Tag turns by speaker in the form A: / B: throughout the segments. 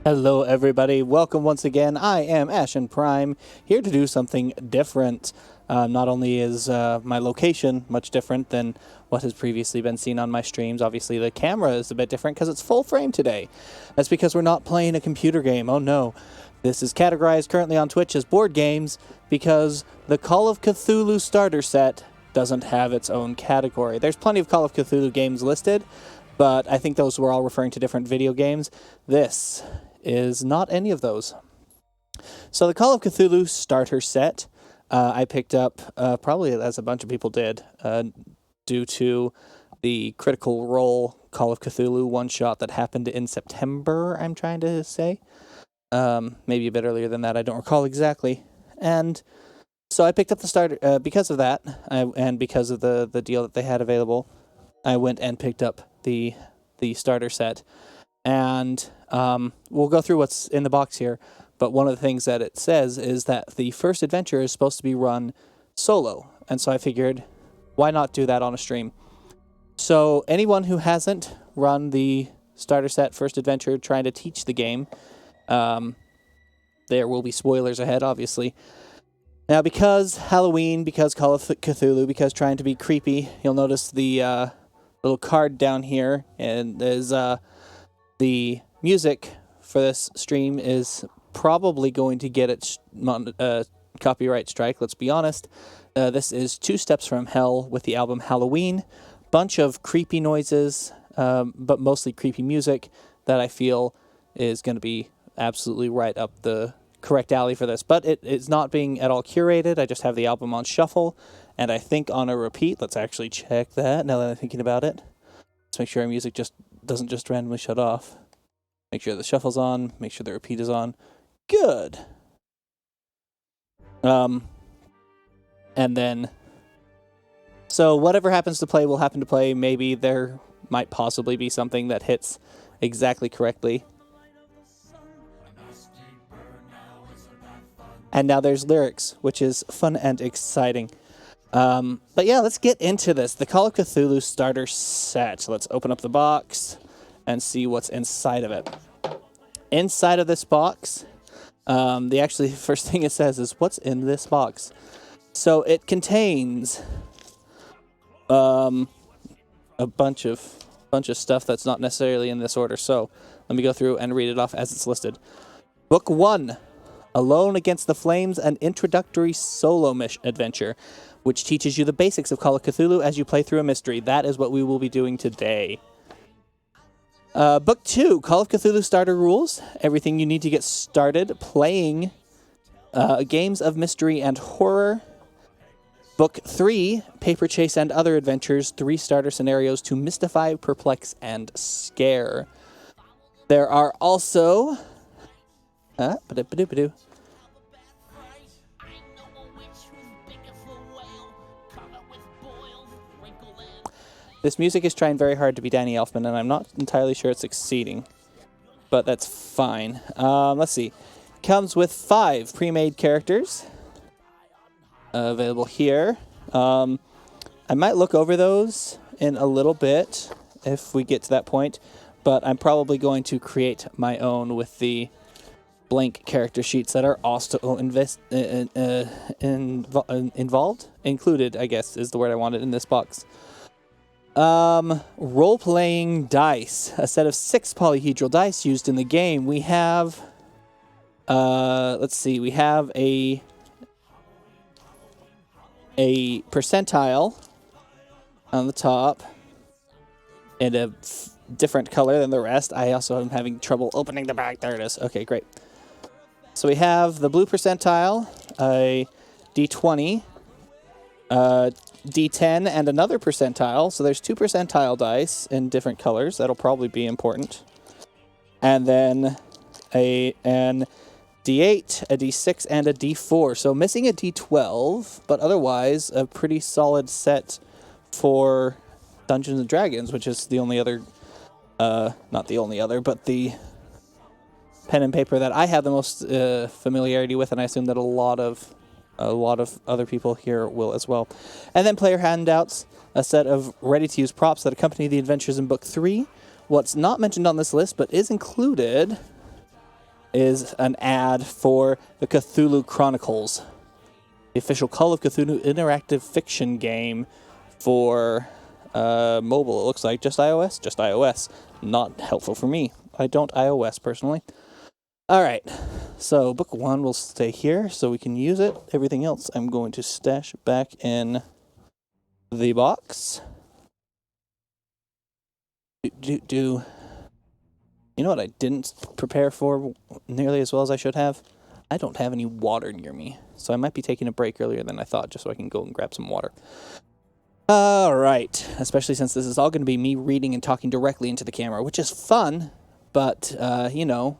A: Hello everybody, welcome once again. I am Ashen Prime, here to do something different. Not only is my location much different than what has previously been seen on my streams, obviously the camera is a bit different because it's full frame today. That's because we're not playing a computer game, oh no. This is categorized currently on Twitch as board games because the Call of Cthulhu starter set doesn't have its own category. There's plenty of Call of Cthulhu games listed, but I think those were all referring to different video games. This is not any of those. So the Call of Cthulhu starter set, I picked up, probably as a bunch of people did, due to the Critical Role Call of Cthulhu one-shot that happened in September, I'm trying to say. Maybe a bit earlier than that, I don't recall exactly. And so I picked up the starter, because of that, and because of the deal that they had available, I went and picked up the starter set. And we'll go through what's in the box here, but one of the things that it says is that the first adventure is supposed to be run solo, and so I figured, why not do that on a stream? So anyone who hasn't run the starter set first adventure trying to teach the game, there will be spoilers ahead, obviously. Now, because Halloween, because Call of Cthulhu, because trying to be creepy, you'll notice the little card down here, and there's the music for this stream is probably going to get its copyright strike, let's be honest. This is Two Steps from Hell with the album Halloween. Bunch of creepy noises, but mostly creepy music that I feel is going to be absolutely right up the correct alley for this. But it's not being at all curated. I just have the album on shuffle, and I think on a repeat. Let's actually check that now that I'm thinking about it. Let's make sure our music doesn't just randomly shut off. Make sure the shuffle's on. Make sure the repeat is on. Good. And then, so whatever happens to play will happen to play. Maybe there might possibly be something that hits exactly correctly. And now there's lyrics, which is fun and exciting. But yeah, let's get into this. The Call of Cthulhu starter set. Let's open up the box and see what's inside of it. Inside of this box, the first thing it says is, what's in this box? So it contains a bunch of stuff that's not necessarily in this order. So let me go through and read it off as it's listed. Book 1, Alone Against the Flames, an introductory solo adventure, which teaches you the basics of Call of Cthulhu as you play through a mystery. That is what we will be doing today. Book 2, Call of Cthulhu starter rules. Everything you need to get started playing games of mystery and horror. Book 3, Paper Chase and Other Adventures. 3 starter scenarios to mystify, perplex, and scare. There are also... This music is trying very hard to be Danny Elfman, and I'm not entirely sure it's succeeding. But that's fine. Let's see. Comes with 5 pre-made characters. Available here. I might look over those in a little bit, if we get to that point. But I'm probably going to create my own with the blank character sheets that are also involved. Included, I guess, is the word I wanted in this box. Role-playing dice. A set of 6 polyhedral dice used in the game. We have, let's see, we have a percentile on the top in a different color than the rest. I also am having trouble opening the bag. There it is. Okay, great. So we have the blue percentile, a D20, D10, and another percentile. So there's 2 percentile dice in different colors. That'll probably be important. And then an D8, a D6, and a D4. So missing a D12, but otherwise a pretty solid set for Dungeons & Dragons, which is the only other, not the only other, but the pen and paper that I have the most familiarity with, and I assume that a lot of other people here will as well. And then player handouts, a set of ready-to-use props that accompany the adventures in Book 3. What's not mentioned on this list, but is included, is an ad for the Cthulhu Chronicles, the official Call of Cthulhu interactive fiction game for mobile. It looks like just iOS. Just iOS. Not helpful for me. I don't iOS personally. All right. So book 1 will stay here so we can use it. Everything else I'm going to stash back in the box. You know what I didn't prepare for nearly as well as I should have? I don't have any water near me, so I might be taking a break earlier than I thought just so I can go and grab some water. All right, especially since this is all going to be me reading and talking directly into the camera, which is fun, but, you know,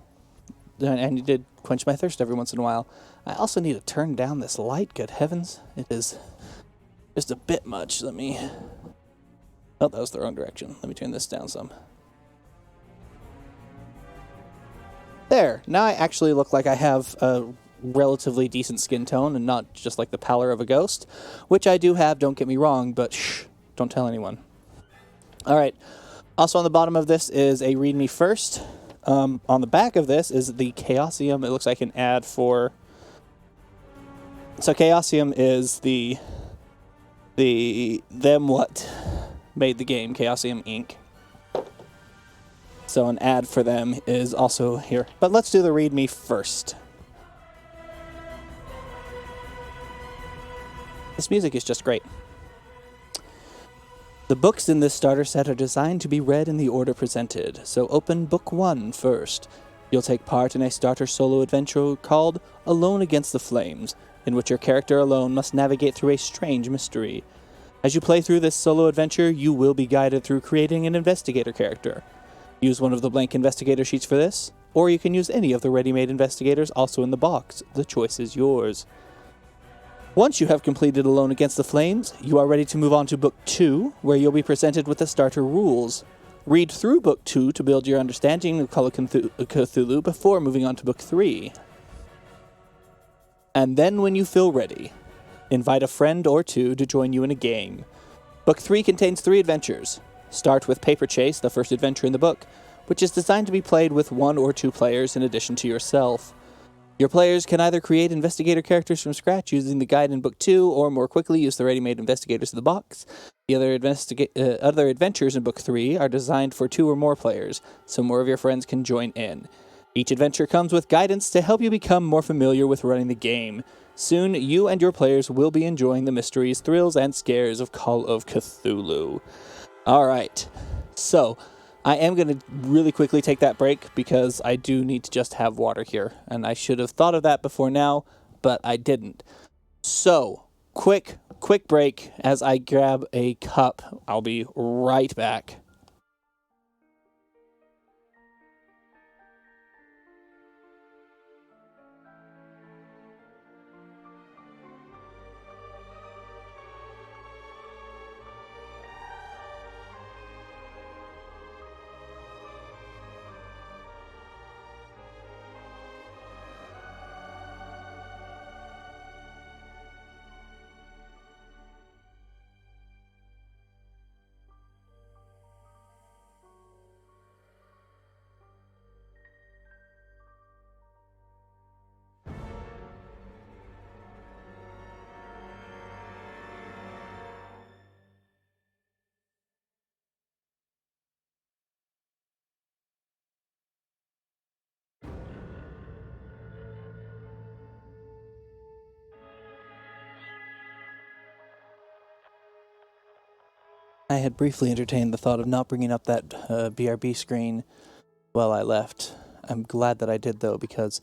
A: I need to quench my thirst every once in a while. I also need to turn down this light, good heavens. It is just a bit much. Let me... Oh, that was the wrong direction. Let me turn this down some. There, now I actually look like I have a relatively decent skin tone and not just like the pallor of a ghost, which I do have, don't get me wrong, but shh, don't tell anyone. All right, also on the bottom of this is a read me first. On the back of this is the Chaosium. It looks like an ad for... So Chaosium is what made the game, Chaosium Inc. So an ad for them is also here. But let's do the README first. This music is just great. The books in this starter set are designed to be read in the order presented, so open book 1 first. You'll take part in a starter solo adventure called Alone Against the Flames, in which your character alone must navigate through a strange mystery. As you play through this solo adventure, you will be guided through creating an investigator character. Use one of the blank investigator sheets for this, or you can use any of the ready-made investigators also in the box. The choice is yours. Once you have completed Alone Against the Flames, you are ready to move on to Book 2, where you'll be presented with the starter rules. Read through Book 2 to build your understanding of Call of Cthulhu before moving on to Book 3. And then when you feel ready, invite a friend or two to join you in a game. Book 3 contains 3 adventures. Start with Paper Chase, the first adventure in the book, which is designed to be played with 1 or 2 players in addition to yourself. Your players can either create investigator characters from scratch using the guide in Book 2, or more quickly use the ready-made investigators in the box. The other adventures in Book 3 are designed for 2 or more players, so more of your friends can join in. Each adventure comes with guidance to help you become more familiar with running the game. Soon, you and your players will be enjoying the mysteries, thrills, and scares of Call of Cthulhu. Alright, so... I am going to really quickly take that break because I do need to just have water here. And I should have thought of that before now, but I didn't. So, quick break as I grab a cup. I'll be right back. I had briefly entertained the thought of not bringing up that BRB screen while I left. I'm glad that I did, though, because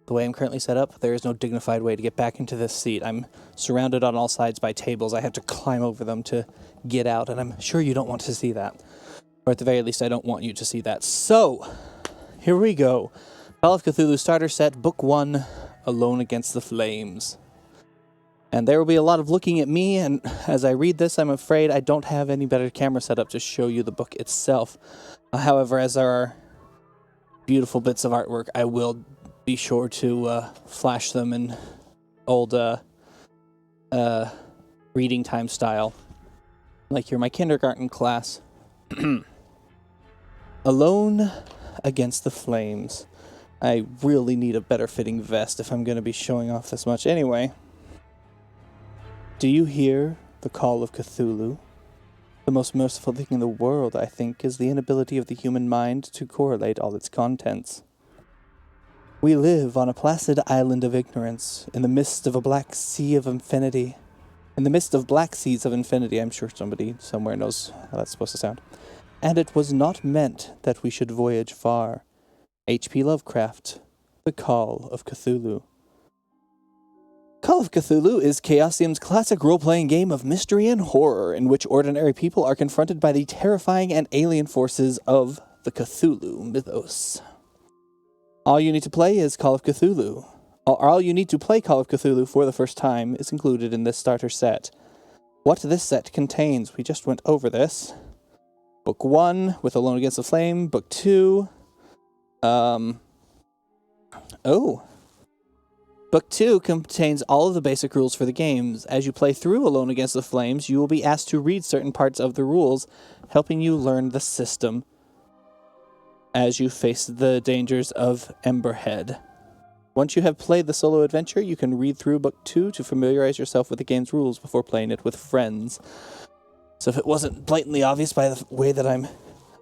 A: the way I'm currently set up, there is no dignified way to get back into this seat. I'm surrounded on all sides by tables. I have to climb over them to get out, and I'm sure you don't want to see that. Or at the very least, I don't want you to see that. So, here we go. Call of Cthulhu Starter Set, Book 1, Alone Against the Flames. And there will be a lot of looking at me, and as I read this, I'm afraid I don't have any better camera setup to show you the book itself. However, as there are beautiful bits of artwork, I will be sure to flash them in old reading time style, like you're my kindergarten class. Alone Against the Flames. I really need a better fitting vest if I'm going to be showing off this much. Anyway, do you hear the call of Cthulhu? The most merciful thing in the world, I think, is the inability of the human mind to correlate all its contents. We live on a placid island of ignorance, in the midst of a black sea of infinity. In the midst of black seas of infinity, I'm sure somebody somewhere knows how that's supposed to sound. And it was not meant that we should voyage far. H.P. Lovecraft, The Call of Cthulhu. Call of Cthulhu is Chaosium's classic role-playing game of mystery and horror, in which ordinary people are confronted by the terrifying and alien forces of the Cthulhu mythos. All you need to play is Call of Cthulhu. All you need to play Call of Cthulhu for the first time is included in this starter set. What this set contains, we just went over this. Book 1, with Alone Against the Flame. Book 2, Book 2 contains all of the basic rules for the games. As you play through Alone Against the Flames, you will be asked to read certain parts of the rules, helping you learn the system as you face the dangers of Emberhead. Once you have played the solo adventure, you can read through Book 2 to familiarize yourself with the game's rules before playing it with friends. So if it wasn't blatantly obvious by the way that I'm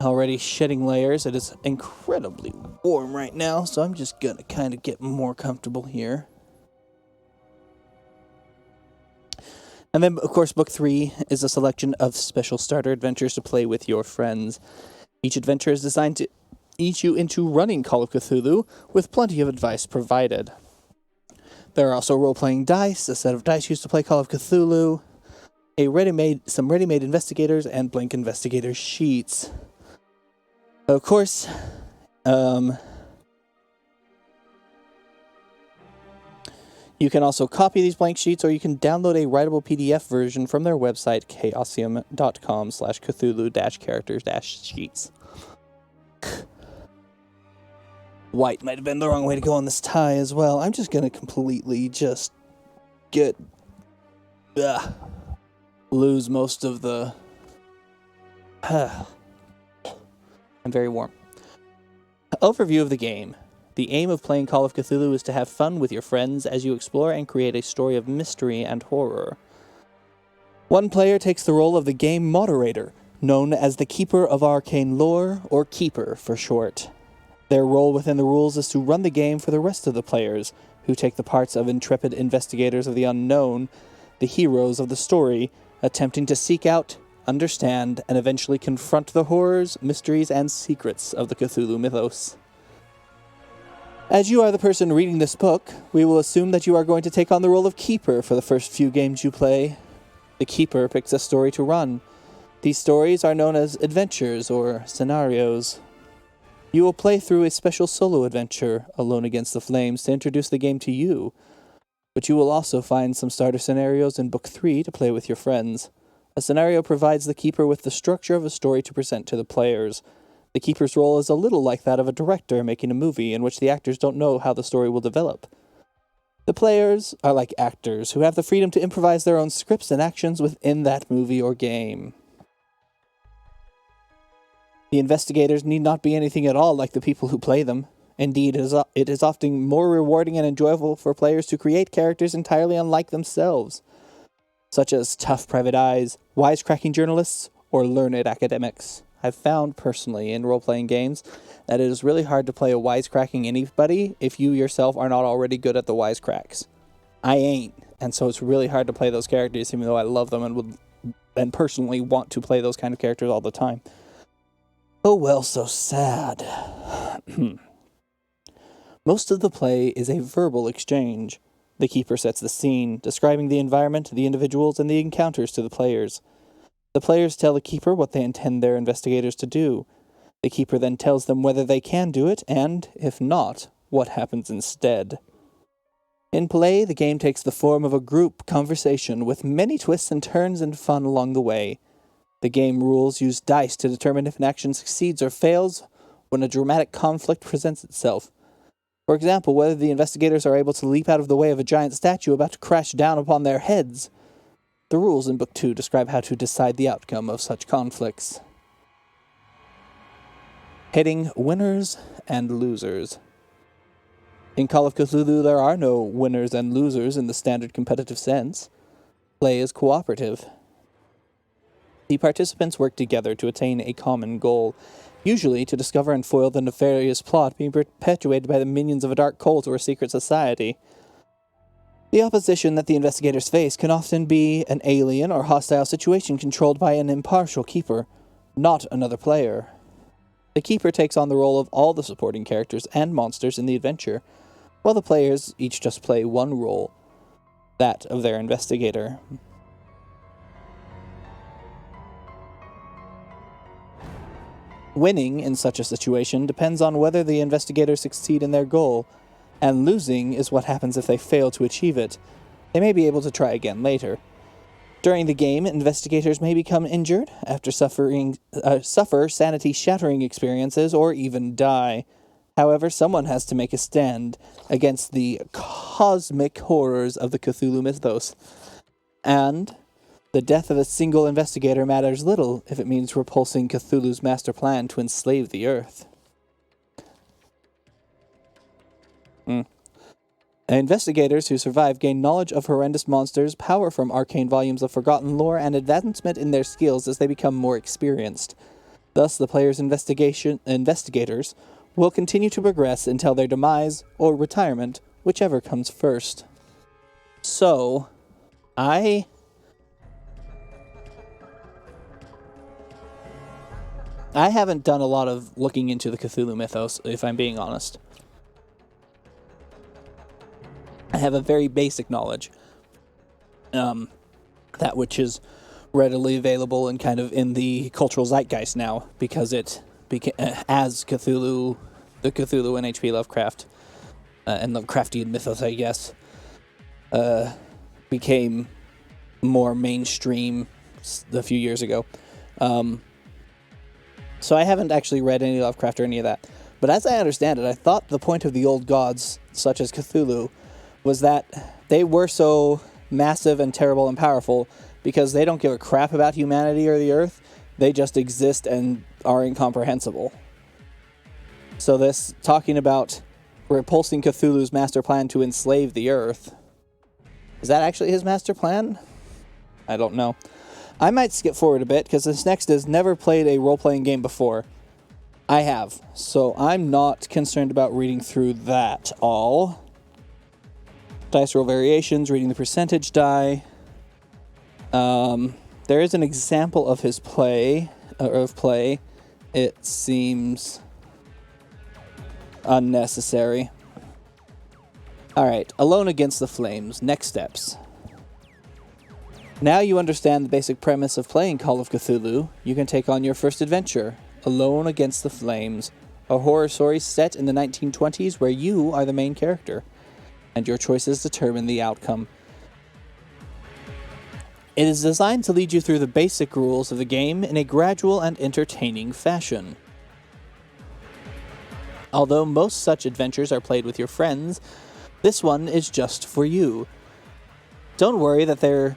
A: already shedding layers, it is incredibly warm right now, so I'm just gonna kind of get more comfortable here. And then, of course, Book 3 is a selection of special starter adventures to play with your friends. Each adventure is designed to ease you into running Call of Cthulhu, with plenty of advice provided. There are also role-playing dice, a set of dice used to play Call of Cthulhu, some ready-made investigators, and blank investigator sheets. Of course, you can also copy these blank sheets, or you can download a writable PDF version from their website, chaosium.com/Cthulhu-characters-sheets. White might have been the wrong way to go on this tie as well. I'm just going to completely just lose most of the... I'm very warm. Overview of the game. The aim of playing Call of Cthulhu is to have fun with your friends as you explore and create a story of mystery and horror. One player takes the role of the game moderator, known as the Keeper of Arcane Lore, or Keeper for short. Their role within the rules is to run the game for the rest of the players, who take the parts of intrepid investigators of the unknown, the heroes of the story, attempting to seek out, understand, and eventually confront the horrors, mysteries, and secrets of the Cthulhu mythos. As you are the person reading this book, we will assume that you are going to take on the role of Keeper for the first few games you play. The Keeper picks a story to run. These stories are known as adventures or scenarios. You will play through a special solo adventure, Alone Against the Flames, to introduce the game to you. But you will also find some starter scenarios in Book 3 to play with your friends. A scenario provides the Keeper with the structure of a story to present to the players. The Keeper's role is a little like that of a director making a movie in which the actors don't know how the story will develop. The players are like actors who have the freedom to improvise their own scripts and actions within that movie or game. The investigators need not be anything at all like the people who play them. Indeed, it is often more rewarding and enjoyable for players to create characters entirely unlike themselves, such as tough private eyes, wisecracking journalists, or learned academics. I've found personally in role-playing games that it is really hard to play a wisecracking anybody if you yourself are not already good at the wisecracks. I ain't, and so it's really hard to play those characters even though I love them and personally want to play those kind of characters all the time. Oh well, so sad. Most of the play is a verbal exchange. The Keeper sets the scene, describing the environment, the individuals, and the encounters to the players. The players tell the Keeper what they intend their investigators to do. The Keeper then tells them whether they can do it, and, if not, what happens instead. In play, the game takes the form of a group conversation with many twists and turns and fun along the way. The game rules use dice to determine if an action succeeds or fails when a dramatic conflict presents itself. For example, whether the investigators are able to leap out of the way of a giant statue about to crash down upon their heads. The rules in Book 2 describe how to decide the outcome of such conflicts. Heading Winners and Losers. In Call of Cthulhu, there are no winners and losers in the standard competitive sense. Play is cooperative. The participants work together to attain a common goal, usually to discover and foil the nefarious plot being perpetuated by the minions of a dark cult or a secret society. The opposition that the investigators face can often be an alien or hostile situation controlled by an impartial keeper, not another player. The keeper takes on the role of all the supporting characters and monsters in the adventure, while the players each just play one role, that of their investigator. Winning in such a situation depends on whether the investigators succeed in their goal, and losing is what happens if they fail to achieve it. They may be able to try again later. During the game, investigators may become injured, after suffer sanity-shattering experiences, or even die. However, someone has to make a stand against the cosmic horrors of the Cthulhu mythos. And the death of a single investigator matters little if it means repulsing Cthulhu's master plan to enslave the Earth. Investigators who survive gain knowledge of horrendous monsters, power from arcane volumes of forgotten lore, and advancement in their skills as they become more experienced. Thus, the player's investigators will continue to progress until their demise or retirement, whichever comes first. So, I haven't done a lot of looking into the Cthulhu mythos, if I'm being honest. I have a very basic knowledge, that which is readily available and kind of in the cultural zeitgeist now, because it became, as Cthulhu, the Cthulhu and H.P. Lovecraft, and Lovecraftian mythos, I guess, became more mainstream a few years ago. So I haven't actually read any Lovecraft or any of that. But as I understand it, I thought the point of the old gods, such as Cthulhu, was that they were so massive and terrible and powerful because they don't give a crap about humanity or the Earth. They just exist and are incomprehensible. So this, talking about repulsing Cthulhu's master plan to enslave the Earth, is that actually his master plan? I don't know. I might skip forward a bit, because this next is never played a role-playing game before. I have, so I'm not concerned about reading through that all. Dice roll variations, reading the percentage die. There is an example of his play. It seems unnecessary. Alright, Alone Against the Flames. Next steps. Now you understand the basic premise of playing Call of Cthulhu, you can take on your first adventure, Alone Against the Flames, a horror story set in the 1920s where you are the main character, and your choices determine the outcome. It is designed to lead you through the basic rules of the game in a gradual and entertaining fashion. Although most such adventures are played with your friends, this one is just for you. Don't worry that there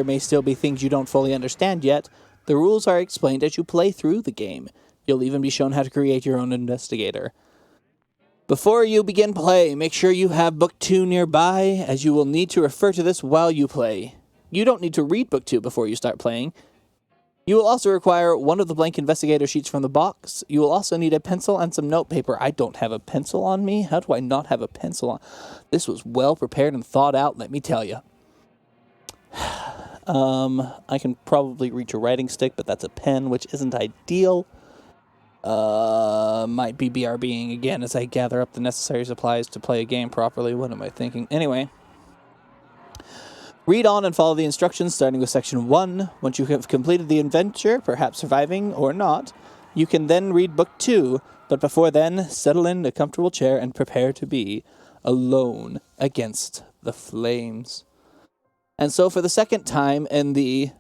A: may still be things you don't fully understand yet. The rules are explained as you play through the game. You'll even be shown how to create your own investigator. Before you begin play, make sure you have Book 2 nearby, as you will need to refer to this while you play. You don't need to read Book 2 before you start playing. You will also require one of the blank investigator sheets from the box. You will also need a pencil and some notepaper. I don't have a pencil on me. How do I not have a pencil on? This was well prepared and thought out, let me tell you. I can probably reach a writing stick, but that's a pen, which isn't ideal. Might be BRBing again as I gather up the necessary supplies to play a game properly. What am I thinking? Anyway. Read on and follow the instructions, starting with Section 1. Once you have completed the adventure, perhaps surviving or not, you can then read Book 2, but before then, settle in a comfortable chair and prepare to be alone against the flames. And so for the second time in the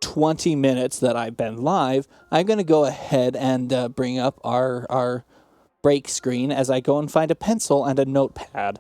A: 20 minutes that I've been live, I'm going to go ahead and bring up our break screen as I go and find a pencil and a notepad.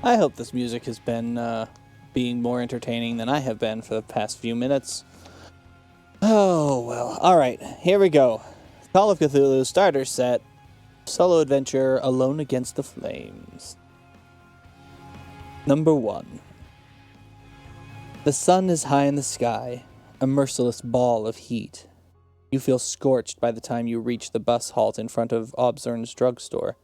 A: I hope this music has been being more entertaining than I have been for the past few minutes. Oh, well. Alright, here we go. Call of Cthulhu starter set. Solo adventure, Alone Against the Flames. Number 1. The sun is high in the sky, a merciless ball of heat. You feel scorched by the time you reach the bus halt in front of Obzern's drugstore.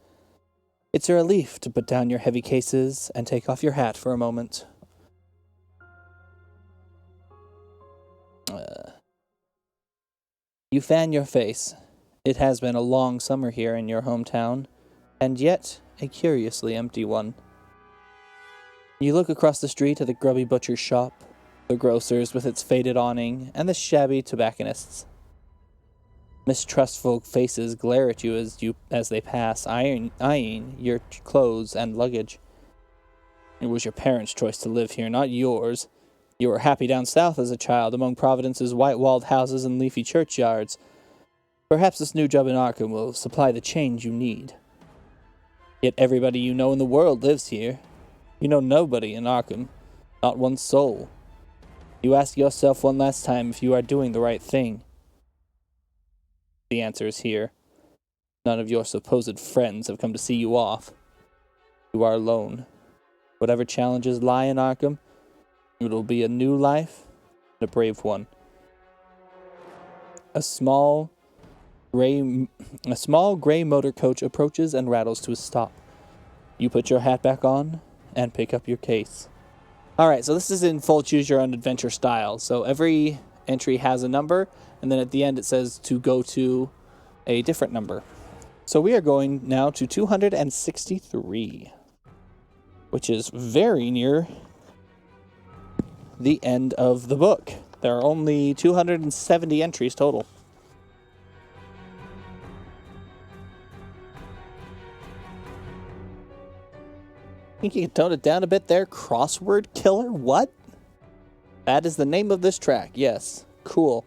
A: It's a relief to put down your heavy cases and take off your hat for a moment. You fan your face. It has been a long summer here in your hometown, and yet a curiously empty one. You look across the street at the grubby butcher's shop, the grocer's with its faded awning, and the shabby tobacconists. Mistrustful faces glare at you as they pass, eyeing your clothes and luggage. It was your parents' choice to live here, not yours. You were happy down south as a child, among Providence's white-walled houses and leafy churchyards. Perhaps this new job in Arkham will supply the change you need. Yet everybody you know in the world lives here. You know nobody in Arkham, not one soul. You ask yourself one last time if you are doing the right thing. The answer is here. None of your supposed friends have come to see you off. You are alone. Whatever challenges lie in Arkham, it will be a new life and a brave one. A small gray motor coach approaches and rattles to a stop. You put your hat back on and pick up your case. Alright, so this is in full choose your own adventure style. So every entry has a number, and then at the end it says to go to a different number. So we are going now to 263, which is very near the end of the book. There are only 270 entries total. Think you can tone it down a bit there? Crossword killer? What? That is the name of this track. Yes. Cool.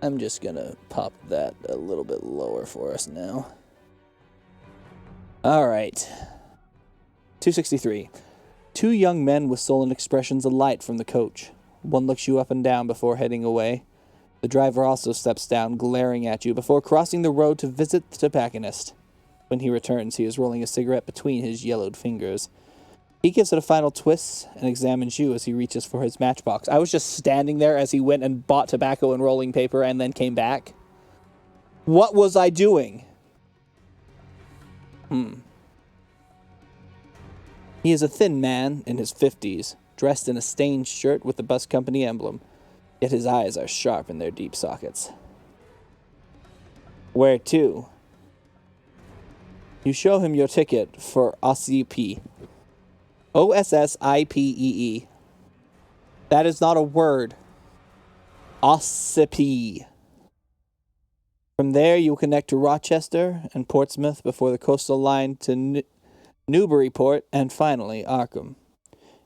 A: I'm just gonna pop that a little bit lower for us now. Alright. 263. Two young men with sullen expressions alight from the coach. One looks you up and down before heading away. The driver also steps down, glaring at you, before crossing the road to visit the tobacconist. When he returns, he is rolling a cigarette between his yellowed fingers. He gives it a final twist and examines you as he reaches for his matchbox. I was just standing there as he went and bought tobacco and rolling paper and then came back. What was I doing? He is a thin man in his 50s, dressed in a stained shirt with the bus company emblem, yet his eyes are sharp in their deep sockets. Where to? You show him your ticket for OSSIPE. OSSIPEE. That is not a word. OSSIPE. From there, you will connect to Rochester and Portsmouth before the coastal line to Newburyport and finally Arkham.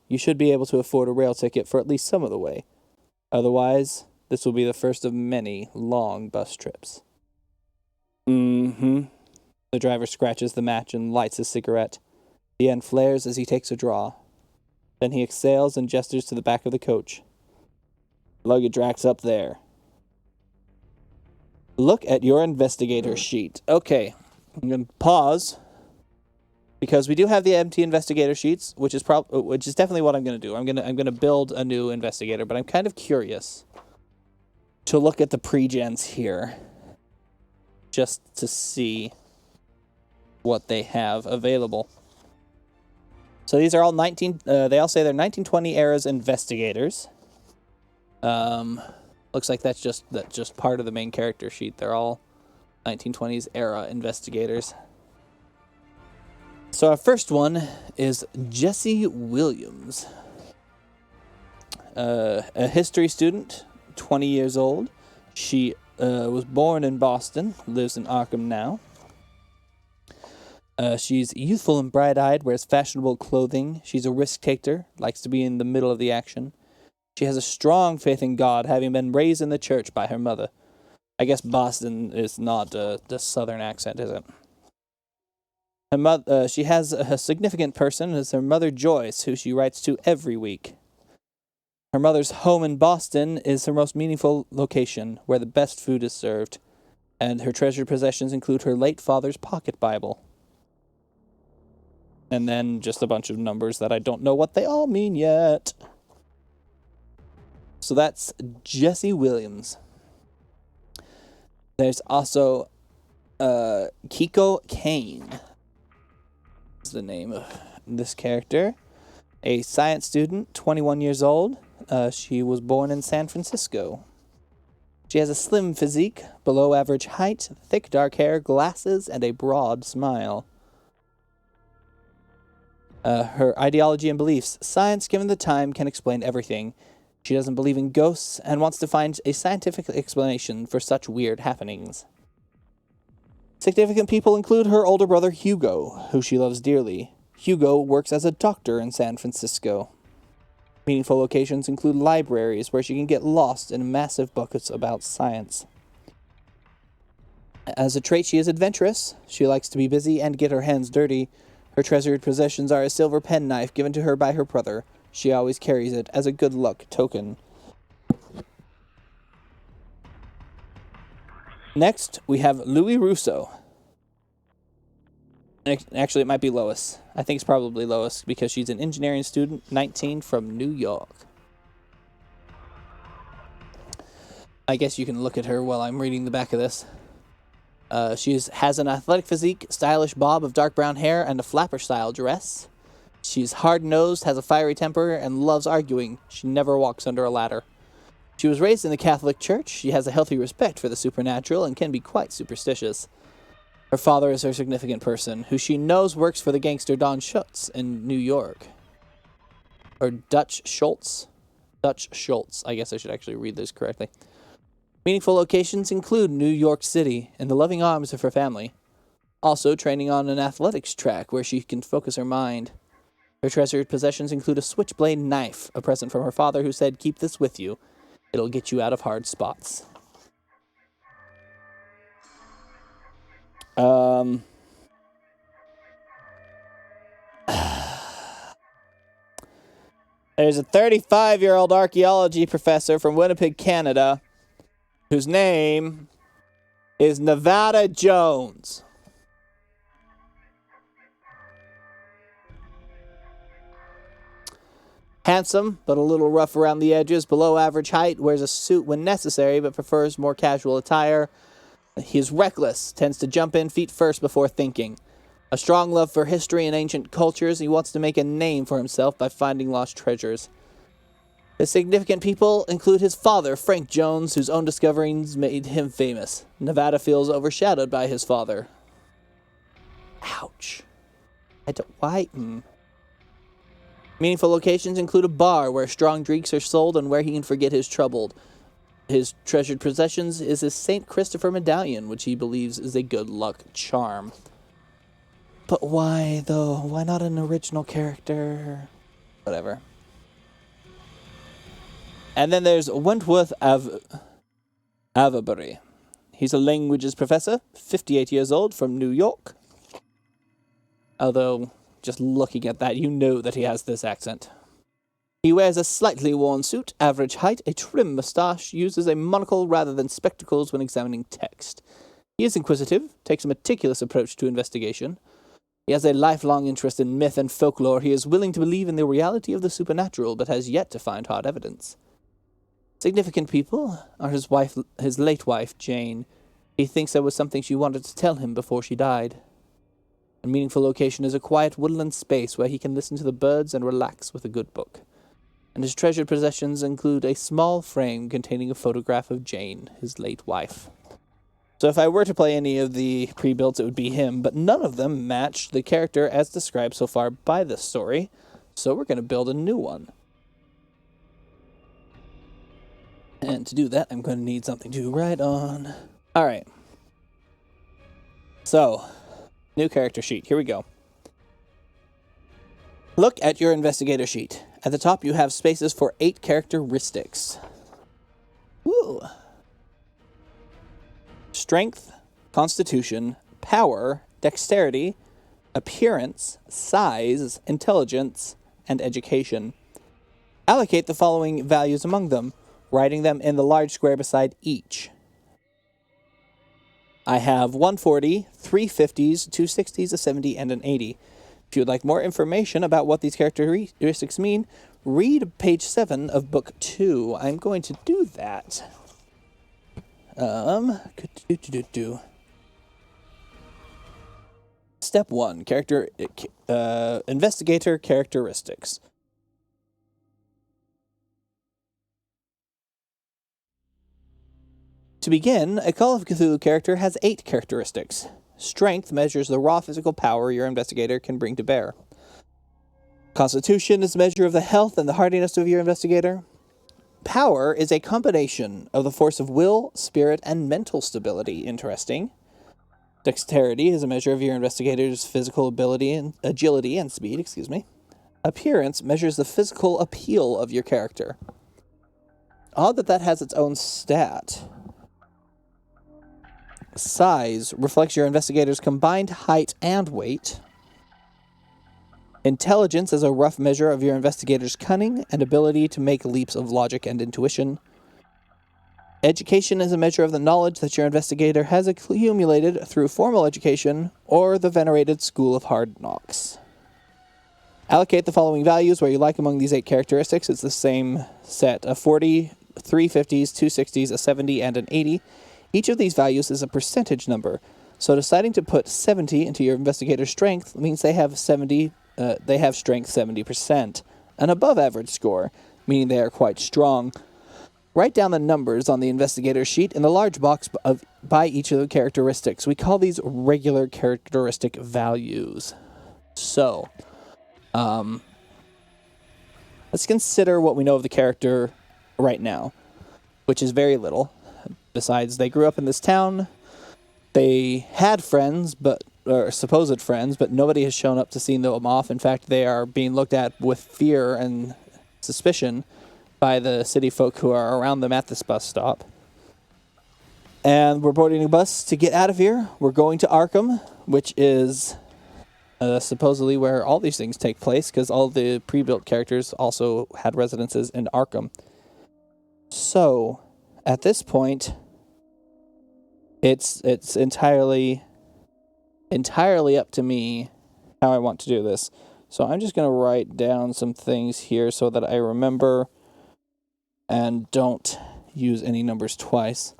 A: You should be able to afford a rail ticket for at least some of the way. Otherwise, this will be the first of many long bus trips. The driver scratches the match and lights his cigarette. The end flares as he takes a draw. Then he exhales and gestures to the back of the coach. Luggage rack's up there. Look at your investigator sheet. Okay, I'm going to pause because we do have the empty investigator sheets, which is definitely what I'm going to do. I'm going to build a new investigator, but I'm kind of curious to look at the pre-gens here just to see what they have available. So these are all they all say they're 1920 era's investigators. Looks like that's just part of the main character sheet. They're all 1920s era investigators. So our first one is Jessie Williams. A history student, 20 years old. She was born in Boston, lives in Arkham now. She's youthful and bright-eyed, wears fashionable clothing. She's a risk-taker, likes to be in the middle of the action. She has a strong faith in God, having been raised in the church by her mother. I guess Boston is not the southern accent, is it? She has a significant person as her mother Joyce, who she writes to every week. Her mother's home in Boston is her most meaningful location, where the best food is served, and her treasured possessions include her late father's pocket Bible. And then just a bunch of numbers that I don't know what they all mean yet. So that's Jesse Williams. There's also Kiko Kane is the name of this character. A science student, 21 years old. She was born in San Francisco. She has a slim physique, below average height, thick dark hair, glasses, and a broad smile. Her ideology and beliefs. Science, given the time, can explain everything. She doesn't believe in ghosts and wants to find a scientific explanation for such weird happenings. Significant people include her older brother Hugo, who she loves dearly. Hugo works as a doctor in San Francisco. Meaningful locations include libraries where she can get lost in massive books about science. As a trait, she is adventurous. She likes to be busy and get her hands dirty. Her treasured possessions are a silver penknife given to her by her brother. She always carries it as a good luck token. Next, we have Louis Russo. Actually, it might be Lois. I think it's probably Lois because she's an engineering student, 19, from New York. I guess you can look at her while I'm reading the back of this. She has an athletic physique, stylish bob of dark brown hair, and a flapper-style dress. She's hard-nosed, has a fiery temper, and loves arguing. She never walks under a ladder. She was raised in the Catholic Church. She has a healthy respect for the supernatural and can be quite superstitious. Her father is her significant person, who she knows works for the gangster Don Schultz in New York. Or Dutch Schultz. Dutch Schultz. I guess I should actually read this correctly. Meaningful locations include New York City and the loving arms of her family. Also training on an athletics track where she can focus her mind. Her treasured possessions include a switchblade knife, a present from her father who said, "Keep this with you. It'll get you out of hard spots." There's a 35-year-old archaeology professor from Winnipeg, Canada, whose name is Nevada Jones. Handsome, but a little rough around the edges, below average height, wears a suit when necessary, but prefers more casual attire. He is reckless, tends to jump in feet first before thinking. A strong love for history and ancient cultures, he wants to make a name for himself by finding lost treasures. His significant people include his father, Frank Jones, whose own discoveries made him famous. Nevada feels overshadowed by his father. Ouch. Why? Meaningful locations include a bar where strong drinks are sold and where he can forget his trouble. His treasured possessions is his St. Christopher medallion, which he believes is a good luck charm. But why, though? Why not an original character? Whatever. And then there's Wentworth Avebury. He's a languages professor, 58 years old, from New York. Although, just looking at that, you know that he has this accent. He wears a slightly worn suit, average height, a trim mustache, uses a monocle rather than spectacles when examining text. He is inquisitive, takes a meticulous approach to investigation. He has a lifelong interest in myth and folklore. He is willing to believe in the reality of the supernatural, but has yet to find hard evidence. Significant people are his late wife, Jane. He thinks there was something she wanted to tell him before she died. A meaningful location is a quiet woodland space where he can listen to the birds and relax with a good book. And his treasured possessions include a small frame containing a photograph of Jane, his late wife. So if I were to play any of the pre-builds, it would be him, but none of them match the character as described so far by this story, so we're going to build a new one. And to do that, I'm going to need something to write on. Alright. So, new character sheet. Here we go. Look at your investigator sheet. At the top, you have spaces for 8 characteristics. Woo! Strength, constitution, power, dexterity, appearance, size, intelligence, and education. Allocate the following values among them, writing them in the large square beside each. I have 140, 3 50s, 2 60s, a 70, and an 80. If you would like more information about what these characteristics mean, read page 7 of book 2. I'm going to do that. Step 1, investigator characteristics. To begin, a Call of Cthulhu character has 8 characteristics. Strength measures the raw physical power your investigator can bring to bear. Constitution is a measure of the health and the hardiness of your investigator. Power is a combination of the force of will, spirit, and mental stability. Interesting. Dexterity is a measure of your investigator's physical ability and agility and speed, Appearance measures the physical appeal of your character. Odd that has its own stat. Size reflects your investigator's combined height and weight. Intelligence is a rough measure of your investigator's cunning and ability to make leaps of logic and intuition. Education is a measure of the knowledge that your investigator has accumulated through formal education or the venerated School of Hard Knocks. Allocate the following values where you like among these 8 characteristics. It's the same set of 40, 3 50s, 2 60s, a 70, and an 80. Each of these values is a percentage number, so deciding to put 70 into your investigator's strength means they have strength 70%, an above-average score, meaning they are quite strong. Write down the numbers on the investigator sheet in the large box by each of the characteristics. We call these regular characteristic values. So, let's consider what we know of the character right now, which is very little. Besides, they grew up in this town. They had friends, or supposed friends, but nobody has shown up to see them off. In fact, they are being looked at with fear and suspicion by the city folk who are around them at this bus stop. And we're boarding a bus to get out of here. We're going to Arkham, which is supposedly where all these things take place, because all the pre-built characters also had residences in Arkham. So, at this point, it's entirely up to me how I want to do this. So I'm just going to write down some things here so that I remember and don't use any numbers twice.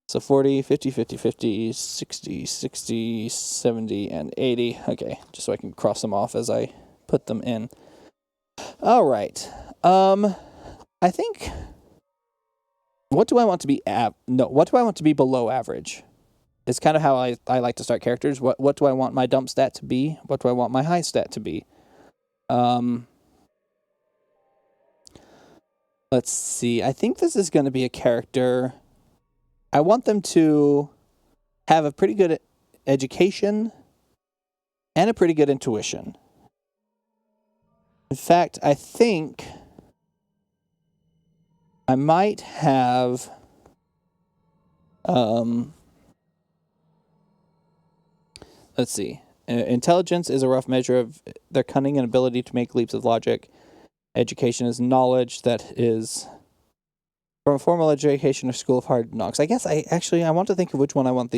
A: So 40, 50, 50, 50, 60, 60, 70, and 80. Okay, just so I can cross them off as I put them in. All right. I think... What do I want to be below average? It's kind of how I like to start characters. What do I want my dump stat to be? What do I want my high stat to be? Let's see. I think this is going to be a character. I want them to have a pretty good education and a pretty good intuition. In fact, I think I might have let's see. Intelligence is a rough measure of their cunning and ability to make leaps of logic. Education is knowledge that is from a formal education or School of Hard Knocks. I guess I want to think of which one of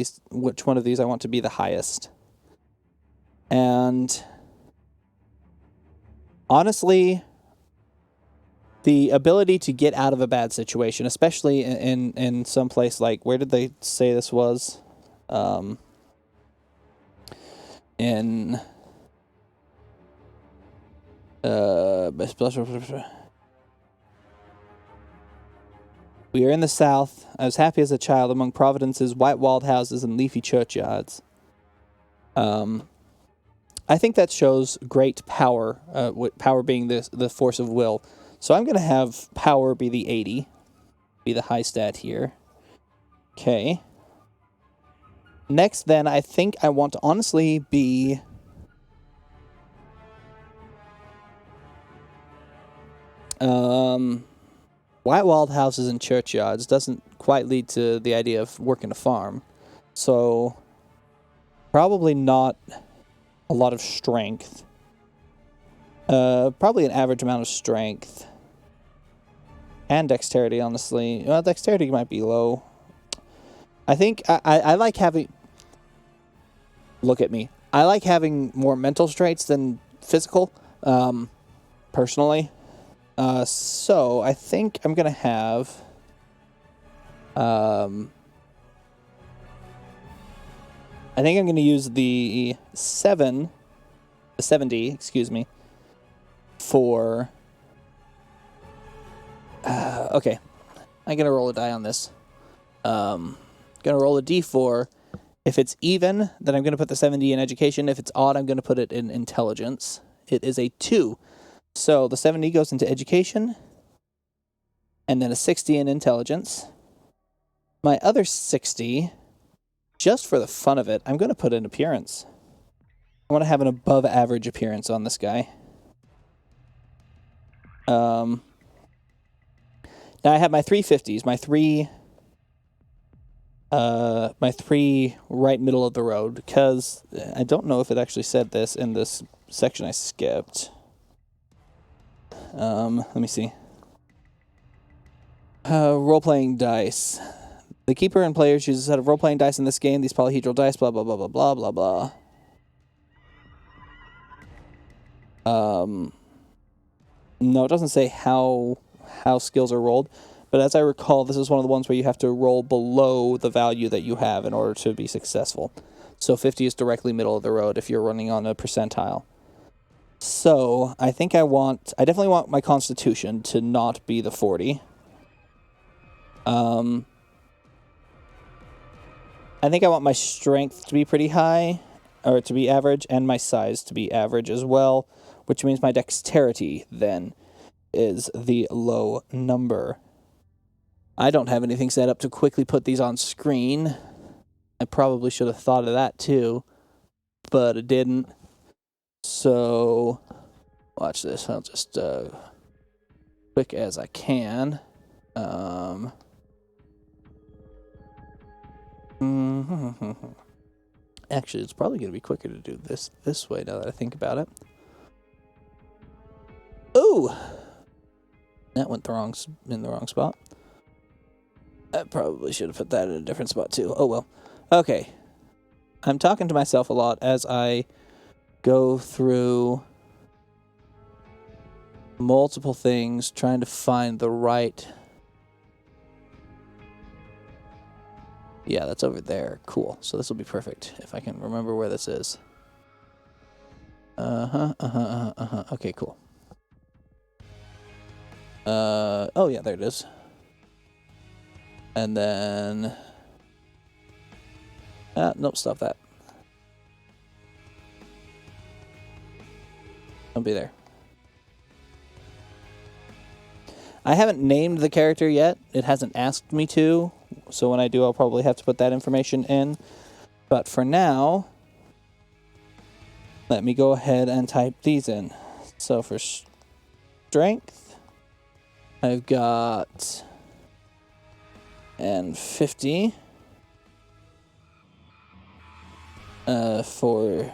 A: these I want to be the highest. And honestly, the ability to get out of a bad situation, especially in some place like, where did they say this was? We are in the South. I was happy as a child among Providence's white walled houses and leafy churchyards. I think that shows great power, power being the force of will. So I'm going to have power be the 80, be the high stat here. Okay. Next, then, I think I want to honestly be... white walled houses and churchyards doesn't quite lead to the idea of working a farm. So, probably not a lot of strength. Probably an average amount of strength. And dexterity, honestly. Well, dexterity might be low. I think I like having... Look at me. I like having more mental traits than physical, personally. So I think I'm going to have... I think I'm going to use the 70, excuse me, for... okay. I'm going to roll a die on this. Going to roll a d4. If it's even, then I'm going to put the 70 in education. If it's odd, I'm going to put it in intelligence. It is a 2. So the 70 goes into education, and then a 60 in intelligence. My other 60, just for the fun of it, I'm going to put in appearance. I want to have an above average appearance on this guy. Now I have my 350s, my three right middle of the road, because I don't know if it actually said this in this section I skipped. Let me see. Role-playing dice. The keeper and players use a set of role-playing dice in this game. These polyhedral dice, blah, blah, blah, blah, blah, blah, blah. No, it doesn't say how skills are rolled. But as I recall, this is one of the ones where you have to roll below the value that you have in order to be successful. So 50 is directly middle of the road if you're running on a percentile. So I think I definitely want my constitution to not be the 40. I think I want my strength to be pretty high, or to be average, and my size to be average as well, which means my dexterity then is the low number. I don't have anything set up to quickly put these on screen. I probably should have thought of that too, but I didn't. So, watch this. I'll just, quick as I can. Actually, it's probably going to be quicker to do this way now that I think about it. Ooh! That went in the wrong spot. I probably should have put that in a different spot too. Oh well. Okay. I'm talking to myself a lot as I go through multiple things, trying to find the right... Yeah, that's over there. Cool. So this will be perfect if I can remember where this is. Okay, cool. Oh yeah, there it is. And then... nope, stop that. Don't be there. I haven't named the character yet. It hasn't asked me to. So when I do, I'll probably have to put that information in. But for now, let me go ahead and type these in. So for strength, I've got... and 50 for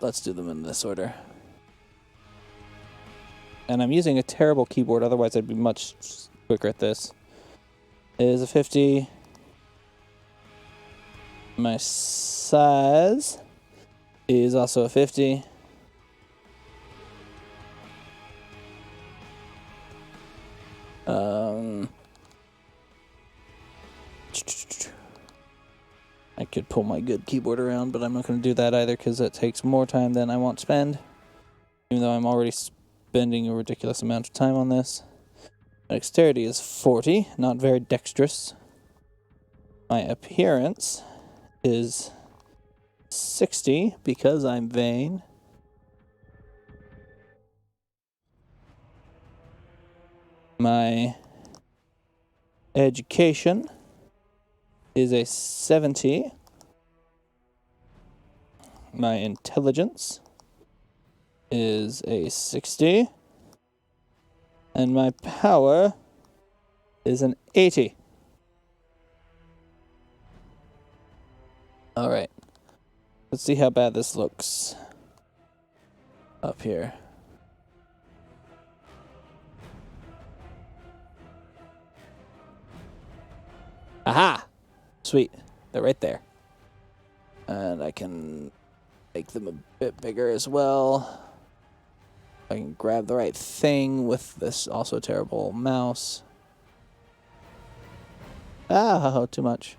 A: let's do them in this order. And I'm using a terrible keyboard, otherwise I'd be much quicker at this. It is a 50. My size is also a 50. I could pull my good keyboard around, but I'm not going to do that either because it takes more time than I want to spend. Even though I'm already spending a ridiculous amount of time on this. My dexterity is 40, not very dexterous. My appearance is 60 because I'm vain. My education is a 70. My intelligence is a 60. And my power is an 80. Alright. Let's see how bad this looks. Up here. Aha! Sweet. They're right there. And I can make them a bit bigger as well. I can grab the right thing with this also terrible mouse. Ah, too much.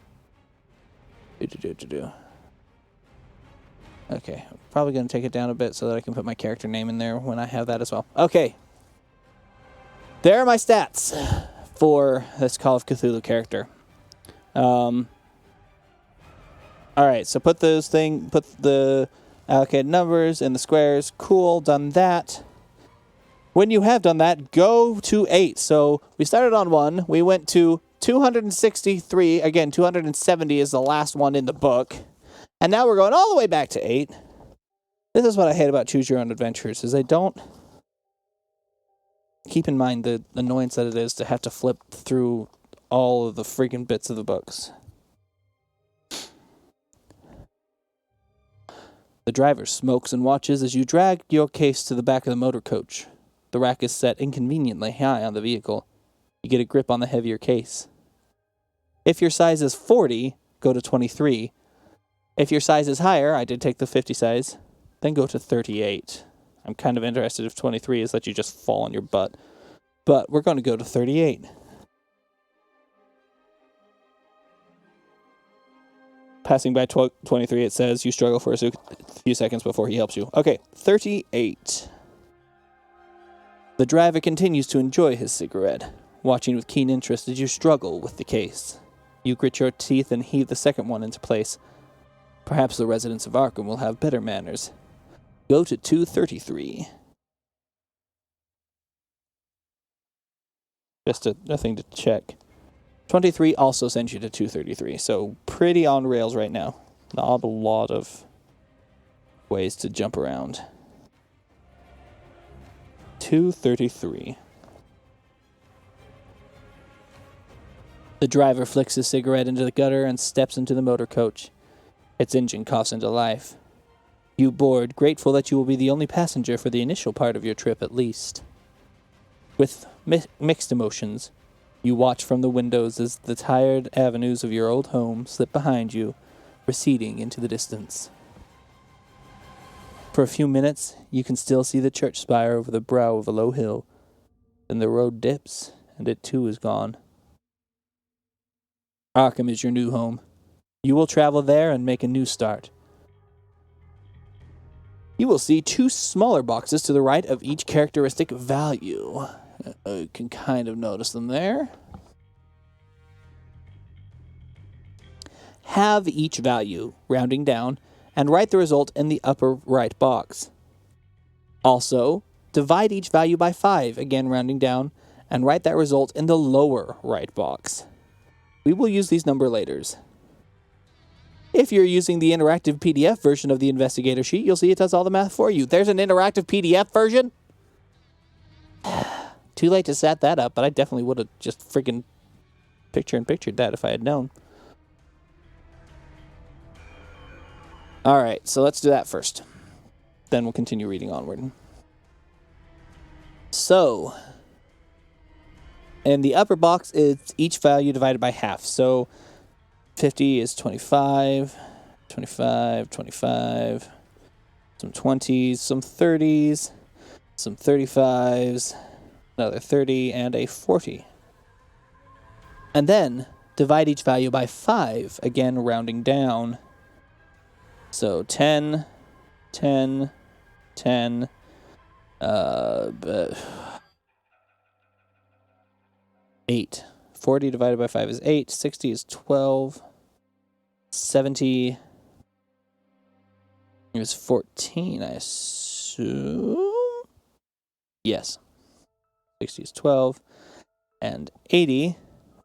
A: Okay, I'm probably going to take it down a bit so that I can put my character name in there when I have that as well. Okay. There are my stats for this Call of Cthulhu character. Alright, so put the allocated numbers in the squares. Cool, done that. When you have done that, go to 8. So we started on 1. We went to 263. Again, 270 is the last one in the book. And now we're going all the way back to 8. This is what I hate about Choose Your Own Adventures, is they don't keep in mind the annoyance that it is to have to flip through all of the freaking bits of the books. The driver smokes and watches as you drag your case to the back of the motor coach. The rack is set inconveniently high on the vehicle. You get a grip on the heavier case. If your size is 40, go to 23. If your size is higher, I did take the 50 size, then go to 38. I'm kind of interested if 23 is that you just fall on your butt. But we're going to go to 38. Passing by 23, it says you struggle for a few seconds before he helps you. Okay, 38. The driver continues to enjoy his cigarette, watching with keen interest as you struggle with the case. You grit your teeth and heave the second one into place. Perhaps the residents of Arkham will have better manners. Go to 233. Just a thing to check. 23 also sends you to 233, so pretty on rails right now. Not a lot of ways to jump around. 233. The driver flicks his cigarette into the gutter and steps into the motor coach. Its engine coughs into life. You board, grateful that you will be the only passenger for the initial part of your trip at least. With mixed emotions, you watch from the windows as the tired avenues of your old home slip behind you, receding into the distance. For a few minutes, you can still see the church spire over the brow of a low hill. Then the road dips, and it too is gone. Arkham is your new home. You will travel there and make a new start. You will see 2 smaller boxes to the right of each characteristic value. You can kind of notice them there. Have each value, rounding down, and write the result in the upper right box. Also, divide each value by 5, again rounding down, and write that result in the lower right box. We will use these number laters. If you're using the interactive PDF version of the investigator sheet, you'll see it does all the math for you. There's an interactive PDF version? Too late to set that up, but I definitely would have just freaking pictured that if I had known. Alright, so let's do that first. Then we'll continue reading onward. So, in the upper box, it's each value divided by half. So, 50 is 25, 25, 25, some 20s, some 30s, some 35s, another 30, and a 40. And then, divide each value by 5, again rounding down. So 10, 10, 10, 8. 40 divided by 5 is 8. 60 is 12. 70 is 14, I assume. Yes. 60 is 12. And 80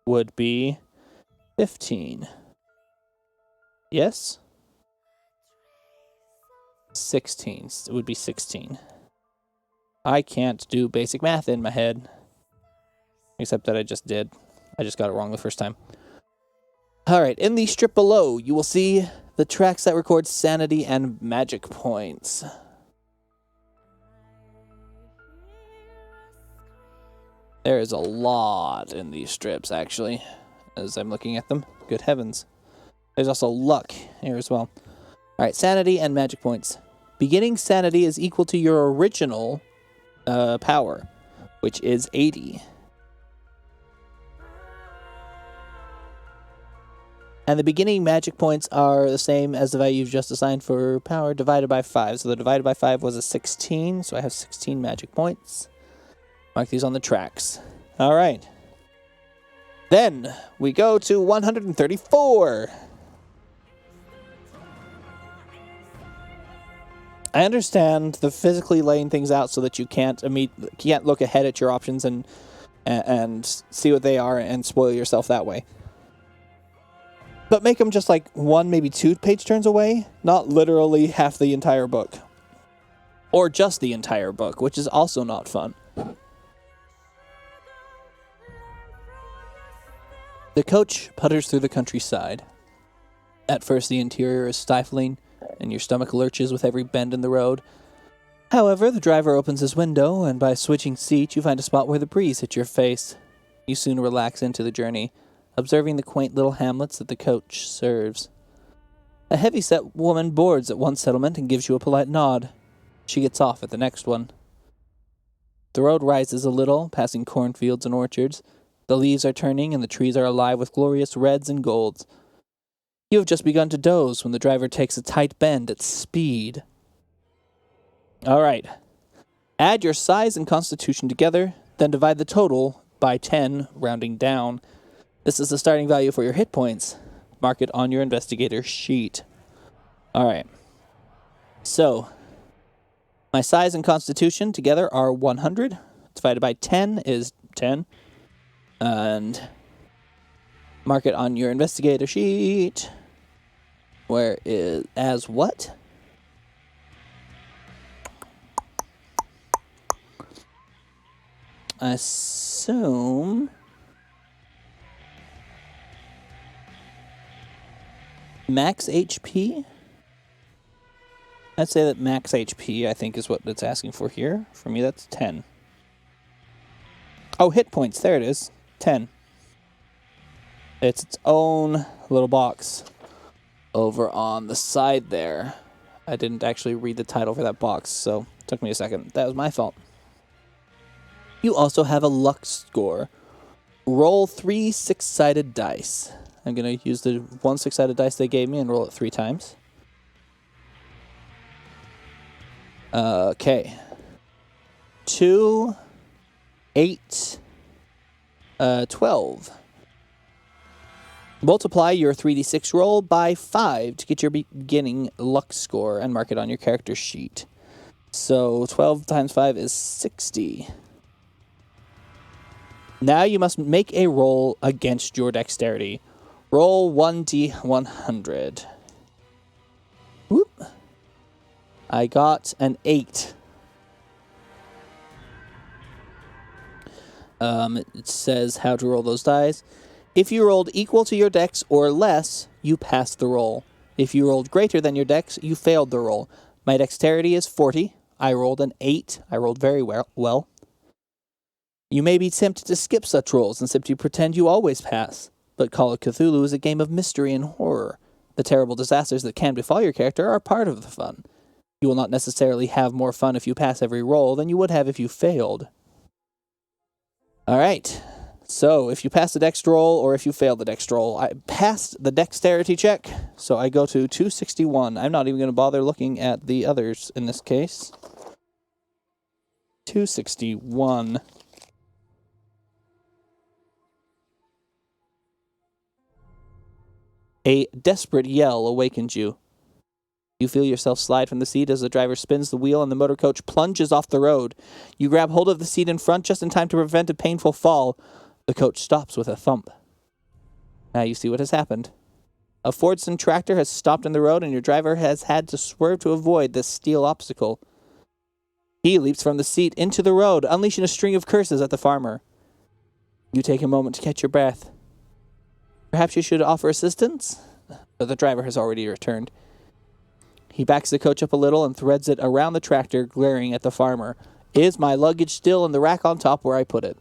A: would be 15. Yes? 16. It would be 16. I can't do basic math in my head. Except that I just did. I just got it wrong the first time. Alright, in the strip below, you will see the tracks that record sanity and magic points. There is a lot in these strips, actually, as I'm looking at them. Good heavens. There's also luck here as well. All right, sanity and magic points. Beginning sanity is equal to your original power, which is 80. And the beginning magic points are the same as the value you've just assigned for power divided by 5. So the divided by 5 was a 16, so I have 16 magic points. Mark these on the tracks. All right. Then we go to 134. I understand the physically laying things out so that you can't look ahead at your options and see what they are and spoil yourself that way. But make them just like 1, maybe 2 page turns away, not literally half the entire book. Or just the entire book, which is also not fun. The coach putters through the countryside. At first, the interior is stifling, and your stomach lurches with every bend in the road. However, the driver opens his window, and by switching seats, you find a spot where the breeze hits your face. You soon relax into the journey, observing the quaint little hamlets that the coach serves. A heavy-set woman boards at one settlement and gives you a polite nod. She gets off at the next one. The road rises a little, passing cornfields and orchards. The leaves are turning, and the trees are alive with glorious reds and golds. You have just begun to doze when the driver takes a tight bend at speed. All right. Add your size and constitution together, then divide the total by 10, rounding down. This is the starting value for your hit points. Mark it on your investigator sheet. All right. So, my size and constitution together are 100. Divided by 10 is 10. And mark it on your investigator sheet. Where is as what? I assume max HP? I'd say that max HP, I think, is what it's asking for here. For me, that's 10. Oh, hit points. There it is. 10. It's its own little box over on the side there. I didn't actually read the title for that box, so it took me a second. That was my fault. You also have a luck score. Roll 3 6-sided dice. I'm going to use the 1 6-sided dice they gave me and roll it 3 times. Okay. 2, 8, 12. Multiply your 3d6 roll by 5 to get your beginning luck score and mark it on your character sheet. So 12 times 5 is 60. Now you must make a roll against your dexterity. Roll 1d100. Whoop. I got an 8. It says how to roll those dice. If you rolled equal to your dex or less, you passed the roll. If you rolled greater than your dex, you failed the roll. My dexterity is 40. I rolled an 8. I rolled very well. You may be tempted to skip such rolls and simply pretend you always pass. But Call of Cthulhu is a game of mystery and horror. The terrible disasters that can befall your character are part of the fun. You will not necessarily have more fun if you pass every roll than you would have if you failed. All right. So, if you pass the dex roll or if you fail the dex roll, I passed the dexterity check, so I go to 261. I'm not even going to bother looking at the others in this case. 261. A desperate yell awakens you. You feel yourself slide from the seat as the driver spins the wheel and the motor coach plunges off the road. You grab hold of the seat in front just in time to prevent a painful fall. The coach stops with a thump. Now you see what has happened. A Fordson tractor has stopped in the road and your driver has had to swerve to avoid this steel obstacle. He leaps from the seat into the road, unleashing a string of curses at the farmer. You take a moment to catch your breath. Perhaps you should offer assistance? but the driver has already returned. He backs the coach up a little and threads it around the tractor, glaring at the farmer. Is my luggage still in the rack on top where I put it?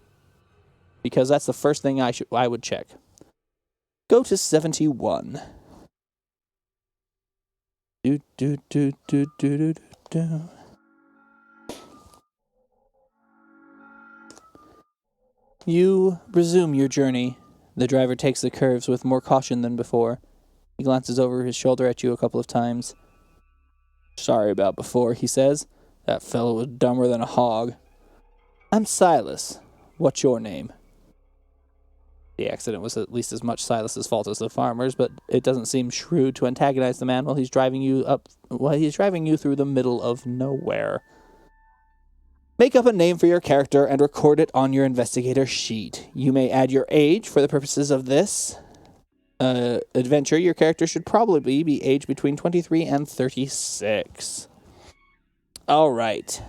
A: Because that's the first thing I would check. Go to 71. Do, do, do, do, do, do, do. You resume your journey. The driver takes the curves with more caution than before. He glances over his shoulder at you a couple of times. Sorry about before, he says. That fellow was dumber than a hog. I'm Silas. What's your name? The accident was at least as much Silas's fault as the farmer's, but it doesn't seem shrewd to antagonize the man while he's driving you through the middle of nowhere. Make up a name for your character and record it on your investigator sheet. You may add your age for the purposes of this adventure. Your character should probably be aged between 23 and 36. All right.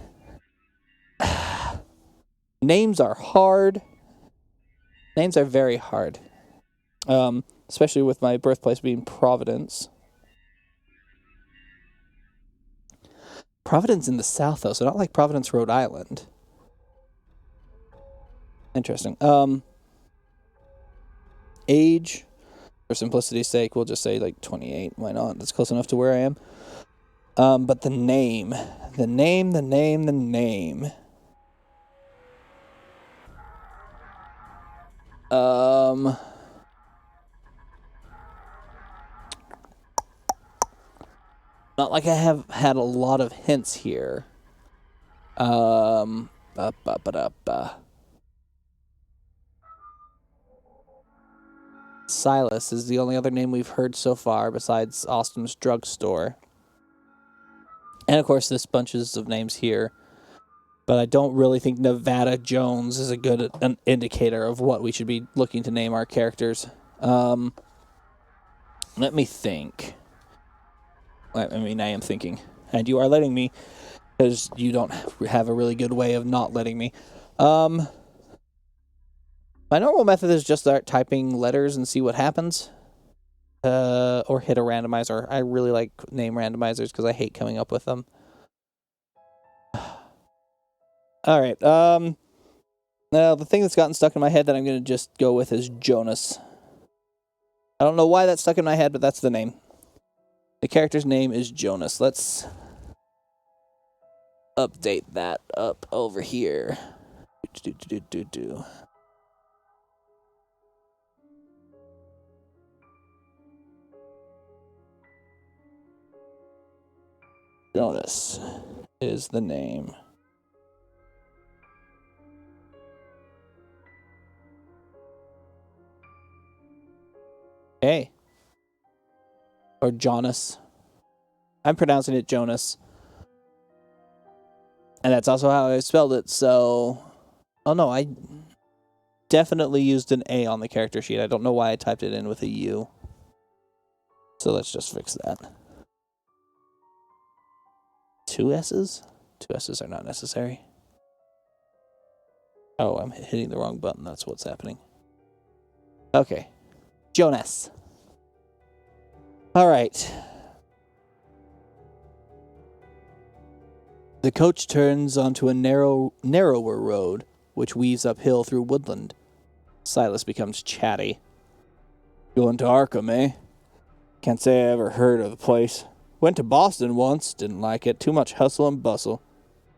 A: Names are hard. Names are very hard. Especially with my birthplace being Providence. Providence in the south, though, so not like Providence, Rhode Island. Interesting. Age, for simplicity's sake, we'll just say like 28. Why not? That's close enough to where I am. But the name. The name. Not like I have had a lot of hints here. Silas is the only other name we've heard so far besides Austin's drugstore. And of course this bunches of names here. But I don't really think Nevada Jones is a good an indicator of what we should be looking to name our characters. Let me think. I am thinking. And you are letting me, because you don't have a really good way of not letting me. My normal method is just start typing letters and see what happens. Or hit a randomizer. I really like name randomizers because I hate coming up with them. All right. Now, the thing that's gotten stuck in my head that I'm going to just go with is Jonas. I don't know why that's stuck in my head, but that's the name. The character's name is Jonas. Let's update that up over here. Jonas is the name. Hey. Or Jonas. I'm pronouncing it Jonas. And that's also how I spelled it, so... Oh no, I definitely used an A on the character sheet. I don't know why I typed it in with a U. So let's just fix that. 2 S's? 2 S's are not necessary. Oh, I'm hitting the wrong button. That's what's happening. Okay. Jonas. All right. The coach turns onto a narrower road, which weaves uphill through woodland. Silas becomes chatty. Going to Arkham, eh? Can't say I ever heard of the place. Went to Boston once, didn't like it. Too much hustle and bustle.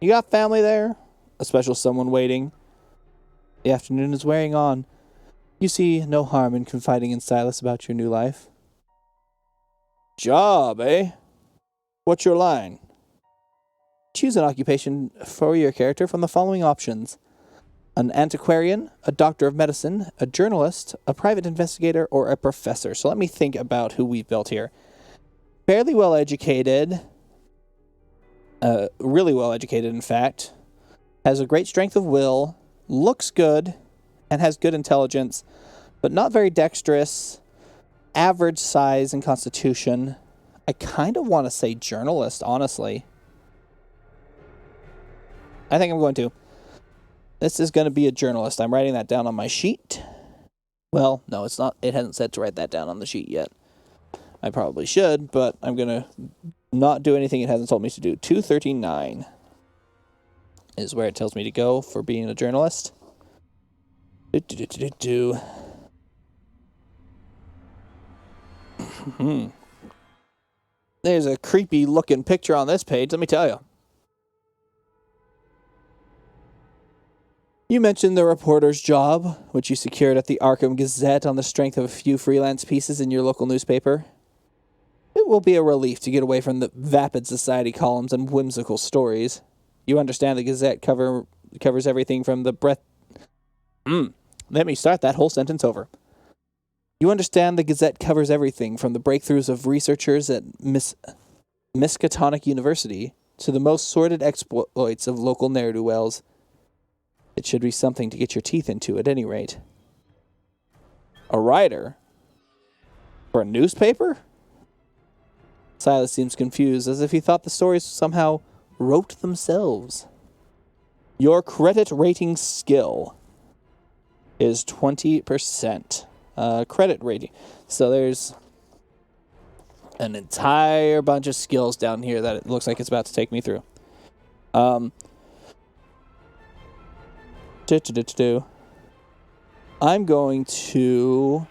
A: You got family there? A special someone waiting? The afternoon is wearing on. You see no harm in confiding in Silas about your new life. Job, eh? What's your line? Choose an occupation for your character from the following options. An antiquarian, a doctor of medicine, a journalist, a private investigator, or a professor. So let me think about who we've built here. Fairly well educated, really well educated, in fact, has a great strength of will, looks good, and has good intelligence, but not very dexterous, average size and constitution. I kind of want to say journalist, honestly. I think I'm going to. This is going to be a journalist. I'm writing that down on my sheet. Well, no, it's not. It hasn't said to write that down on the sheet yet. I probably should, but I'm going to not do anything it hasn't told me to do. 239 is where it tells me to go for being a journalist. There's a creepy looking picture on this page, let me tell you. You mentioned the reporter's job, which you secured at the Arkham Gazette on the strength of a few freelance pieces in your local newspaper. It will be a relief to get away from the vapid society columns and whimsical stories. You understand the Gazette covers everything from the Let me start that whole sentence over. You understand the Gazette covers everything from the breakthroughs of researchers at Miskatonic University to the most sordid exploits of local ne'er-do-wells. It should be something to get your teeth into at any rate. A writer? For a newspaper? Silas seems confused, as if he thought the stories somehow wrote themselves. Your credit rating skill is 20%. Credit rating. So there's an entire bunch of skills down here that it looks like it's about to take me through. I'm going to...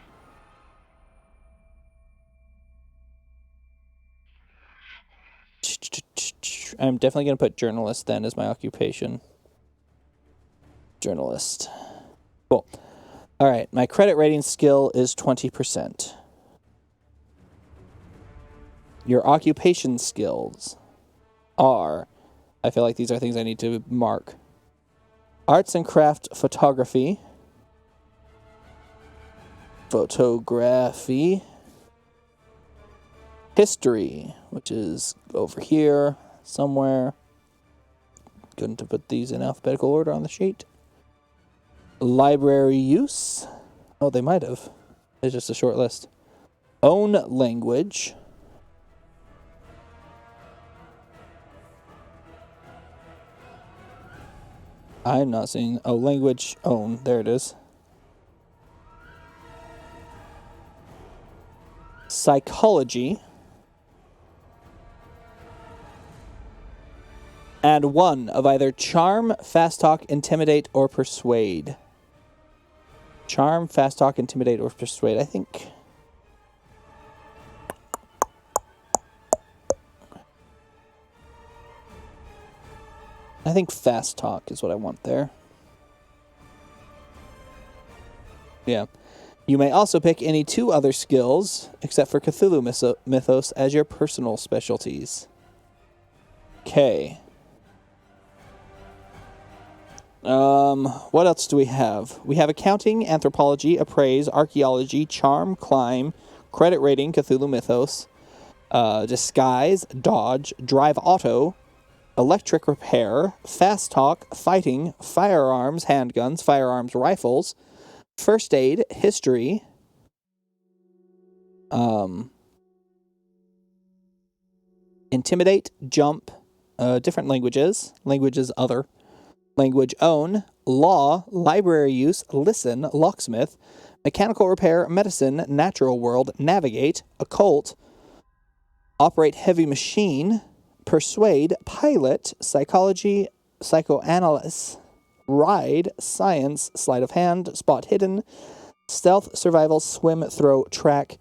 A: I'm definitely going to put journalist then as my occupation. Journalist. Cool. All right, my credit rating skill is 20%. Your occupation skills are... I feel like these are things I need to mark. Arts and craft photography. History, which is over here somewhere. Couldn't have put these in alphabetical order on the sheet. Library use. Oh, they might have. It's just a short list. Own language. I'm not seeing... Oh, language own. There it is. Psychology. And one of either charm, fast talk, intimidate, or persuade. Charm, fast talk, intimidate, or persuade. I think fast talk is what I want there. Yeah. You may also pick any two other skills, except for Cthulhu mythos, as your personal specialties. Okay. What else do we have? We have accounting, anthropology, appraise, archaeology, charm, climb, credit rating, Cthulhu mythos, disguise, dodge, drive auto, electric repair, fast talk, fighting, firearms, handguns, firearms, rifles, first aid, history, intimidate, jump, different languages other, language own, law, library use, listen, locksmith, mechanical repair, medicine, natural world, navigate, occult, operate heavy machine, persuade, pilot, psychology, psychoanalysis, ride, science, sleight of hand, spot hidden, stealth, survival, swim, throw, track,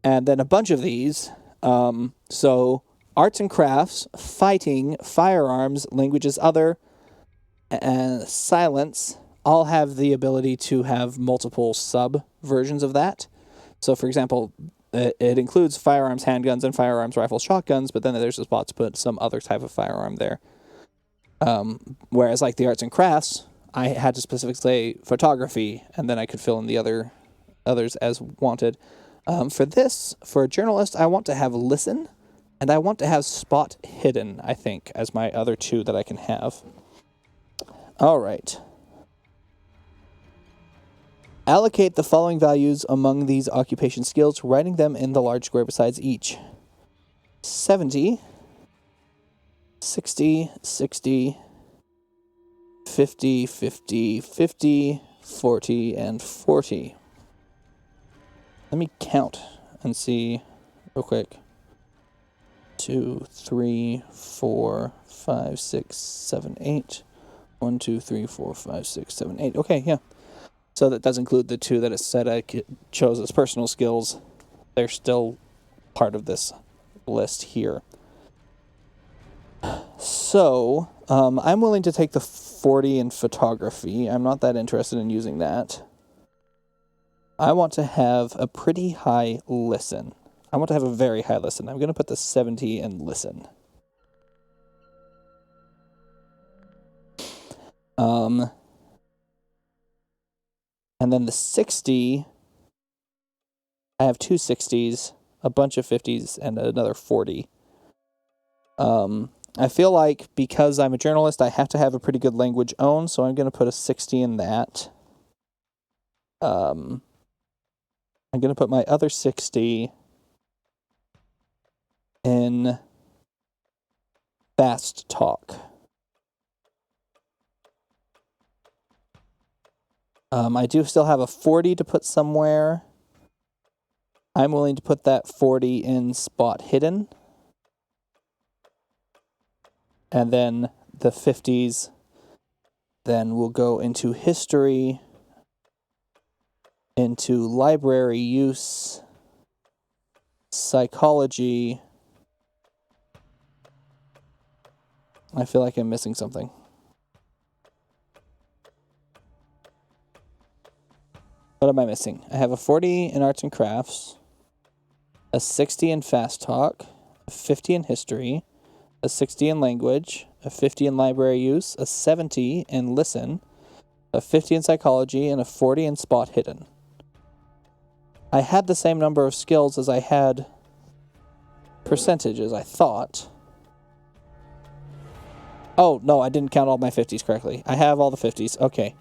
A: and then a bunch of these. So arts and crafts, fighting, firearms, languages other, and silence all have the ability to have multiple sub-versions of that. So, for example, it includes firearms, handguns, and firearms, rifles, shotguns, but then there's a spot to put some other type of firearm there. Whereas, like the arts and crafts, I had to specifically say photography, and then I could fill in the others as wanted. For a journalist, I want to have listen, and I want to have spot hidden, I think, as my other two that I can have. All right. Allocate the following values among these occupation skills, writing them in the large square besides each. 70, 60, 60, 50, 50, 50, 40, and 40. Let me count and see real quick. 2, 3, 4, 5, 6, 7, 8. 1, 2, 3, 4, 5, 6, 7, 8. Okay, yeah. So that does include the 2 that it said I chose as personal skills. They're still part of this list here. So, I'm willing to take the 40 in photography. I'm not that interested in using that. I want to have a pretty high listen. I want to have a very high listen. I'm going to put the 70 in listen. And then the 60, I have 2 60s, a bunch of 50s, and another 40. I feel like because I'm a journalist, I have to have a pretty good language own, so I'm going to put a 60 in that. I'm going to put my other 60 in fast talk. I do still have a 40 to put somewhere. I'm willing to put that 40 in spot hidden. And then the 50s then will go into history, into library use, psychology. I feel like I'm missing something. What am I missing? I have a 40 in arts and crafts, a 60 in fast talk, a 50 in history, a 60 in language, a 50 in library use, a 70 in listen, a 50 in psychology, and a 40 in spot hidden. I had the same number of skills as I had percentages, I thought. Oh, no, I didn't count all my 50s correctly. I have all the 50s. Okay.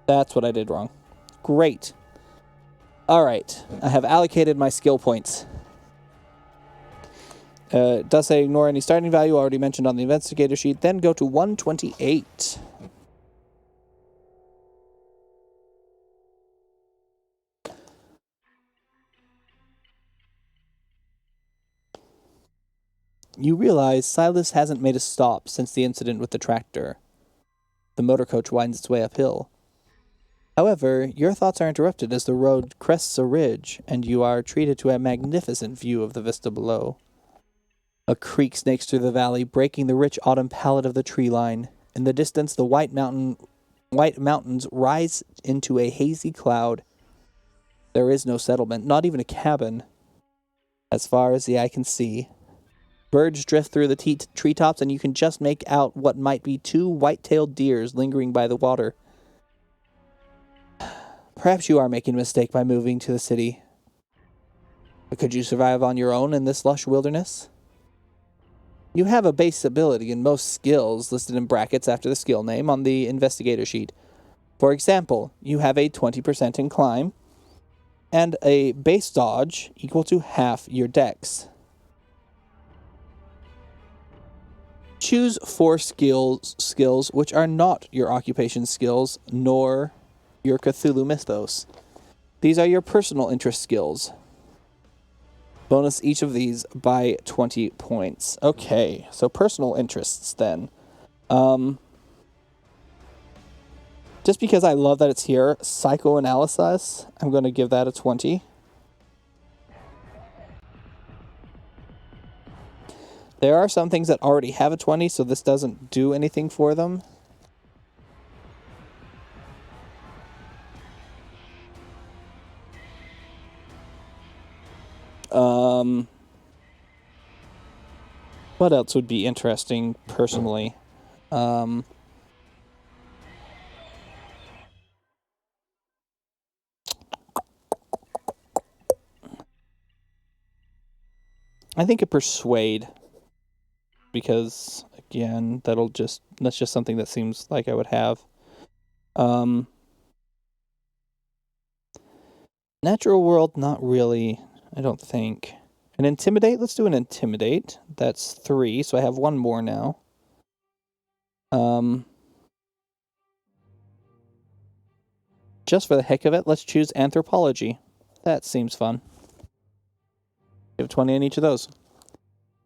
A: That's what I did wrong. Great. All right. I have allocated my skill points. It does say ignore any starting value already mentioned on the investigator sheet. Then go to 128. You realize Silas hasn't made a stop since the incident with the tractor. The motor coach winds its way uphill. However, your thoughts are interrupted as the road crests a ridge, and you are treated to a magnificent view of the vista below. A creek snakes through the valley, breaking the rich autumn palette of the tree line. In the distance, the white mountains rise into a hazy cloud. There is no settlement, not even a cabin, as far as the eye can see. Birds drift through the treetops, and you can just make out what might be 2 white-tailed deers lingering by the water. Perhaps you are making a mistake by moving to the city. But could you survive on your own in this lush wilderness? You have a base ability in most skills listed in brackets after the skill name on the investigator sheet. For example, you have a 20% in climb and a base dodge equal to half your dex. Choose 4 skills which are not your occupation skills nor your Cthulhu mythos. These are your personal interest skills. Bonus each of these by 20 points. Okay, so personal interests then. Just because I love that it's here, psychoanalysis, I'm going to give that a 20. There are some things that already have a 20, so this doesn't do anything for them. What else would be interesting, personally? I think a persuade, because again, that's just something that seems like I would have. Natural world, not really, I don't think. An intimidate, let's do an intimidate. That's 3, so I have 1 more now. Just for the heck of it, let's choose anthropology. That seems fun. You have 20 on each of those.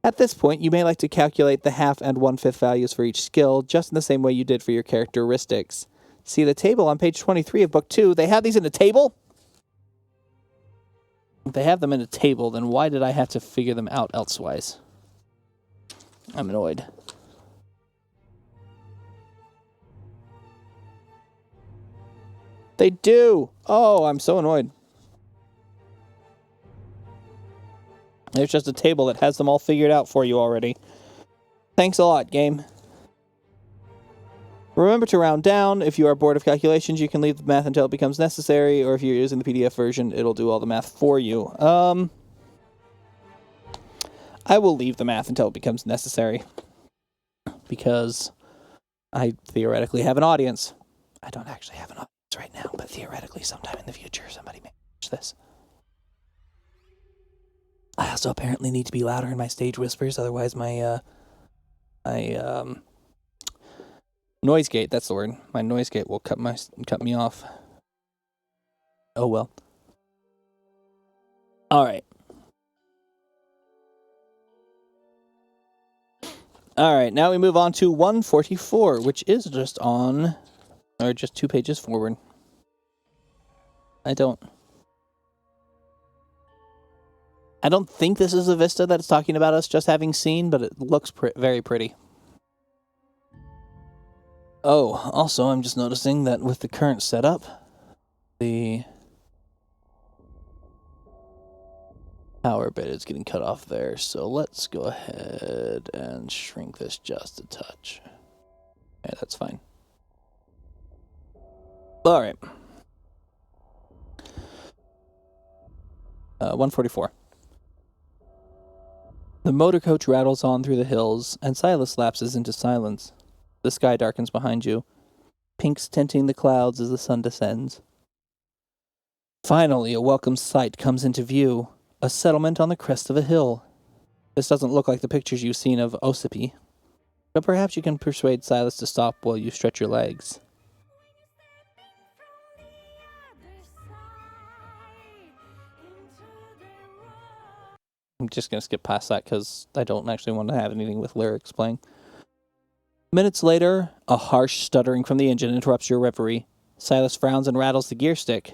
A: At this point, you may like to calculate the half and 1/5 values for each skill, just in the same way you did for your characteristics. See the table on page 23 of Book 2. They have these in a table? If they have them in a table, then why did I have to figure them out elsewise? I'm annoyed. They do! Oh, I'm so annoyed. There's just a table that has them all figured out for you already. Thanks a lot, game. Remember to round down. If you are bored of calculations, you can leave the math until it becomes necessary, or if you're using the PDF version, it'll do all the math for you. I will leave the math until it becomes necessary, because I theoretically have an audience. I don't actually have an audience right now, but theoretically sometime in the future somebody may watch this. I also apparently need to be louder in my stage whispers, otherwise my noise gate, that's the word. My noise gate will cut me off. Oh well. Alright. Alright, now we move on to 144, which is just 2 pages forward. I don't think this is a vista that it's talking about us just having seen, but it looks very pretty. Oh, also, I'm just noticing that with the current setup, the power bit is getting cut off there, so let's go ahead and shrink this just a touch. Yeah, that's fine. Alright. 144. The motor coach rattles on through the hills, and Silas lapses into silence. The sky darkens behind you, pinks tinting the clouds as the sun descends. Finally, a welcome sight comes into view, a settlement on the crest of a hill. This doesn't look like the pictures you've seen of Ossipee, but perhaps you can persuade Silas to stop while you stretch your legs. I'm just going to skip past that because I don't actually want to have anything with lyrics playing. Minutes later, a harsh stuttering from the engine interrupts your reverie. Silas frowns and rattles the gear stick.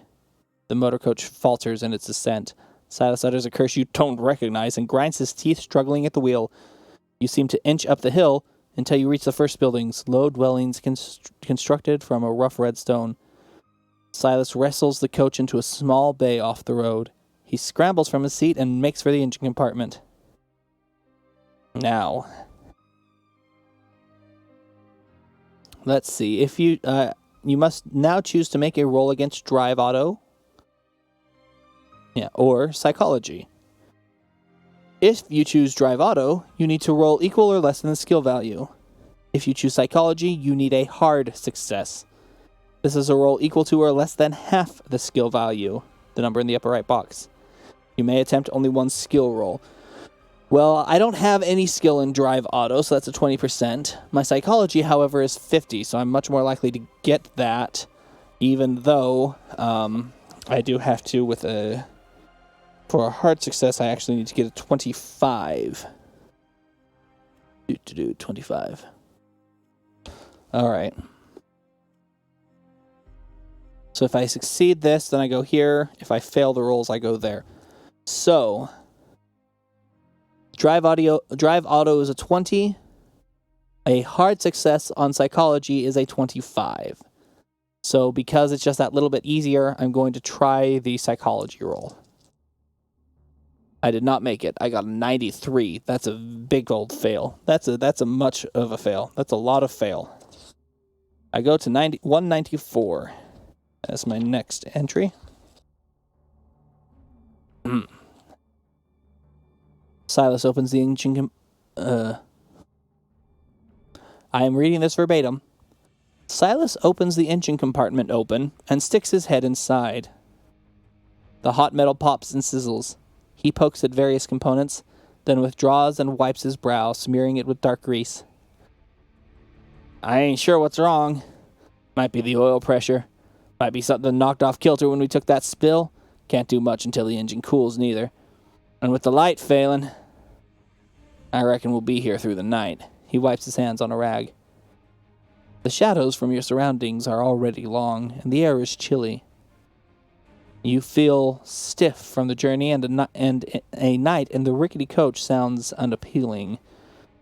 A: The motor coach falters in its descent. Silas utters a curse you don't recognize and grinds his teeth struggling at the wheel. You seem to inch up the hill until you reach the first buildings, low dwellings constructed from a rough red stone. Silas wrestles the coach into a small bay off the road. He scrambles from his seat and makes for the engine compartment. Now, let's see. If you must now choose to make a roll against Drive Auto, or Psychology. If you choose Drive Auto, you need to roll equal or less than the skill value. If you choose Psychology, you need a hard success. This is a roll equal to or less than half the skill value, the number in the upper right box. You may attempt only one skill roll. Well, I don't have any skill in Drive Auto, so that's a 20%. My Psychology, however, is 50, so I'm much more likely to get that, even though I do have to, for a hard success, I actually need to get a 25. 25. Alright. So if I succeed this, then I go here. If I fail the rolls, I go there. So, Drive Auto is a 20. A hard success on Psychology is a 25. So because it's just that little bit easier, I'm going to try the Psychology roll. I did not make it. I got a 93. That's a big old fail. That's a much of a fail. That's a lot of fail. I go to 194. That's my next entry. Silas opens the engine. I am reading this verbatim. Silas opens the engine compartment open and sticks his head inside. The hot metal pops and sizzles. He pokes at various components, then withdraws and wipes his brow, smearing it with dark grease. I ain't sure what's wrong. Might be the oil pressure. Might be something knocked off kilter when we took that spill. Can't do much until the engine cools, neither. And with the light failing, I reckon we'll be here through the night. He wipes his hands on a rag. The shadows from your surroundings are already long, and the air is chilly. You feel stiff from the journey, and a night in the rickety coach sounds unappealing.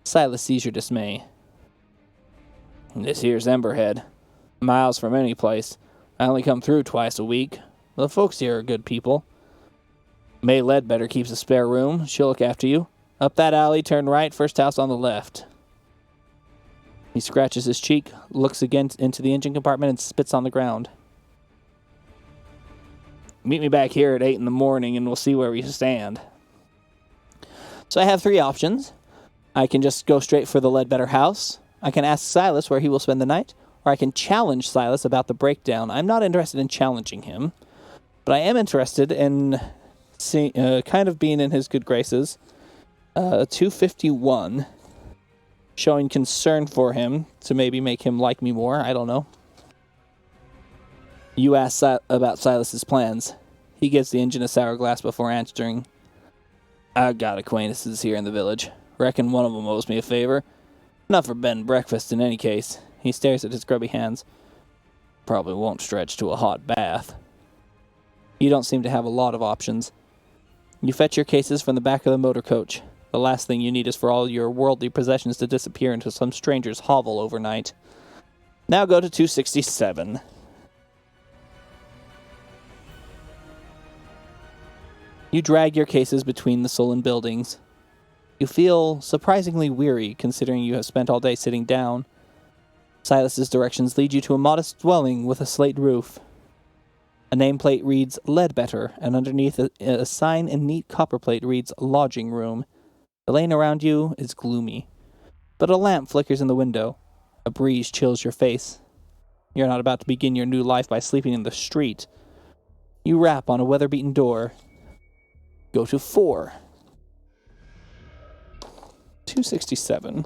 A: Silas sees your dismay. This here's Emberhead. Miles from any place. I only come through twice a week. The folks here are good people. May Ledbetter keeps a spare room. She'll look after you. Up that alley, turn right, first house on the left. He scratches his cheek, looks again into the engine compartment, and spits on the ground. Meet me back here at 8 in the morning, and we'll see where we stand. So I have 3 options. I can just go straight for the Ledbetter house. I can ask Silas where he will spend the night, or I can challenge Silas about the breakdown. I'm not interested in challenging him, but I am interested in kind of being in his good graces. 251, showing concern for him to maybe make him like me more. I don't know. You ask about Silas's plans. He gives the engine a sour glass before answering. I got acquaintances here in the village. Reckon one of them owes me a favor. Not for bed and breakfast in any case. He stares at his grubby hands. Probably won't stretch to a hot bath. You don't seem to have a lot of options. You fetch your cases from the back of the motor coach. The last thing you need is for all your worldly possessions to disappear into some stranger's hovel overnight. Now go to 267. You drag your cases between the sullen buildings. You feel surprisingly weary, considering you have spent all day sitting down. Silas's directions lead you to a modest dwelling with a slate roof. A nameplate reads Ledbetter, and underneath a sign in neat copperplate reads Lodging Room. The lane around you is gloomy, but a lamp flickers in the window. A breeze chills your face. You're not about to begin your new life by sleeping in the street. You rap on a weather-beaten door. Go to 4. 267.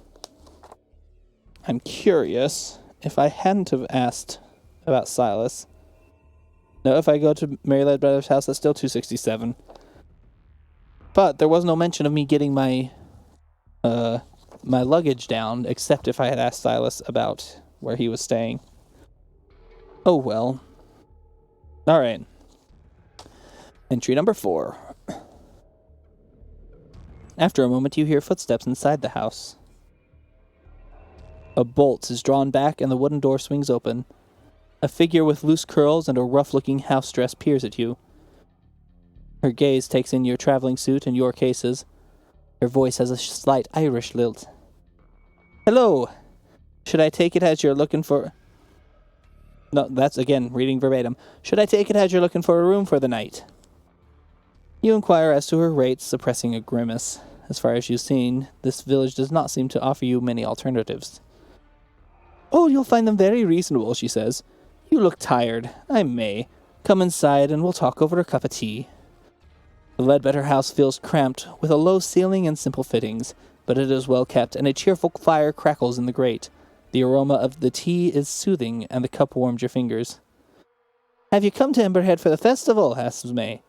A: I'm curious if I hadn't have asked about Silas. No, if I go to Mary Ledbetter's house, that's still 267. But there was no mention of me getting my luggage down, except if I had asked Silas about where he was staying. Oh well. Alright. Entry number 4. After a moment, you hear footsteps inside the house. A bolt is drawn back and the wooden door swings open. A figure with loose curls and a rough-looking house dress peers at you. Her gaze takes in your traveling suit and your cases. Her voice has a slight Irish lilt. Hello! Should I take it as you're looking for... No, that's again, reading verbatim. Should I take it as you're looking for a room for the night? You inquire as to her rates, suppressing a grimace. As far as you've seen, this village does not seem to offer you many alternatives. Oh, you'll find them very reasonable, she says. You look tired. I may. Come inside and we'll talk over a cup of tea. The Ledbetter house feels cramped, with a low ceiling and simple fittings, but it is well kept, and a cheerful fire crackles in the grate. The aroma of the tea is soothing, and the cup warms your fingers. Have you come to Emberhead for the festival? Asks May.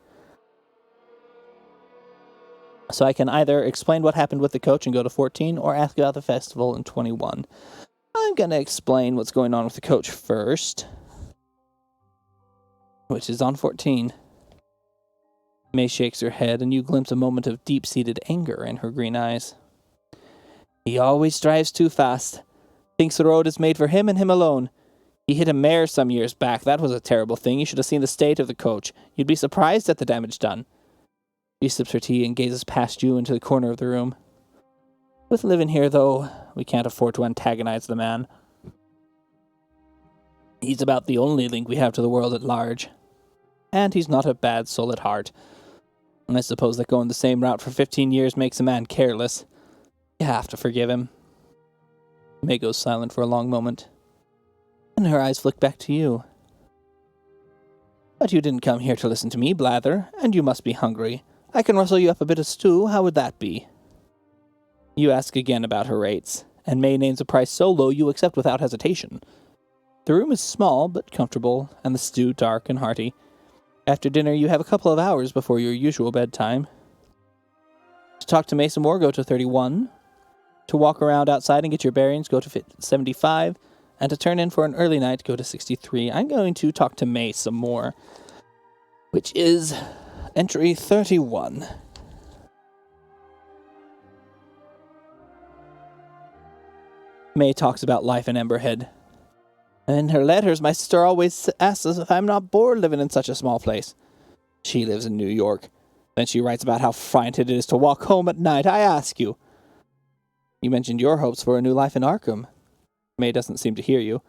A: So I can either explain what happened with the coach and go to 14, or ask about the festival in 21. I'm going to explain what's going on with the coach first, which is on 14. May shakes her head, and you glimpse a moment of deep-seated anger in her green eyes. He always drives too fast. Thinks the road is made for him and him alone. He hit a mare some years back. That was a terrible thing. You should have seen the state of the coach. You'd be surprised at the damage done. She sips her tea and gazes past you into the corner of the room. With living here, though, we can't afford to antagonize the man. He's about the only link we have to the world at large. And he's not a bad soul at heart. And I suppose that going the same route for 15 years makes a man careless. You have to forgive him. May goes silent for a long moment. And her eyes flick back to you. But you didn't come here to listen to me blather, and you must be hungry. I can rustle you up a bit of stew. How would that be? You ask again about her rates, and May names a price so low you accept without hesitation. The room is small but comfortable, and the stew dark and hearty. After dinner, you have a couple of hours before your usual bedtime. To talk to Mason Moore, go to 31. To walk around outside and get your bearings, go to 75. And to turn in for an early night, go to 63. I'm going to talk to May some more, which is entry 31. May talks about life in Emberhead. In her letters, my sister always asks us if I'm not bored living in such a small place. She lives in New York. Then she writes about how frightened it is to walk home at night. I ask you. You mentioned your hopes for a new life in Arkham. May doesn't seem to hear you.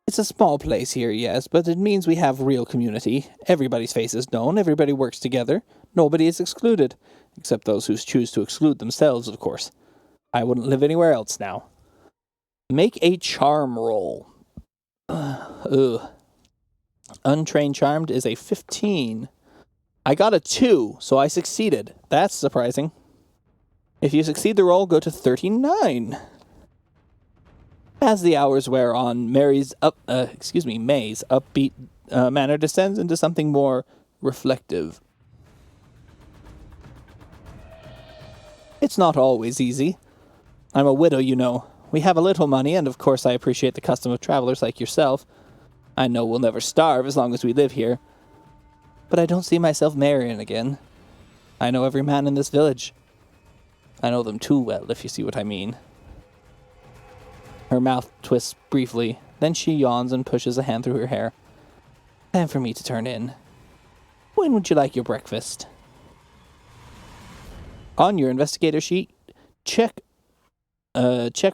A: It's a small place here, yes, but it means we have real community. Everybody's face is known, everybody works together. Nobody is excluded, except those who choose to exclude themselves, of course. I wouldn't live anywhere else now. Make a charm roll. Untrained Charmed is a 15. I got a 2, so I succeeded. That's surprising. If you succeed the roll, go to 39. As the hours wear on, May's upbeat manner descends into something more reflective. It's not always easy. I'm a widow, you know. We have a little money, and of course I appreciate the custom of travelers like yourself. I know we'll never starve as long as we live here. But I don't see myself marrying again. I know every man in this village. I know them too well, if you see what I mean. Her mouth twists briefly, then she yawns and pushes a hand through her hair. Time for me to turn in. When would you like your breakfast? On your investigator sheet, check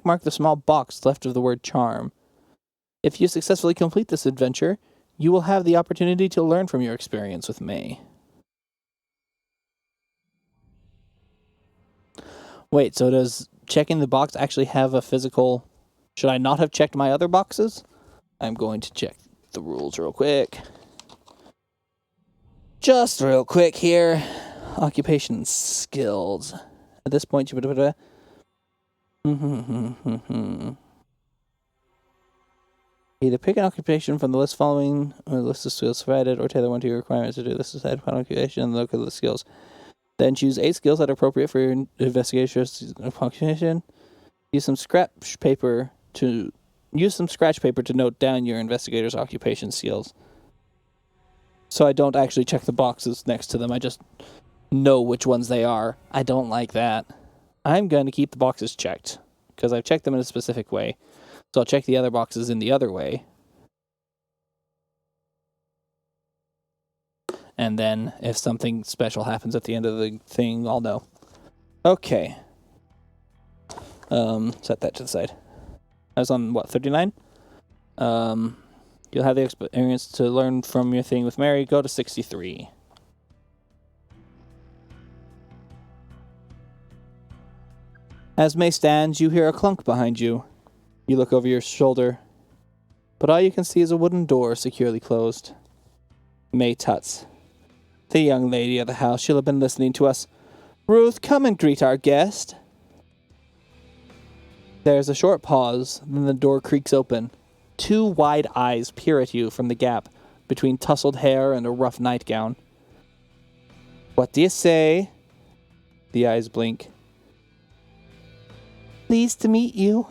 A: mark the small box left of the word charm. If you successfully complete this adventure, you will have the opportunity to learn from your experience with May. Wait, so does checking the box actually have a physical... Should I not have checked my other boxes? I'm going to check the rules real quick. Just real quick here. Occupation skills. At this point, you would... Either pick an occupation from the list following, or the list of skills provided, or tailor one to your requirements to do this aside upon occupation and look at the skills. Then choose 8 skills that are appropriate for your investigation occupation. Use some scratch paper to note down your investigator's occupation skills. So I don't actually check the boxes next to them. I just know which ones they are. I don't like that. I'm going to keep the boxes checked, because I've checked them in a specific way. So I'll check the other boxes in the other way. And then if something special happens at the end of the thing, I'll know. Okay. Set that to the side. I was on, 39? You'll have the experience to learn from your thing with Mary. Go to 63. As May stands, you hear a clunk behind you. You look over your shoulder, but all you can see is a wooden door securely closed. May tuts. The young lady of the house, she'll have been listening to us. Ruth, come and greet our guest. There's a short pause, then the door creaks open. 2 wide eyes peer at you from the gap between tousled hair and a rough nightgown. What do you say? The eyes blink. Pleased to meet you.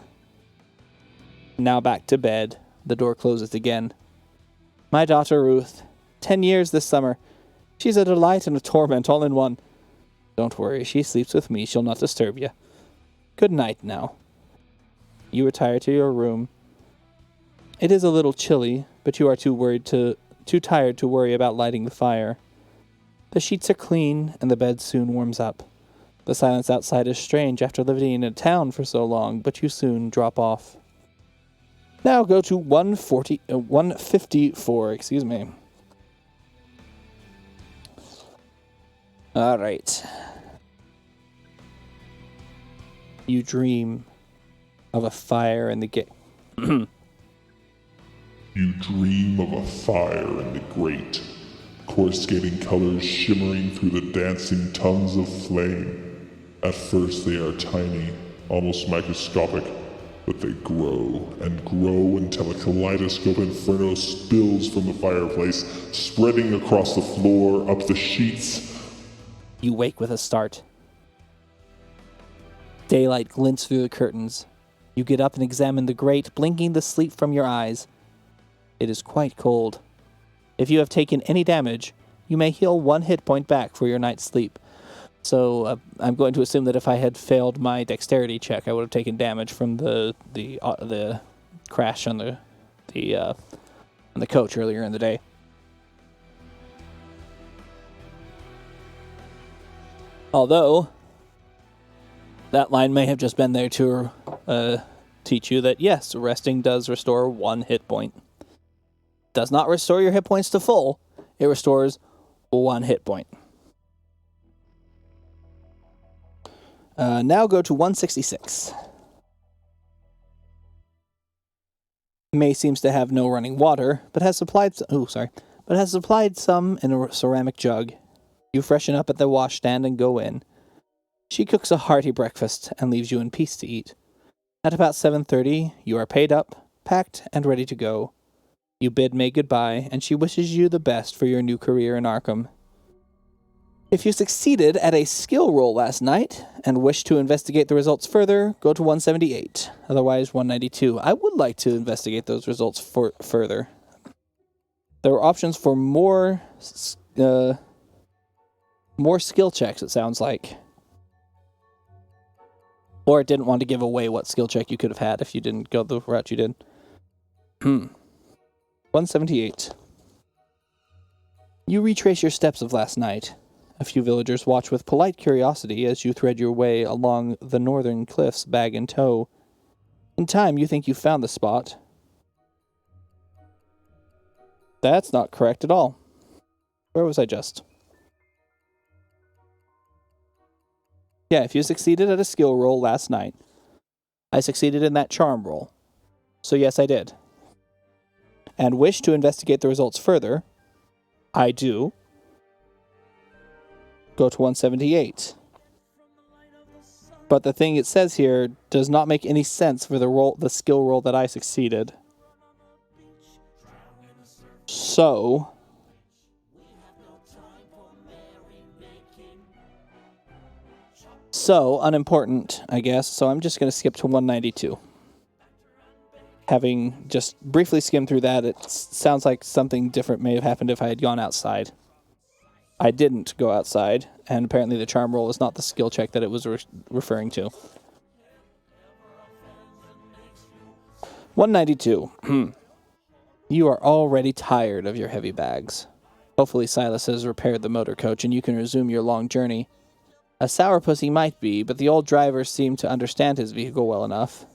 A: Now back to bed. The door closes again. My daughter Ruth. 10 years this summer. She's a delight and a torment all in one. Don't worry, she sleeps with me. She'll not disturb you. Good night now. You retire to your room. It is a little chilly, but you are too tired to worry about lighting the fire. The sheets are clean, and the bed soon warms up. The silence outside is strange after living in a town for so long, but you soon drop off. Now go to 154, All right. You dream of a fire in the
B: You dream of a fire in the grate, coruscating colors shimmering through the dancing tongues of flame. At first they are tiny, almost microscopic, but they grow and grow until a kaleidoscope inferno spills from the fireplace, spreading across the floor, up the sheets.
A: You wake with a start. Daylight glints through the curtains. You get up and examine the grate, blinking the sleep from your eyes. It is quite cold. If you have taken any damage, you may heal 1 hit point back for your night's sleep. So I'm going to assume that if I had failed my dexterity check, I would have taken damage from the crash on the coach earlier in the day. Although that line may have just been there to teach you that yes, resting does restore 1 hit point. Does not restore your hit points to full. It restores 1 hit point. Now go to 166. May seems to have no running water, but has supplied some in a ceramic jug. You freshen up at the washstand and go in. She cooks a hearty breakfast and leaves you in peace to eat. At about 7:30, you are paid up, packed, and ready to go. You bid May goodbye, and she wishes you the best for your new career in Arkham. If you succeeded at a skill roll last night and wish to investigate the results further, go to 178, otherwise 192. I would like to investigate those results further. There were options for more skill checks, it sounds like. Or it didn't want to give away what skill check you could have had if you didn't go the route you did. 178. You retrace your steps of last night. A few villagers watch with polite curiosity as you thread your way along the northern cliffs, bag in tow. In time, you think you found the spot. That's not correct at all. Where was I just? Yeah, if you succeeded at a skill roll last night, I succeeded in that charm roll. So yes, I did. And wish to investigate the results further, I do. Go to 178. But the thing it says here does not make any sense for the skill roll that I succeeded. So unimportant, I guess. So I'm just going to skip to 192. Having just briefly skimmed through that, it sounds like something different may have happened if I had gone outside. I didn't go outside, and apparently the charm roll is not the skill check that it was referring to. 192. You are already tired of your heavy bags. Hopefully Silas has repaired the motor coach and you can resume your long journey. A sourpuss he might be, but the old driver seemed to understand his vehicle well enough.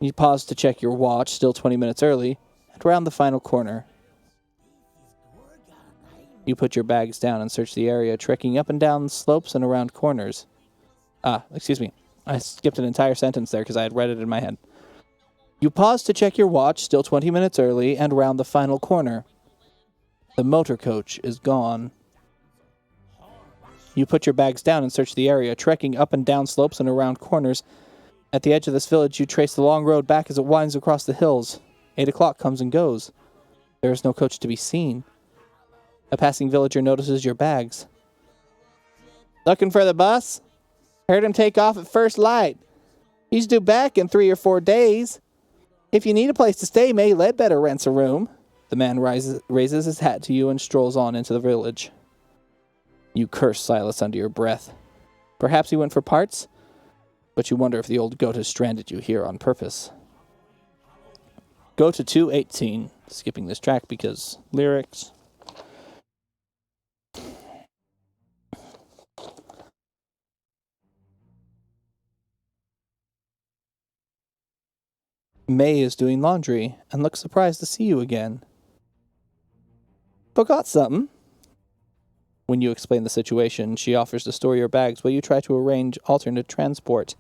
A: You pause to check your watch, still 20 minutes early, and round the final corner. You put your bags down and search the area, trekking up and down slopes and around corners. Excuse me. I skipped an entire sentence there because I had read it in my head. You pause to check your watch, still 20 minutes early, and round the final corner. The motor coach is gone. You put your bags down and search the area, trekking up and down slopes and around corners. At the edge of this village, you trace the long road back as it winds across the hills. 8 o'clock comes and goes. There is no coach to be seen. A passing villager notices your bags. Looking for the bus? Heard him take off at first light. He's due back in 3 or 4 days. If you need a place to stay, May Ledbetter rents a room. The man raises his hat to you and strolls on into the village. You curse Silas under your breath. Perhaps he went for parts, but you wonder if the old goat has stranded you here on purpose. Go to 218, skipping this track because lyrics. May is doing laundry and looks surprised to see you again. Forgot something? When you explain the situation, she offers to store your bags while you try to arrange alternate transport.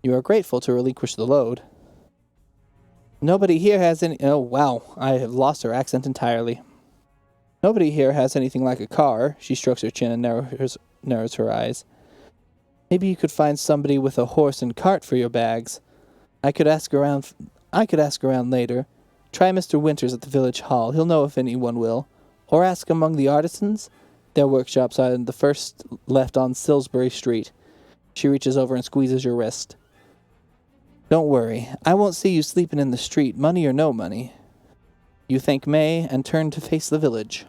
A: You are grateful to relinquish the load. Nobody here has any... Oh, wow. I have lost her accent entirely. Nobody here has anything like a car. She strokes her chin and narrows her eyes. Maybe you could find somebody with a horse and cart for your bags. I could ask around later. Try Mr. Winters at the village hall. He'll know if anyone will. Or ask among the artisans. Their workshops are the first left on Salisbury Street. She reaches over and squeezes your wrist. Don't worry, I won't see you sleeping in the street, money or no money. You thank May and turn to face the village.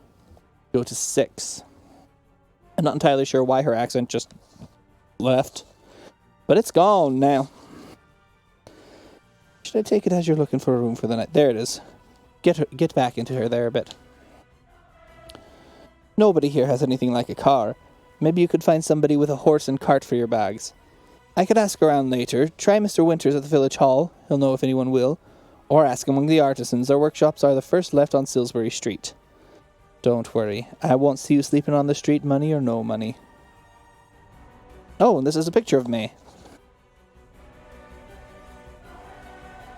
A: Go to 6. I'm not entirely sure why her accent just left, but it's gone now. Should I take it as you're looking for a room for the night? There it is. Get back into her there a bit. Nobody here has anything like a car. Maybe you could find somebody with a horse and cart for your bags. I could ask around later. Try Mr. Winters at the village hall. He'll know if anyone will. Or ask among the artisans. Our workshops are the first left on Salisbury Street. Don't worry. I won't see you sleeping on the street, money or no money. Oh, and this is a picture of May.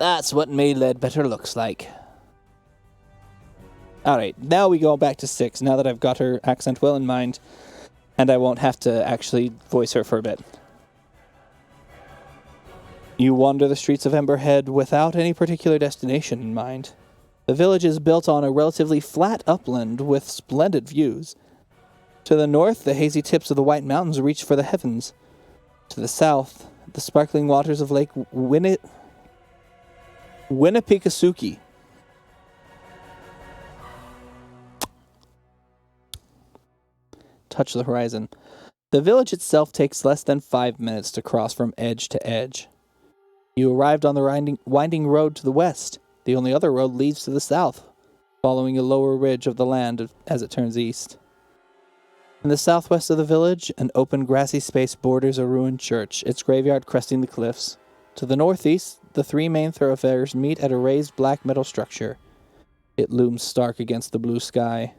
A: That's what May Ledbetter looks like. Alright, now we go back to 6, now that I've got her accent well in mind, and I won't have to actually voice her for a bit. You wander the streets of Emberhead without any particular destination in mind. The village is built on a relatively flat upland with splendid views. To the north, the hazy tips of the White Mountains reach for the heavens. To the south, the sparkling waters of Lake Winnipesaukee touch the horizon. The village itself takes less than 5 minutes to cross from edge to edge. You arrived on the winding road to the west. The only other road leads to the south, following a lower ridge of the land as it turns east. In the southwest of the village, an open grassy space borders a ruined church, its graveyard cresting the cliffs. To the northeast, the 3 main thoroughfares meet at a raised black metal structure. It looms stark against the blue sky.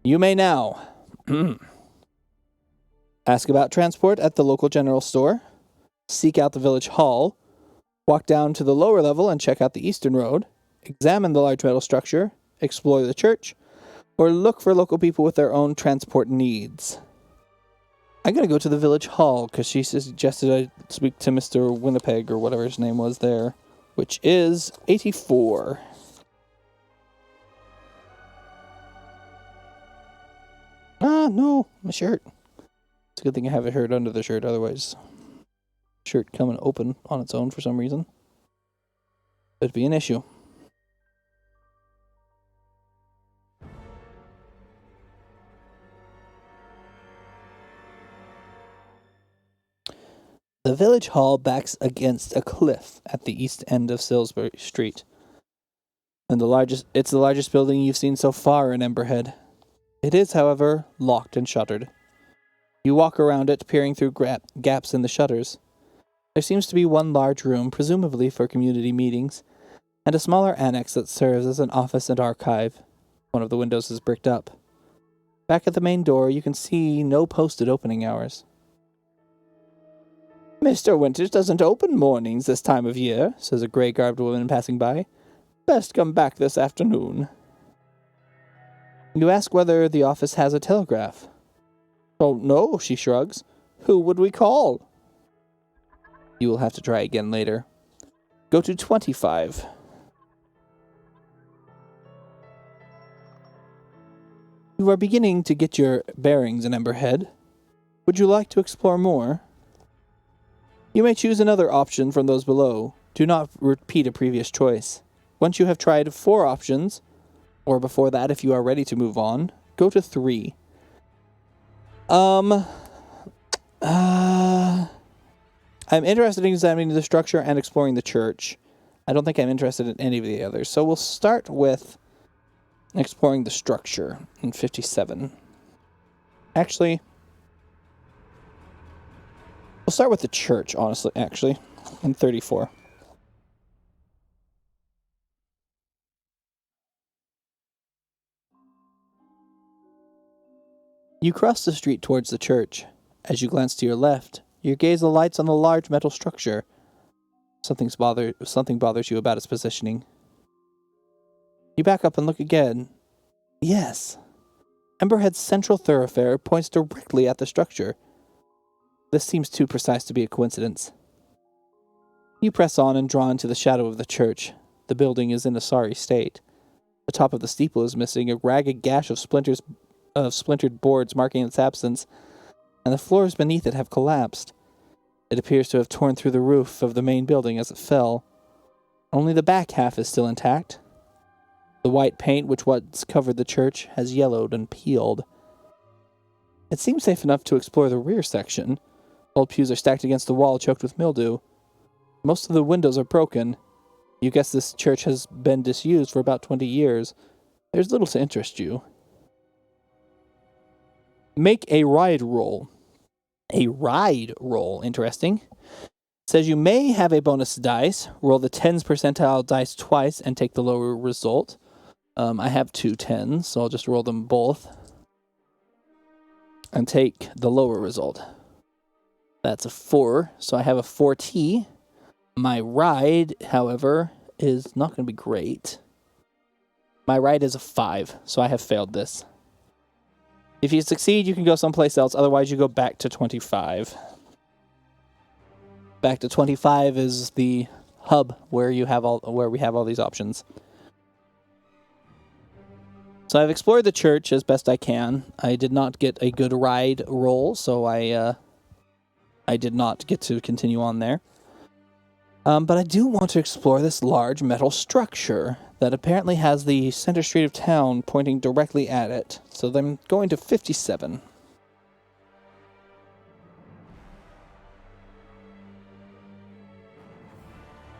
A: You may now ask about transport at the local general store, seek out the village hall, walk down to the lower level and check out the eastern road, examine the large metal structure, explore the church, or look for local people with their own transport needs. I'm going to go to the village hall because she suggested I speak to Mr. Winnipeg or whatever his name was there, which is 84. Ah, no, my shirt. It's a good thing I have a shirt under the shirt, otherwise shirt coming open on its own for some reason. It'd be an issue. The village hall backs against a cliff at the east end of Salisbury Street. And it's the largest building you've seen so far in Emberhead. It is, however, locked and shuttered. You walk around it, peering through gaps in the shutters. There seems to be one large room, presumably for community meetings, and a smaller annex that serves as an office and archive. One of the windows is bricked up. Back at the main door, you can see no posted opening hours. Mr. Winters doesn't open mornings this time of year, says a grey-garbed woman passing by. Best come back this afternoon. You ask whether the office has a telegraph. Oh, no, she shrugs. Who would we call? You will have to try again later. Go to 25. You are beginning to get your bearings in Emberhead. Would you like to explore more? You may choose another option from those below. Do not repeat a previous choice. Once you have tried 4 options, or before that if you are ready to move on, go to 3. I'm interested in examining the structure and exploring the church. I don't think I'm interested in any of the others. So we'll start with exploring the structure in 57. Actually, we'll start with the church, honestly, in 34. You cross the street towards the church. As you glance to your left, your gaze alights on the large metal structure. Something bothers you about its positioning. You back up and look again. Yes. Emberhead's central thoroughfare points directly at the structure. This seems too precise to be a coincidence. You press on and draw into the shadow of the church. The building is in a sorry state. The top of the steeple is missing, a ragged gash of splintered boards marking its absence. and the floors beneath it have collapsed. It appears to have torn through the roof of the main building as it fell. Only the back half is still intact. The white paint which once covered the church has yellowed and peeled. It seems safe enough to explore the rear section. Old pews are stacked against the wall, choked with mildew. Most of the windows are broken. You guess this church has been disused for about 20 years. There's little to interest you. Make a ride roll. A ride roll, interesting. It says you may have a bonus dice. Roll the 10s percentile dice twice and take the lower result. I have 2 10s, so I'll just roll them both and take the lower result. That's a 4, so I have a 4T. My ride, however, is not going to be great. My ride is a 5, so I have failed this. If you succeed, you can go someplace else. Otherwise, you go back to 25. Back to 25 is the hub where we have all these options. So I've explored the church as best I can. I did not get a good ride roll, so I did not get to continue on there. But I do want to explore this large metal structure that apparently has the center street of town pointing directly at it. So I'm going to 57.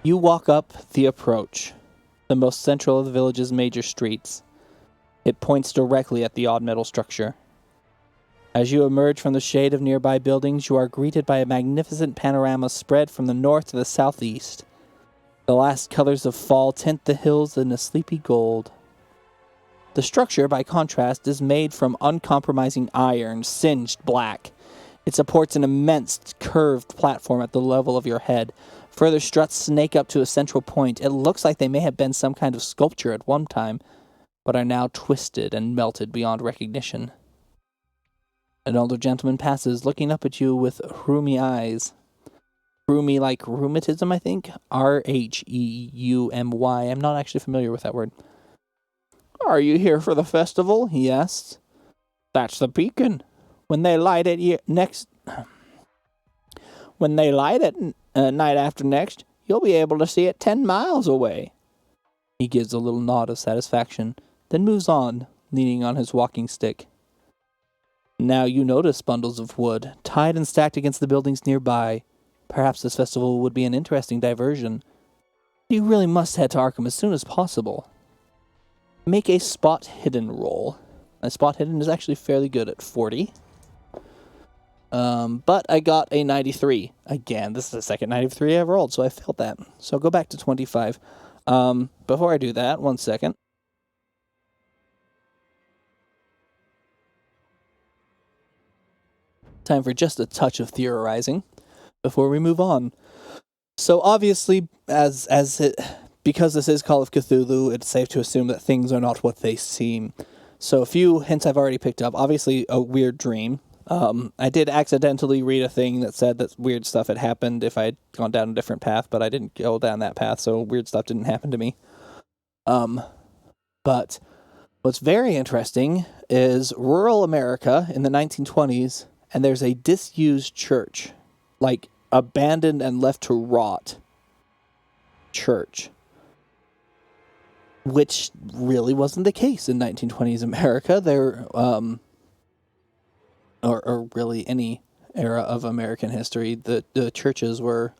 A: You walk up the approach, the most central of the village's major streets. It points directly at the odd metal structure. As you emerge from the shade of nearby buildings, you are greeted by a magnificent panorama spread from the north to the southeast. The last colors of fall tint the hills in a sleepy gold. The structure, by contrast, is made from uncompromising iron, singed black. It supports an immense curved platform at the level of your head. Further struts snake up to a central point. It looks like they may have been some kind of sculpture at one time, but are now twisted and melted beyond recognition. An older gentleman passes, looking up at you with rheumy eyes. Rheumy like rheumatism, I think? Rheumy. I'm not actually familiar with that word. Are you here for the festival? He asks. That's the beacon. When they light it night after next, you'll be able to see it 10 miles away. He gives a little nod of satisfaction, then moves on, leaning on his walking stick. Now you notice bundles of wood, tied and stacked against the buildings nearby. Perhaps this festival would be an interesting diversion. You really must head to Arkham as soon as possible. Make a spot hidden roll. My spot hidden is actually fairly good at 40. But I got a 93. Again, this is the second 93 I've rolled, so I failed that. So I'll go back to 25. Before I do that, 1 second. Time for just a touch of theorizing before we move on. So obviously, because this is Call of Cthulhu, it's safe to assume that things are not what they seem. So a few hints I've already picked up. Obviously, a weird dream. I did accidentally read a thing that said that weird stuff had happened if I had gone down a different path, but I didn't go down that path, so weird stuff didn't happen to me. But what's very interesting is rural America in the 1920s, and there's a disused church, like abandoned and left to rot church, which really wasn't the case in 1920s America. There, or really any era of American history, the churches were...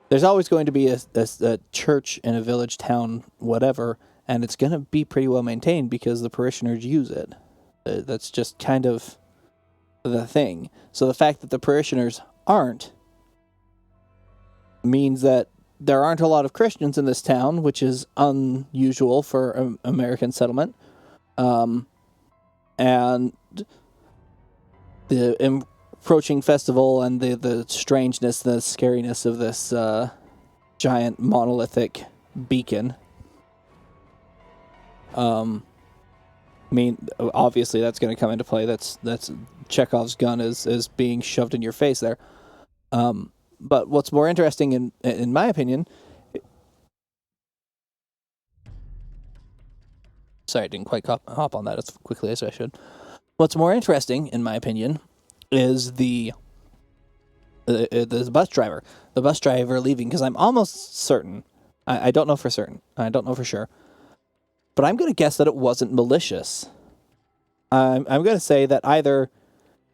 A: There's always going to be a church in a village, town, whatever, and it's going to be pretty well maintained because the parishioners use it. That's just kind of the thing. So the fact that the parishioners aren't means that there aren't a lot of Christians in this town, which is unusual for American settlement. And the approaching festival and the strangeness, the scariness of this giant monolithic beacon. I mean, obviously that's going to come into play. That's Chekhov's gun is being shoved in your face there. But what's more interesting, in my opinion... Sorry, I didn't quite hop on that as quickly as I should. What's more interesting, in my opinion, is the bus driver. The bus driver leaving, because I'm almost certain. I don't know for certain. I don't know for sure. But I'm going to guess that it wasn't malicious. I'm going to say that either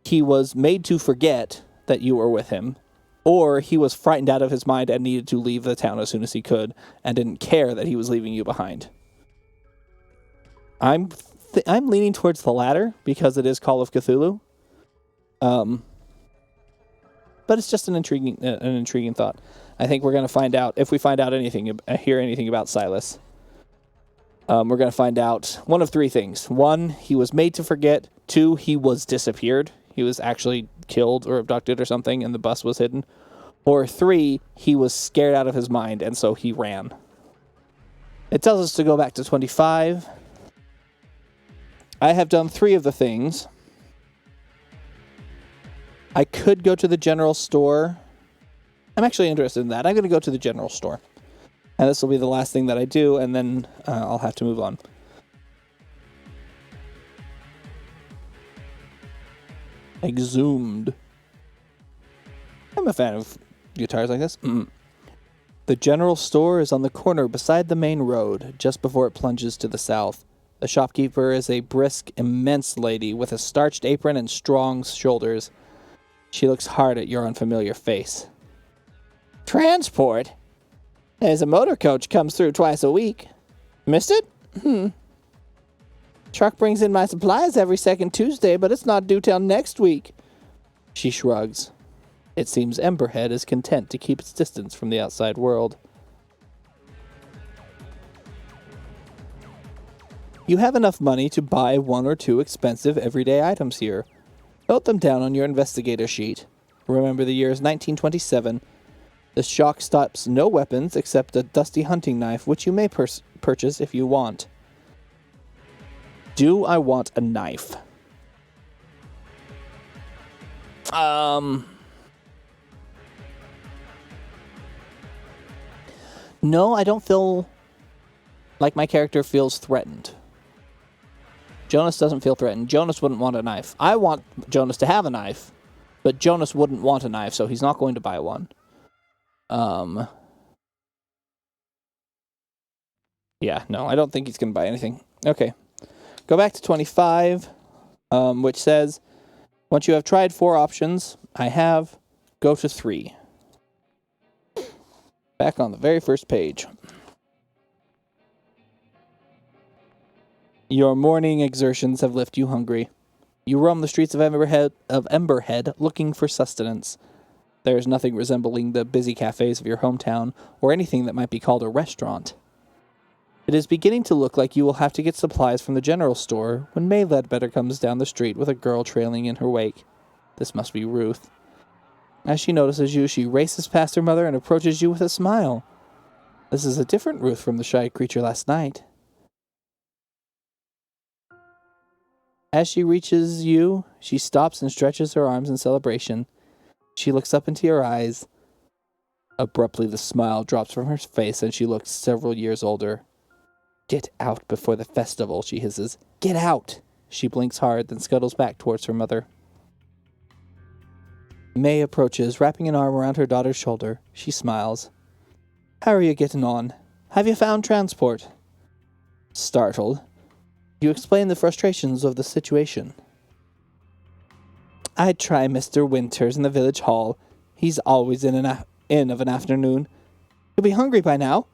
A: he was made to forget that you were with him, or he was frightened out of his mind and needed to leave the town as soon as he could and didn't care that he was leaving you behind. I'm leaning towards the latter because it is Call of Cthulhu. But it's just an intriguing thought. I think we're going to find out, if we find out anything, hear anything about Silas. We're going to find out one of three things. One, he was made to forget. Two, he was disappeared. He was actually killed or abducted or something, and the bus was hidden. Or three, he was scared out of his mind, and so he ran. It tells us to go back to 25. I have done three of the things. I could go to the general store. I'm actually interested in that. I'm going to go to the general store. And this will be the last thing that I do, and then I'll have to move on. Exhumed. I'm a fan of guitars like this. The general store is on the corner beside the main road, just before it plunges to the south. The shopkeeper is a brisk, immense lady with a starched apron and strong shoulders. She looks hard at your unfamiliar face. Transport? There's a motor coach comes through twice a week. Missed it? Truck brings in my supplies every second Tuesday, but it's not due till next week. She shrugs. It seems Emberhead is content to keep its distance from the outside world. You have enough money to buy one or two expensive everyday items here. Note them down on your investigator sheet. Remember the year is 1927. The shop stops no weapons except a dusty hunting knife, which you may purchase if you want. Do I want a knife? No, I don't feel like my character feels threatened. Jonas doesn't feel threatened. Jonas wouldn't want a knife. I want Jonas to have a knife, but Jonas wouldn't want a knife, so he's not going to buy one. Yeah, no, I don't think he's going to buy anything. Okay. Go back to 25, which says, once you have tried 4 options, go to 3. Back on the very first page. Your morning exertions have left you hungry. You roam the streets of Emberhead looking for sustenance. There is nothing resembling the busy cafes of your hometown, or anything that might be called a restaurant. It is beginning to look like you will have to get supplies from the general store when May Ledbetter comes down the street with a girl trailing in her wake. This must be Ruth. As she notices you, she races past her mother and approaches you with a smile. This is a different Ruth from the shy creature last night. As she reaches you, she stops and stretches her arms in celebration. She looks up into your eyes. Abruptly, the smile drops from her face and she looks several years older. Get out before the festival, she hisses. Get out! She blinks hard, then scuttles back towards her mother. May approaches, wrapping an arm around her daughter's shoulder. She smiles. How are you getting on? Have you found transport? Startled, you explain the frustrations of the situation. I'd try Mr. Winters in the village hall. He's always in of an afternoon. You'll be hungry by now.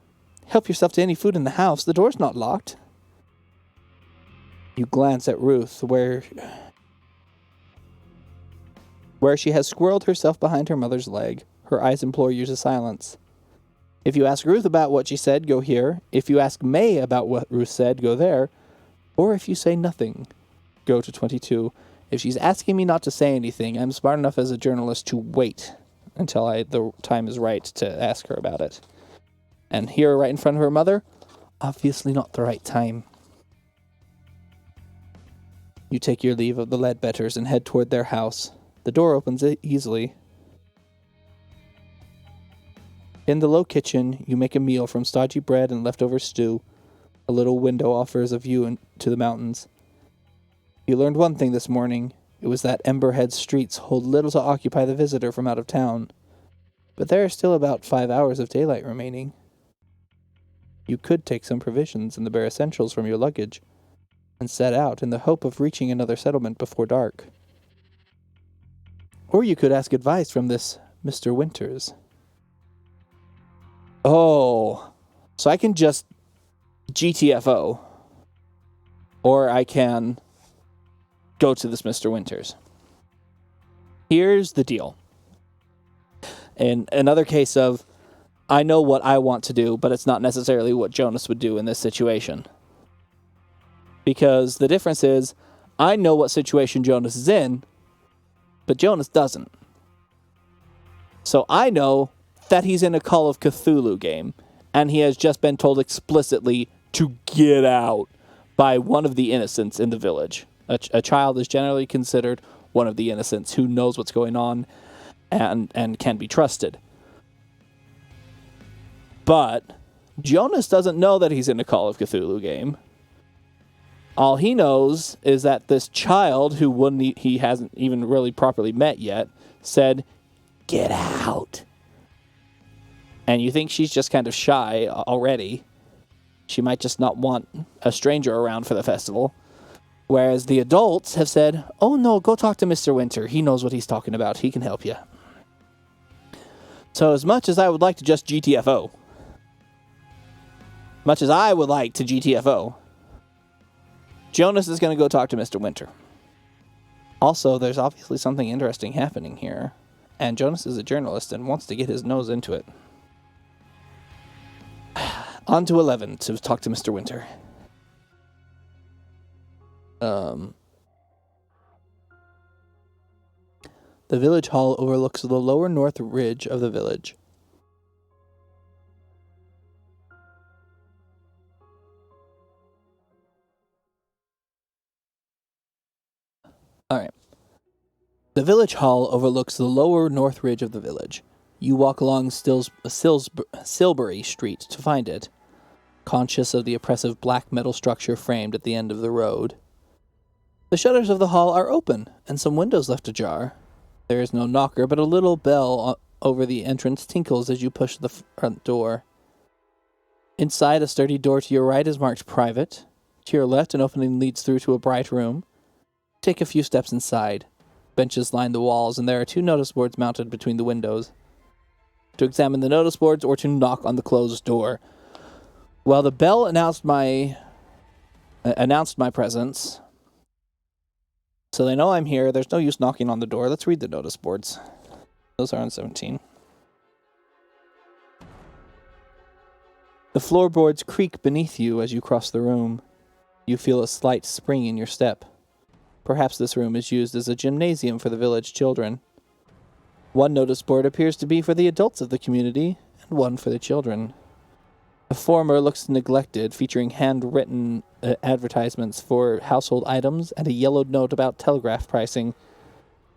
A: Help yourself to any food in the house. The door's not locked. You glance at Ruth, where she has squirreled herself behind her mother's leg. Her eyes implore you to silence. If you ask Ruth about what she said, go here. If you ask May about what Ruth said, go there. Or if you say nothing, go to 22. If she's asking me not to say anything, I'm smart enough as a journalist to wait until the time is right to ask her about it. And here, right in front of her mother, obviously not the right time. You take your leave of the Ledbetters and head toward their house. The door opens easily. In the low kitchen, you make a meal from stodgy bread and leftover stew. A little window offers a view to the mountains. You learned one thing this morning. it was that Emberhead streets hold little to occupy the visitor from out of town. But there are still about 5 hours of daylight remaining. You could take some provisions and the bare essentials from your luggage and set out in the hope of reaching another settlement before dark. Or you could ask advice from this Mr. Winters. Oh, so I can just GTFO. Or I can go to this Mr. Winters. Here's the deal. In another case of, I know what I want to do, but it's not necessarily what Jonas would do in this situation. Because the difference is, I know what situation Jonas is in, but Jonas doesn't. So I know that he's in a Call of Cthulhu game, and he has just been told explicitly to get out by one of the innocents in the village. A child is generally considered one of the innocents who knows what's going on and can be trusted. But Jonas doesn't know that he's in a Call of Cthulhu game. All he knows is that this child, who he hasn't even really properly met yet, said, "Get out." And you think she's just kind of shy already. She might just not want a stranger around for the festival. Whereas the adults have said, "Oh no, go talk to Mr. Winter. He knows what he's talking about. He can help you." So as much as I would like to just GTFO, Jonas is going to go talk to Mr. Winter. Also, there's obviously something interesting happening here, and Jonas is a journalist and wants to get his nose into it. On to 11 to talk to Mr. Winter. The village hall overlooks the lower north ridge of the village. Alright. The village hall overlooks the lower north ridge of the village. You walk along Silbury Street to find it, conscious of the oppressive black metal structure framed at the end of the road. The shutters of the hall are open, and some windows left ajar. There is no knocker, but a little bell over the entrance tinkles as you push the front door. Inside, a sturdy door to your right is marked private. To your left, an opening leads through to a bright room. Take a few steps inside. Benches line the walls, and there are 2 notice boards mounted between the windows. To examine the notice boards or to knock on the closed door. Well, the bell announced my presence, so they know I'm here. There's no use knocking on the door. Let's read the notice boards. Those are on 17. The floorboards creak beneath you as you cross the room. You feel a slight spring in your step. Perhaps this room is used as a gymnasium for the village children. One notice board appears to be for the adults of the community, and one for the children. The former looks neglected, featuring handwritten advertisements for household items and a yellowed note about telegraph pricing.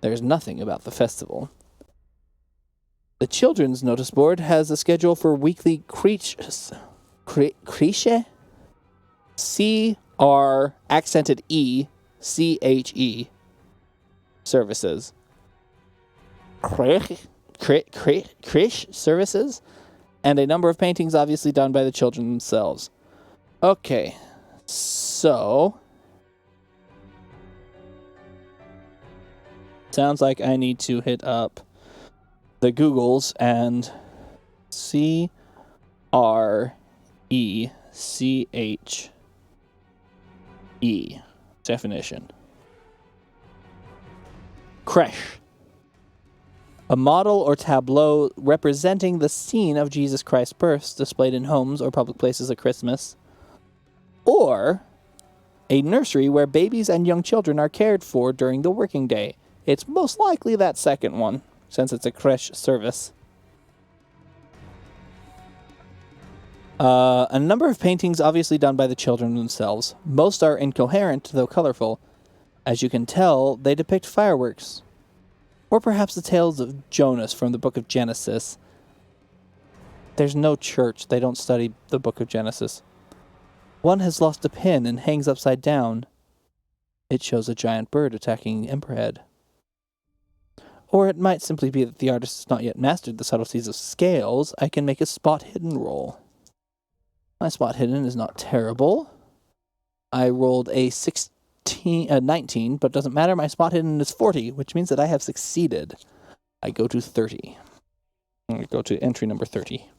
A: There's nothing about the festival. The children's notice board has a schedule for weekly creche? C-R accented E C-H-E services. Creche services? And a number of paintings obviously done by the children themselves. Okay, so sounds like I need to hit up the Googles and C-R-E-C-H-E definition. Creche. A model or tableau representing the scene of Jesus Christ's birth displayed in homes or public places at Christmas. Or a nursery where babies and young children are cared for during the working day. It's most likely that second one, since it's a creche service. A number of paintings obviously done by the children themselves. Most are incoherent, though colorful. As you can tell, they depict fireworks. Or perhaps the tales of Jonas from the book of Genesis. There's no church. They don't study the book of Genesis. One has lost a pin and hangs upside down. It shows a giant bird attacking Emperorhead. Or it might simply be that the artist has not yet mastered the subtleties of scales. I can make a spot hidden roll. My spot hidden is not terrible. I rolled a 19, but doesn't matter. My spot hidden is 40, which means that I have succeeded. I go to 30. I go to entry number 30.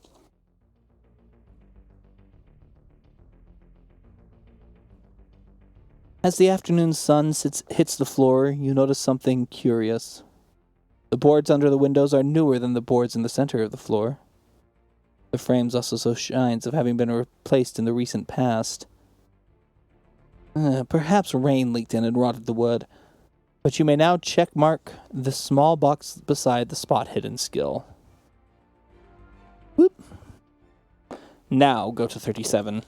A: As the afternoon sun hits the floor, you notice something curious. The boards under the windows are newer than the boards in the center of the floor. The frames also show signs of having been replaced in the recent past. Perhaps rain leaked in and rotted the wood, but you may now check mark the small box beside the spot hidden skill. Whoop. Now go to 37.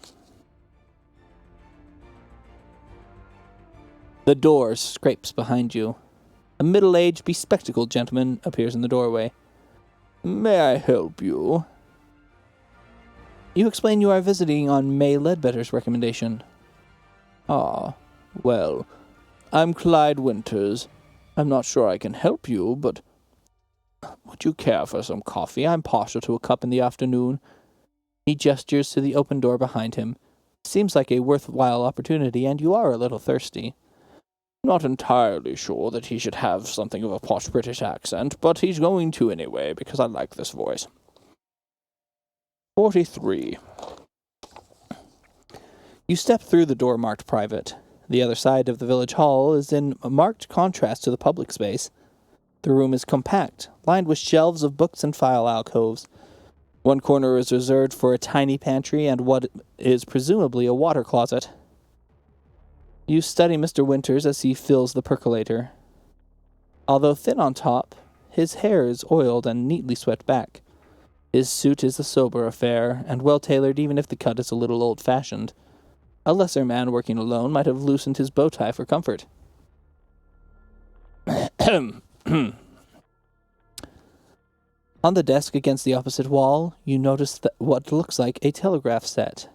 A: The door scrapes behind you. A middle-aged, bespectacled gentleman appears in the doorway. May I help you? You explain you are visiting on May Ledbetter's recommendation. Ah, well, I'm Clyde Winters. I'm not sure I can help you, but would you care for some coffee? I'm partial to a cup in the afternoon. He gestures to the open door behind him. Seems like a worthwhile opportunity, and you are a little thirsty. Not entirely sure that he should have something of a posh British accent, but he's going to anyway, because I like this voice. 43. You step through the door marked private. The other side of the village hall is in marked contrast to the public space. The room is compact, lined with shelves of books and file alcoves. One corner is reserved for a tiny pantry and what is presumably a water closet. You study Mr. Winters as he fills the percolator. Although thin on top, his hair is oiled and neatly swept back. His suit is a sober affair, and well-tailored even if the cut is a little old-fashioned. A lesser man working alone might have loosened his bow tie for comfort. On the desk against the opposite wall, you notice what looks like a telegraph set.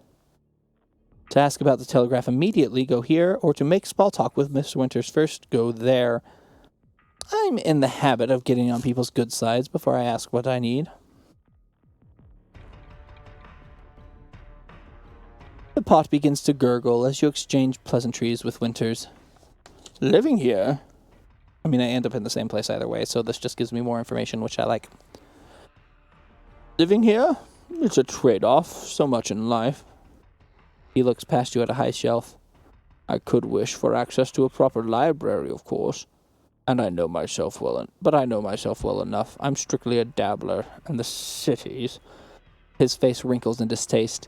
A: To ask about the telegraph immediately, go here, or to make small talk with Mr. Winters first, go there. I'm in the habit of getting on people's good sides before I ask what I need. The pot begins to gurgle as you exchange pleasantries with Winters. Living here? I mean, I end up in the same place either way, so this just gives me more information, which I like. Living here? It's a trade-off, so much in life. He looks past you at a high shelf. I could wish for access to a proper library, of course. And I know myself well, but I know myself well enough. I'm strictly a dabbler, and the cities... His face wrinkles in distaste.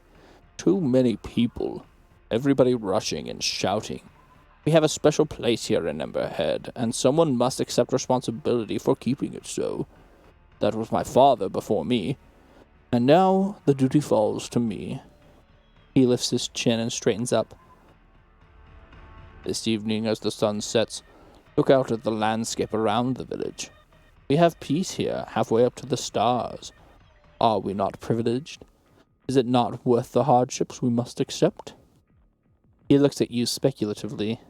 A: Too many people. Everybody rushing and shouting. We have a special place here in Emberhead, and someone must accept responsibility for keeping it so. That was my father before me. And now the duty falls to me. He lifts his chin and straightens up. This evening, as the sun sets, look out at the landscape around the village. We have peace here, halfway up to the stars. Are we not privileged? Is it not worth the hardships we must accept? He looks at you speculatively.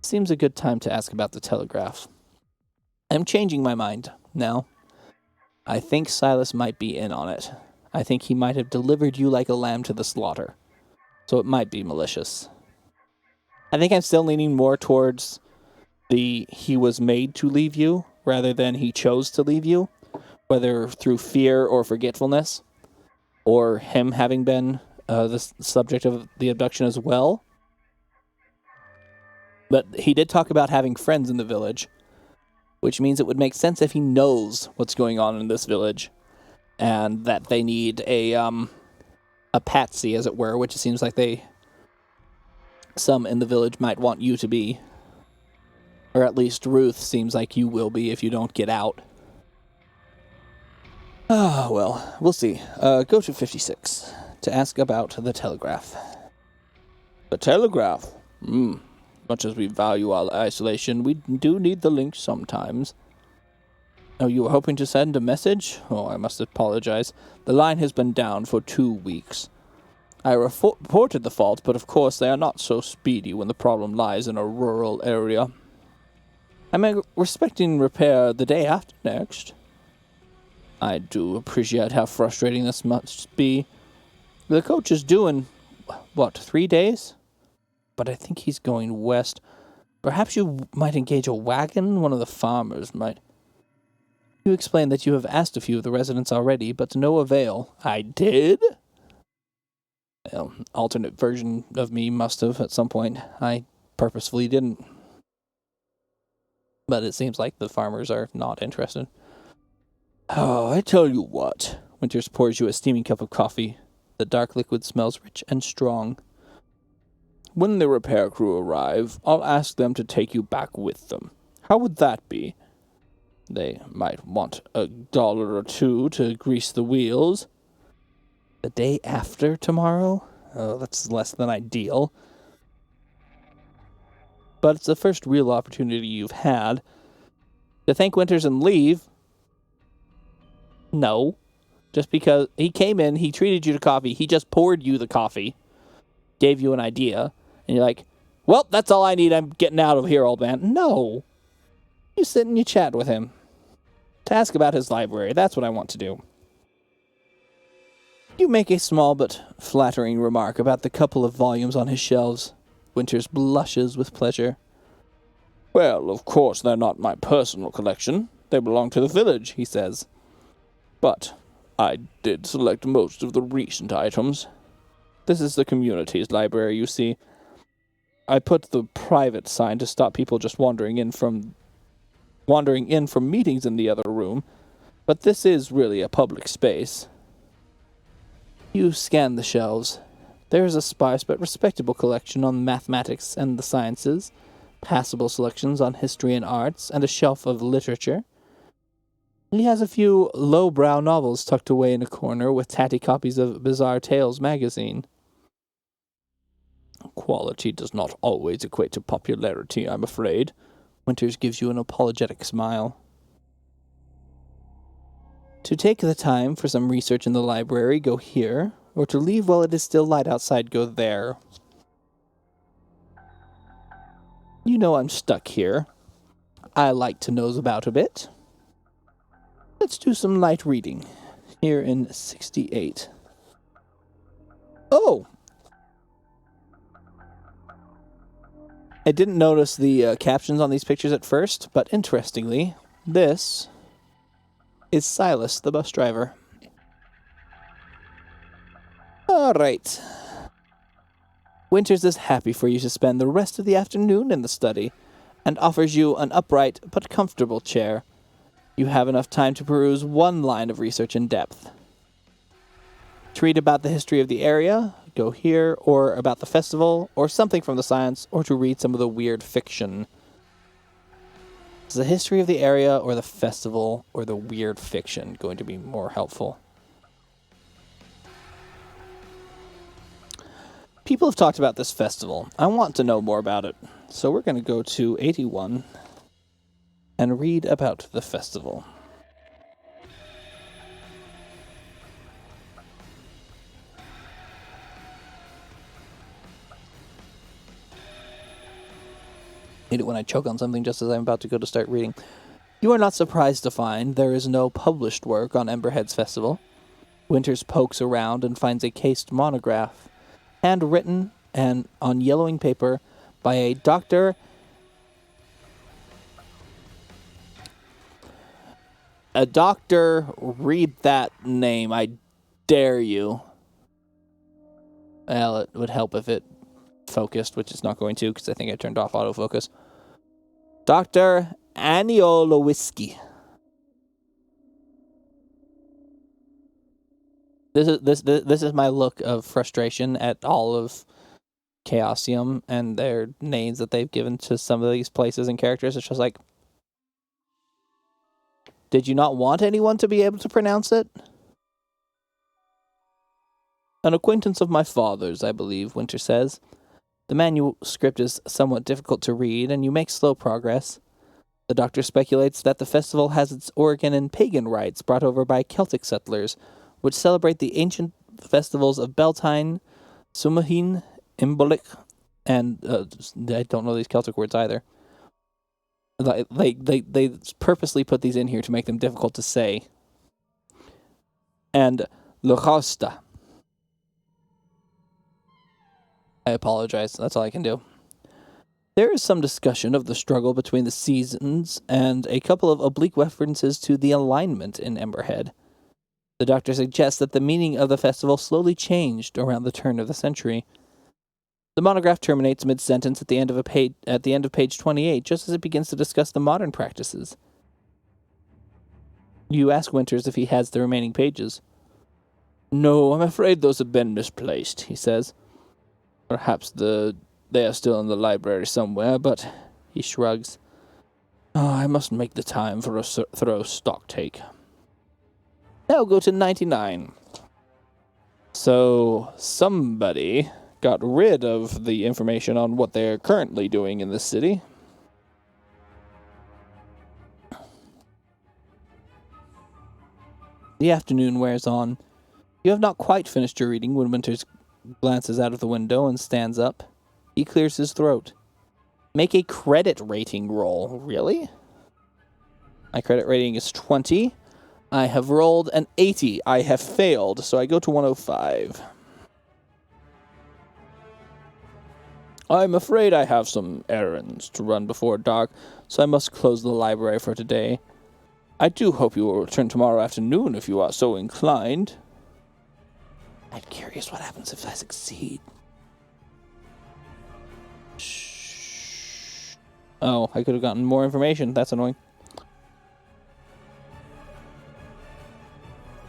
A: Seems a good time to ask about the telegraph. I'm changing my mind now. I think Silas might be in on it. I think he might have delivered you like a lamb to the slaughter. So it might be malicious. I think I'm still leaning more towards the he was made to leave you rather than he chose to leave you, whether through fear or forgetfulness, or him having been the subject of the abduction as well. But he did talk about having friends in the village, which means it would make sense if he knows what's going on in this village. And that they need a patsy, as it were, which it seems like some in the village might want you to be. Or at least Ruth seems like you will be if you don't get out. Ah, well, we'll see. Go to 56 to ask about the telegraph. The telegraph? Much as we value our isolation, we do need the link sometimes. Oh, you were hoping to send a message? Oh, I must apologize. The line has been down for 2 weeks. I reported the fault, but of course they are not so speedy when the problem lies in a rural area. I'm expecting repair the day after next. I do appreciate how frustrating this must be. The coach is doing, 3 days? But I think he's going west. Perhaps you might engage a wagon? One of the farmers might. You explained that you have asked a few of the residents already, but to no avail. I did? Well, alternate version of me must have at some point. I purposefully didn't. But it seems like the farmers are not interested. Oh, I tell you what. Winters pours you a steaming cup of coffee. The dark liquid smells rich and strong. When the repair crew arrive, I'll ask them to take you back with them. How would that be? They might want $1 or $2 to grease the wheels. The day after tomorrow? Oh, that's less than ideal. But it's the first real opportunity you've had. To thank Winters and leave? No. Just because he came in, he treated you to coffee, he just poured you the coffee, gave you an idea, and you're like, well, that's all I need, I'm getting out of here, old man. No. You sit and you chat with him. To ask about his library, that's what I want to do. You make a small but flattering remark about the couple of volumes on his shelves. Winters blushes with pleasure. Well, of course, they're not my personal collection. They belong to the village, he says. But I did select most of the recent items. This is the community's library, you see. I put the private sign to stop people just wandering in from meetings in the other room, but this is really a public space. You scan the shelves. There is a sparse but respectable collection on mathematics and the sciences, passable selections on history and arts, and a shelf of literature. He has a few lowbrow novels tucked away in a corner with tatty copies of Bizarre Tales magazine. Quality does not always equate to popularity, I'm afraid. Winters gives you an apologetic smile. To take the time for some research in the library, go here, or to leave while it is still light outside, go there. You know I'm stuck here. I like to nose about a bit. Let's do some light reading. Here in 68. Oh! I didn't notice the captions on these pictures at first, but interestingly, this is Silas, the bus driver. Alright. Winters is happy for you to spend the rest of the afternoon in the study, and offers you an upright but comfortable chair. You have enough time to peruse one line of research in depth. To read about the history of the area, go here, or about the festival, or something from the science, or to read some of the weird fiction. Is the history of the area, or the festival, or the weird fiction going to be more helpful? People have talked about this festival. I want to know more about it. So we're going to go to 81 and read about the festival. Hate it when I choke on something just as I'm about to go to start reading. You are not surprised to find there is no published work on Emberhead's festival. Winters pokes around and finds a cased monograph, handwritten and on yellowing paper by a Dr. A doctor, read that name, I dare you. Well, it would help if it focused, which it's not going to, because I think I turned off autofocus. Dr. Aniolowiski. This is my look of frustration at all of Chaosium and their names that they've given to some of these places and characters. It's just like, did you not want anyone to be able to pronounce it? An acquaintance of my father's, I believe, Winter says. The manuscript is somewhat difficult to read, and you make slow progress. The doctor speculates that the festival has its origin in pagan rites brought over by Celtic settlers, which celebrate the ancient festivals of Beltane, Sumahin, Imbolik, and I don't know these Celtic words either. They purposely put these in here to make them difficult to say. And Luchosta. I apologize. That's all I can do. There is some discussion of the struggle between the seasons and a couple of oblique references to the alignment in Emberhead. The doctor suggests that the meaning of the festival slowly changed around the turn of the century. The monograph terminates mid-sentence at the end of page 28, just as it begins to discuss the modern practices. You ask Winters if he has the remaining pages. No, I'm afraid those have been misplaced, he says. Perhaps they are still in the library somewhere, but he shrugs. Oh, I must make the time for a thorough stocktake. Now go to 99. So, somebody got rid of the information on what they're currently doing in this city. The afternoon wears on. You have not quite finished your reading when Winters glances out of the window and stands up. He clears his throat. Make a credit rating roll. Really? My credit rating is 20. I have rolled an 80. I have failed, so I go to 105. I'm afraid I have some errands to run before dark, so I must close the library for today. I do hope you will return tomorrow afternoon if you are so inclined. I'm curious what happens if I succeed. Shh. Oh, I could have gotten more information. That's annoying.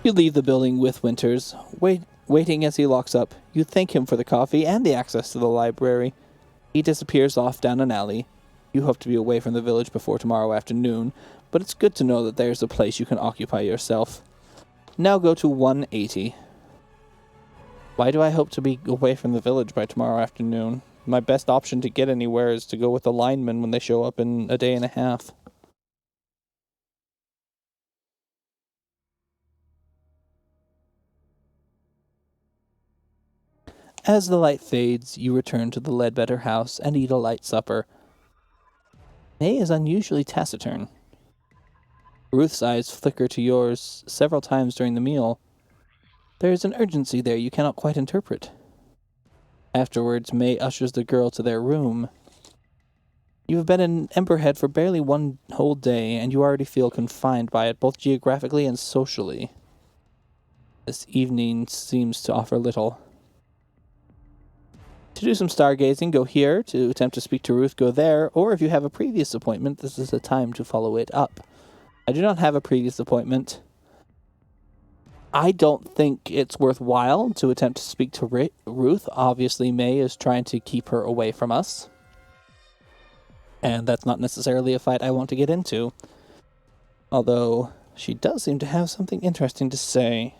A: You leave the building with Winters, waiting as he locks up. You thank him for the coffee and the access to the library. He disappears off down an alley. You hope to be away from the village before tomorrow afternoon, but it's good to know that there's a place you can occupy yourself. Now go to 180. Why do I hope to be away from the village by tomorrow afternoon? My best option to get anywhere is to go with the linemen when they show up in a day and a half. As the light fades, you return to the Ledbetter house and eat a light supper. May is unusually taciturn. Ruth's eyes flicker to yours several times during the meal. There is an urgency there you cannot quite interpret. Afterwards, May ushers the girl to their room. You have been in Emberhead for barely one whole day, and you already feel confined by it, both geographically and socially. This evening seems to offer little. To do some stargazing, go here. To attempt to speak to Ruth, go there. Or if you have a previous appointment, this is the time to follow it up. I do not have a previous appointment. I don't think it's worthwhile to attempt to speak to Ruth. Obviously, May is trying to keep her away from us. And that's not necessarily a fight I want to get into. Although, she does seem to have something interesting to say.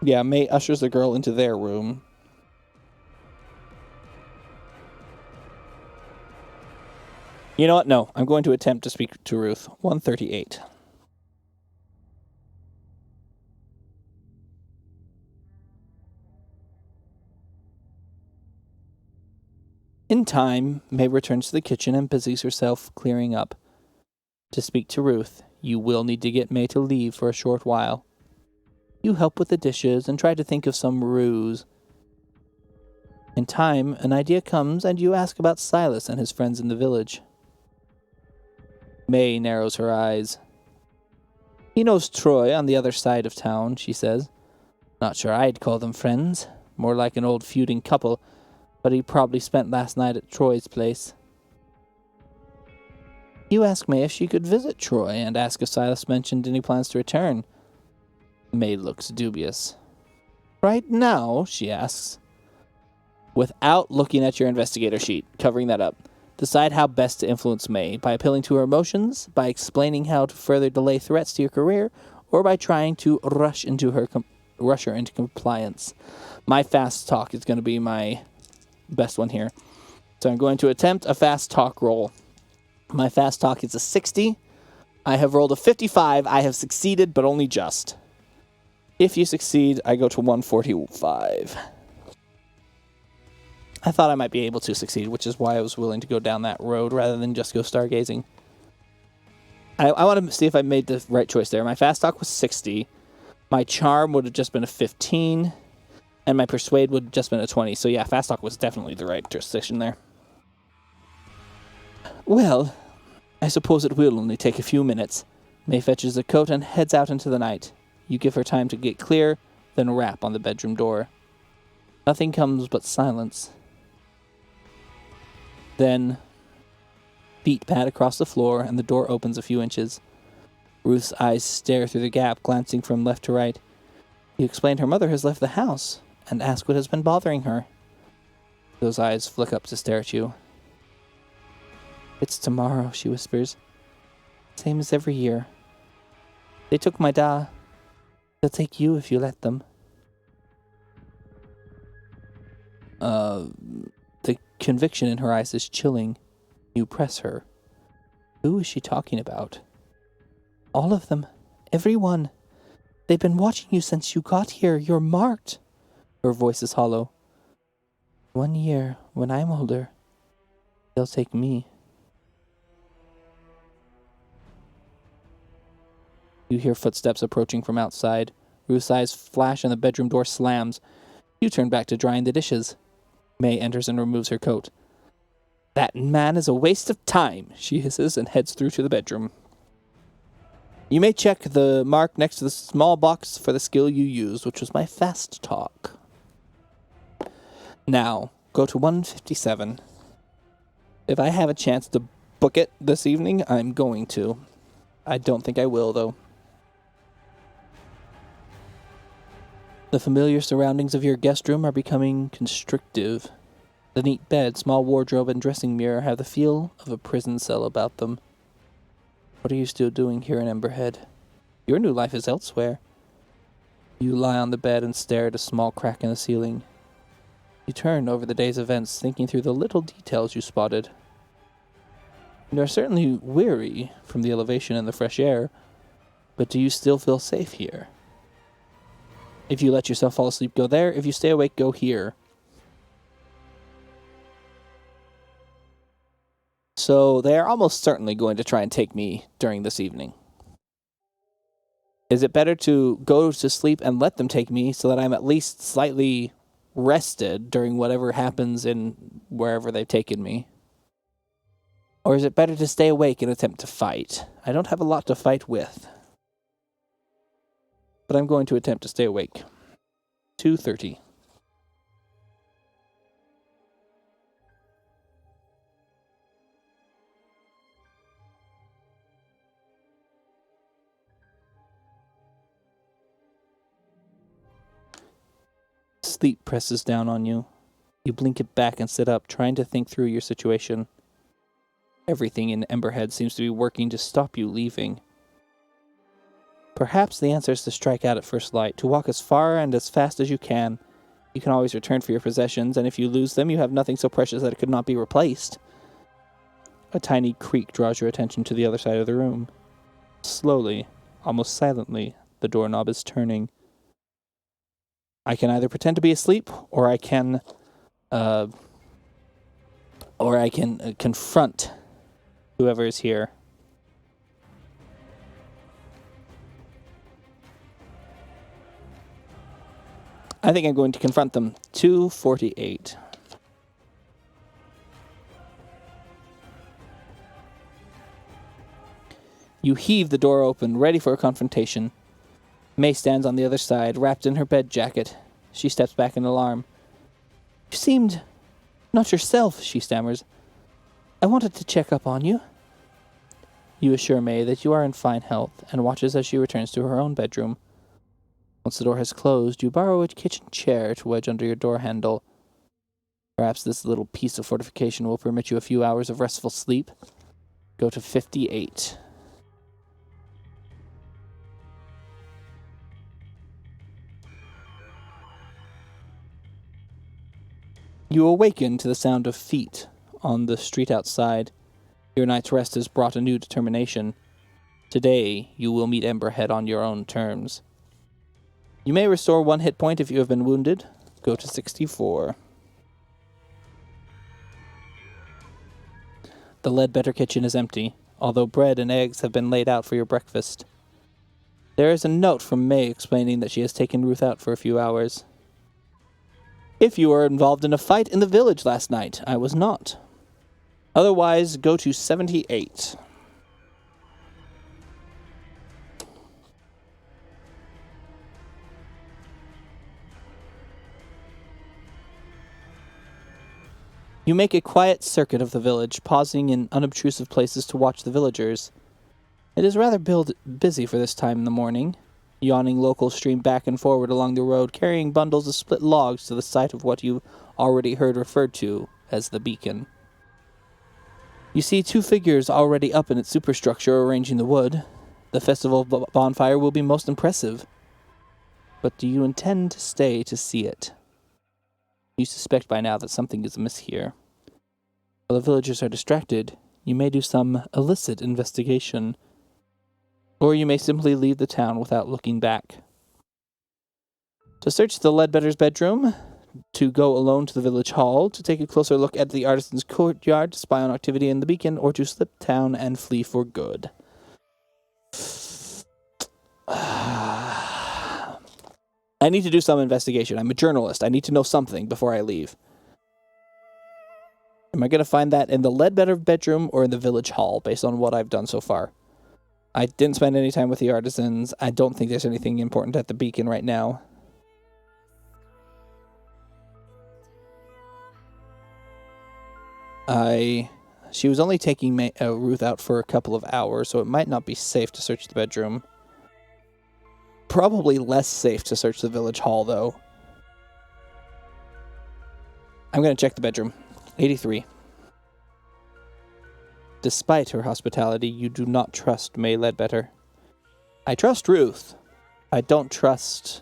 A: Yeah, May ushers the girl into their room. You know what? No, I'm going to attempt to speak to Ruth. 138. In time, May returns to the kitchen and busies herself clearing up. To speak to Ruth, you will need to get May to leave for a short while. You help with the dishes and try to think of some ruse. In time, an idea comes and you ask about Silas and his friends in the village. May narrows her eyes. He knows Troy on the other side of town, she says. Not sure I'd call them friends. More like an old feuding couple. But he probably spent last night at Troy's place. You ask May if she could visit Troy and ask if Silas mentioned any plans to return. May looks dubious. Right now, she asks. Without looking at your investigator sheet, covering that up, decide how best to influence May, by appealing to her emotions, by explaining how to further delay threats to your career, or by trying to rush her into compliance. My fast talk is going to be my best one here. So I'm going to attempt a fast talk roll. My fast talk is a 60. I have rolled a 55. I have succeeded, but only just. If you succeed, I go to 145. I thought I might be able to succeed, which is why I was willing to go down that road rather than just go stargazing. I want to see if I made the right choice there. My fast talk was 60. My charm would have just been a 15. And my persuade would have just been a 20. So yeah, fast talk was definitely the right decision there. Well, I suppose it will only take a few minutes. May fetches a coat and heads out into the night. You give her time to get clear, then rap on the bedroom door. Nothing comes but silence. Then feet pad across the floor, and the door opens a few inches. Ruth's eyes stare through the gap, glancing from left to right. You explain her mother has left the house, and ask what has been bothering her. Those eyes flick up to stare at you. It's tomorrow, she whispers. Same as every year. They took my da. They'll take you if you let them. The conviction in her eyes is chilling. You press her. Who is she talking about? All of them. Every one. They've been watching you since you got here. You're marked. Her voice is hollow. 1 year, when I'm older, they'll take me. You hear footsteps approaching from outside. Ruth's eyes flash and the bedroom door slams. You turn back to drying the dishes. May enters and removes her coat. That man is a waste of time, she hisses and heads through to the bedroom. You may check the mark next to the small box for the skill you used, which was my fast talk. Now, go to 157. If I have a chance to book it this evening, I'm going to. I don't think I will, though. The familiar surroundings of your guest room are becoming constrictive. The neat bed, small wardrobe, and dressing mirror have the feel of a prison cell about them. What are you still doing here in Emberhead? Your new life is elsewhere. You lie on the bed and stare at a small crack in the ceiling. You turn over the day's events, thinking through the little details you spotted. You are certainly weary from the elevation and the fresh air, but do you still feel safe here? If you let yourself fall asleep, go there. If you stay awake, go here. So they are almost certainly going to try and take me during this evening. Is it better to go to sleep and let them take me so that I'm at least slightly rested during whatever happens in wherever they've taken me? Or is it better to stay awake and attempt to fight? I don't have a lot to fight with. But I'm going to attempt to stay awake. 2:30. Sleep presses down on you. You blink it back and sit up, trying to think through your situation. Everything in Emberhead seems to be working to stop you leaving. Perhaps the answer is to strike out at first light, to walk as far and as fast as you can. You can always return for your possessions, and if you lose them, you have nothing so precious that it could not be replaced. A tiny creak draws your attention to the other side of the room. Slowly, almost silently, the doorknob is turning. I can either pretend to be asleep, or I can confront whoever is here. I think I'm going to confront them. 2:48. You heave the door open, ready for a confrontation. May stands on the other side, wrapped in her bed jacket. She steps back in alarm. You seemed not yourself, she stammers. I wanted to check up on you. You assure May that you are in fine health, and watches as she returns to her own bedroom. Once the door has closed, you borrow a kitchen chair to wedge under your door handle. Perhaps this little piece of fortification will permit you a few hours of restful sleep. Go to 58. You awaken to the sound of feet on the street outside. Your night's rest has brought a new determination. Today, you will meet Emberhead on your own terms. You may restore 1 hit point if you have been wounded. Go to 64. The Ledbetter kitchen is empty, although bread and eggs have been laid out for your breakfast. There is a note from May explaining that she has taken Ruth out for a few hours. If you were involved in a fight in the village last night, I was not. Otherwise, go to 78. You make a quiet circuit of the village, pausing in unobtrusive places to watch the villagers. It is rather busy for this time in the morning. Yawning locals stream back and forward along the road, carrying bundles of split logs to the site of what you already heard referred to as the beacon. You see 2 figures already up in its superstructure arranging the wood. The festival bonfire will be most impressive. But do you intend to stay to see it? You suspect by now that something is amiss here. While the villagers are distracted, you may do some illicit investigation. Or you may simply leave the town without looking back. To search the Ledbetter's bedroom, to go alone to the village hall, to take a closer look at the artisan's courtyard, to spy on activity in the beacon, or to slip town and flee for good. I need to do some investigation. I'm a journalist. I need to know something before I leave. Am I going to find that in the Ledbetter bedroom or in the village hall, based on what I've done so far? I didn't spend any time with the artisans. I don't think there's anything important at the beacon right now. She was only taking Ruth out for a couple of hours, so it might not be safe to search the bedroom. Probably less safe to search the village hall, though. I'm going to check the bedroom. 83. Despite her hospitality, you do not trust May Ledbetter. I trust Ruth. I don't trust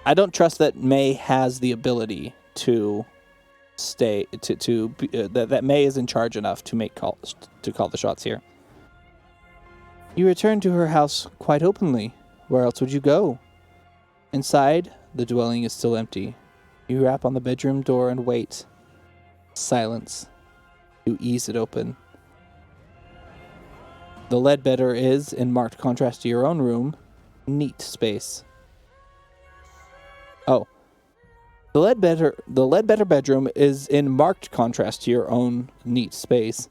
A: that May has the ability to stay that May is in charge enough to call the shots here. You return to her house quite openly. Where else would you go? Inside, the dwelling is still empty. You rap on the bedroom door and wait. Silence. You ease it open. The Ledbetter is, in marked contrast to your own room, neat space. Oh. The Ledbetter bedroom is in marked contrast to your own neat space.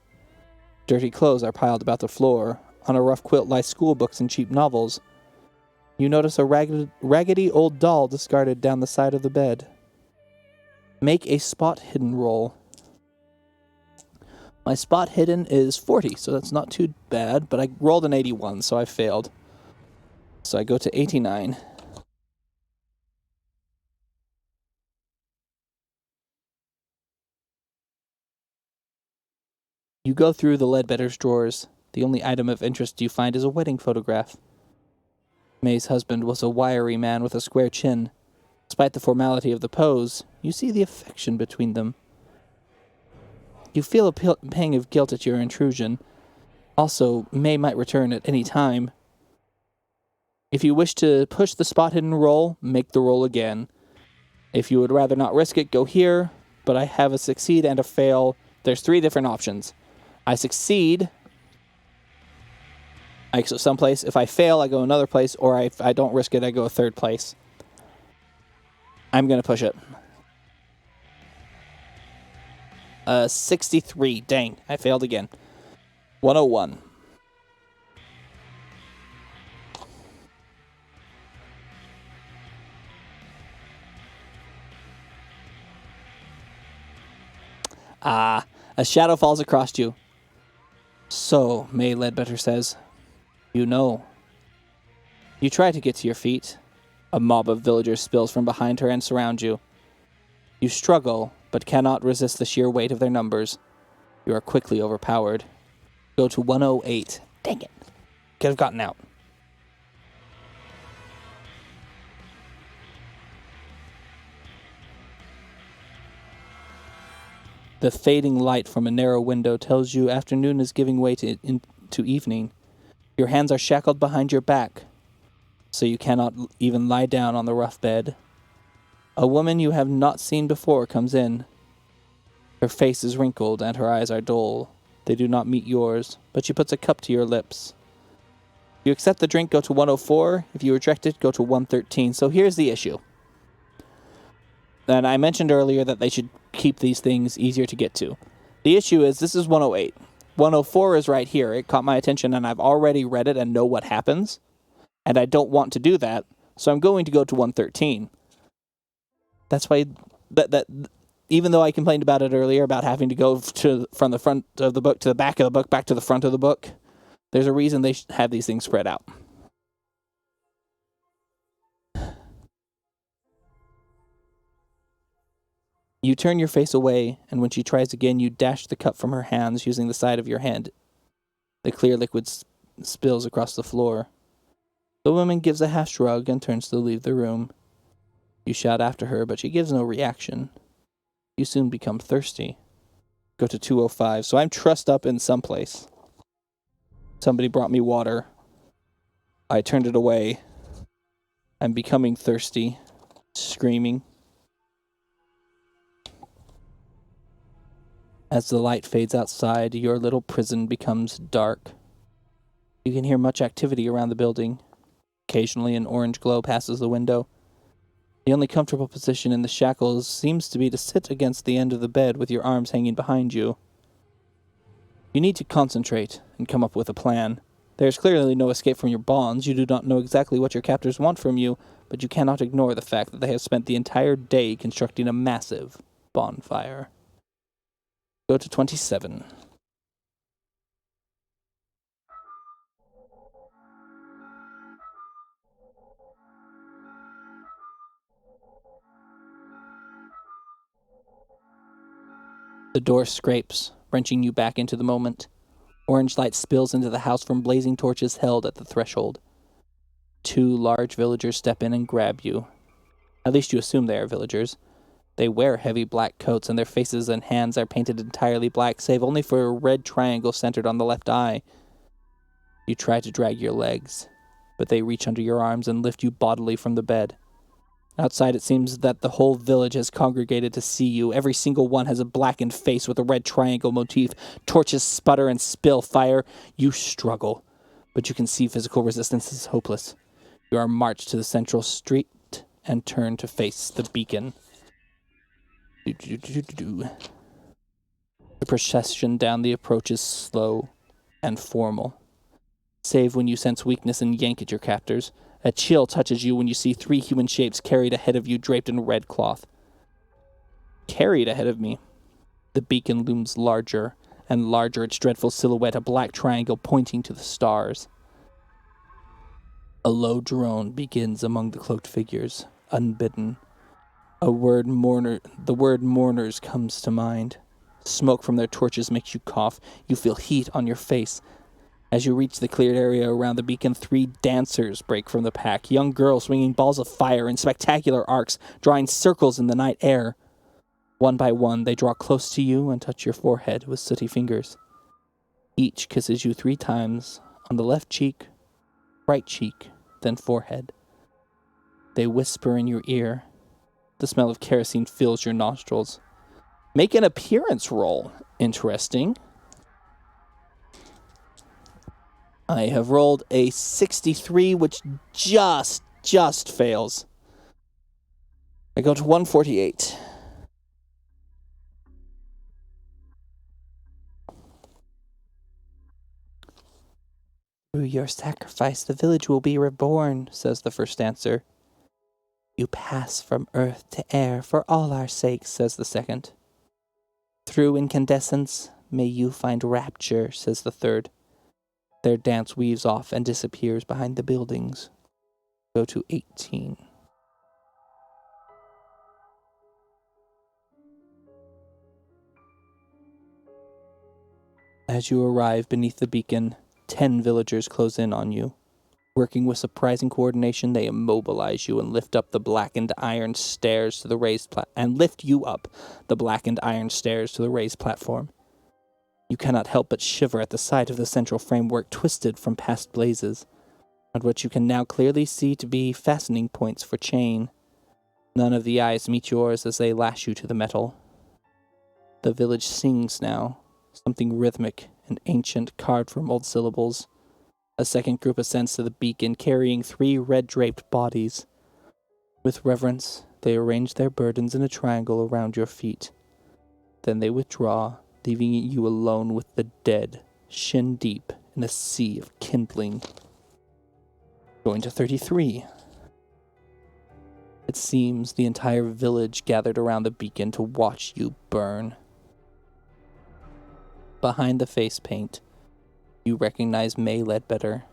A: Dirty clothes are piled about the floor. On a rough quilt lie school books and cheap novels. You notice a raggedy old doll discarded down the side of the bed. Make a spot hidden roll. My spot hidden is 40, so that's not too bad, but I rolled an 81, so I failed. So I go to 89. You go through the Ledbetter's drawers. The only item of interest you find is a wedding photograph. May's husband was a wiry man with a square chin. Despite the formality of the pose, you see the affection between them. You feel a pang of guilt at your intrusion. Also, May might return at any time. If you wish to push the spot hidden roll, make the roll again. If you would rather not risk it, go here, but I have a succeed and a fail. There's 3 different options. I succeed, I go someplace. If I fail, I go another place, or if I don't risk it, I go a 3rd place. I'm going to push it. 63. Dang, I failed again. 101. A shadow falls across you. So, May Ledbetter says, you know. You try to get to your feet. A mob of villagers spills from behind her and surround you. You struggle, but cannot resist the sheer weight of their numbers. You are quickly overpowered. Go to 108. Dang it. Could have gotten out. The fading light from a narrow window tells you afternoon is giving way to evening. Your hands are shackled behind your back. so you cannot even lie down on the rough bed. A woman you have not seen before comes in. Her face is wrinkled and her eyes are dull. They do not meet yours, but she puts a cup to your lips. If you accept the drink, go to 104. If you reject it, go to 113. So here's the issue. And I mentioned earlier that they should keep these things easier to get to. The issue is this is 108. 104 is right here. It caught my attention, and I've already read it and know what happens. And I don't want to do that, so I'm going to go to 113. That's why that even though I complained about it earlier about having to go from the front of the book to the back of the book, back to the front of the book, there's a reason they have these things spread out. You turn your face away, and when she tries again, you dash the cup from her hands using the side of your hand. The clear liquid spills across the floor. The woman gives a half shrug and turns to leave the room. You shout after her, but she gives no reaction. You soon become thirsty. Go to 205, so I'm trussed up in some place. Somebody brought me water. I turned it away. I'm becoming thirsty, screaming. As the light fades outside, your little prison becomes dark. You can hear much activity around the building. Occasionally, an orange glow passes the window. The only comfortable position in the shackles seems to be to sit against the end of the bed with your arms hanging behind you. You need to concentrate and come up with a plan. There is clearly no escape from your bonds. You do not know exactly what your captors want from you, but you cannot ignore the fact that they have spent the entire day constructing a massive bonfire. Go to 27. The door scrapes, wrenching you back into the moment. Orange light spills into the house from blazing torches held at the threshold. 2 large villagers step in and grab you. At least you assume they are villagers. They wear heavy black coats, and their faces and hands are painted entirely black, save only for a red triangle centered on the left eye. You try to drag your legs, but they reach under your arms and lift you bodily from the bed. Outside, it seems that the whole village has congregated to see you. Every single one has a blackened face with a red triangle motif. Torches sputter and spill fire. You struggle, but you can see physical resistance is hopeless. You are marched to the central street and turn to face the beacon. The procession down the approach is slow and formal, save when you sense weakness and yank at your captors. A chill touches you when you see 3 human shapes carried ahead of you draped in red cloth. Carried ahead of me. The beacon looms larger and larger, its dreadful silhouette, a black triangle pointing to the stars. A low drone begins among the cloaked figures, unbidden. The word mourners comes to mind. Smoke from their torches makes you cough. You feel heat on your face. As you reach the cleared area around the beacon, 3 dancers break from the pack, young girls swinging balls of fire in spectacular arcs, drawing circles in the night air. One by one, they draw close to you and touch your forehead with sooty fingers. Each kisses you 3 times, on the left cheek, right cheek, then forehead. They whisper in your ear. The smell of kerosene fills your nostrils. Make an appearance roll. Interesting. I have rolled a 63, which just fails. I go to 148. Through your sacrifice, the village will be reborn, says the first dancer. You pass from earth to air for all our sakes, says the second. Through incandescence, may you find rapture, says the third. Their dance weaves off and disappears behind the buildings. Go to 18. As you arrive beneath the beacon, 10 villagers close in on you. Working with surprising coordination, they immobilize you and lift up the blackened iron stairs to the raised platform. You cannot help but shiver at the sight of the central framework twisted from past blazes. and what you can now clearly see to be fastening points for chain. None of the eyes meet yours as they lash you to the metal. The village sings now, something rhythmic and ancient carved from old syllables. A second group ascends to the beacon, carrying 3 red-draped bodies. With reverence, they arrange their burdens in a triangle around your feet. Then they withdraw, leaving you alone with the dead, shin-deep in a sea of kindling. Going to 33. It seems the entire village gathered around the beacon to watch you burn. Behind the face paint, you recognize May Ledbetter,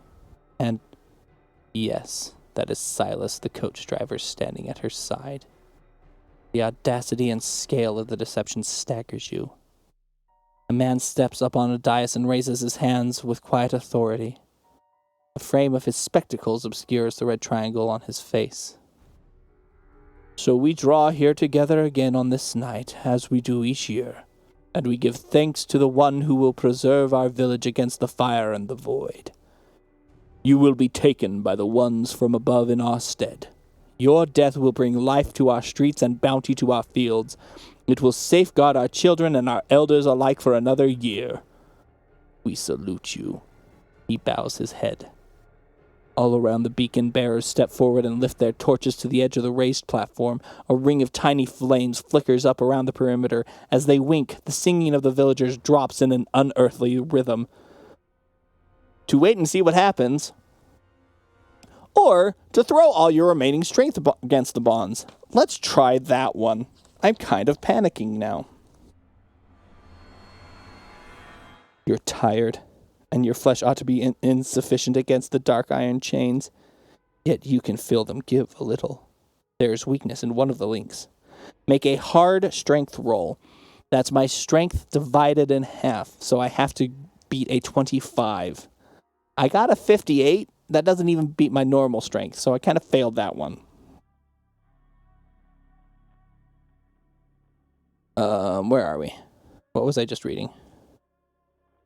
A: and yes, that is Silas, the coach driver, standing at her side. The audacity and scale of the deception staggers you. A man steps up on a dais and raises his hands with quiet authority. A frame of his spectacles obscures the red triangle on his face. So we draw here together again on this night, as we do each year, and we give thanks to the one who will preserve our village against the fire and the void. You will be taken by the ones from above in our stead. Your death will bring life to our streets and bounty to our fields. It will safeguard our children and our elders alike for another year. We salute you. He bows his head. All around the beacon, bearers step forward and lift their torches to the edge of the raised platform. A ring of tiny flames flickers up around the perimeter. As they wink, the singing of the villagers drops in an unearthly rhythm. To wait and see what happens, or to throw all your remaining strength against the bonds. Let's try that one. I'm kind of panicking now. You're tired, and your flesh ought to be insufficient against the dark iron chains. Yet you can feel them give a little. There is weakness in one of the links. Make a hard strength roll. That's my strength divided in half, so I have to beat a 25. I got a 58. That doesn't even beat my normal strength, so I kind of failed that one. Where are we? What was I just reading?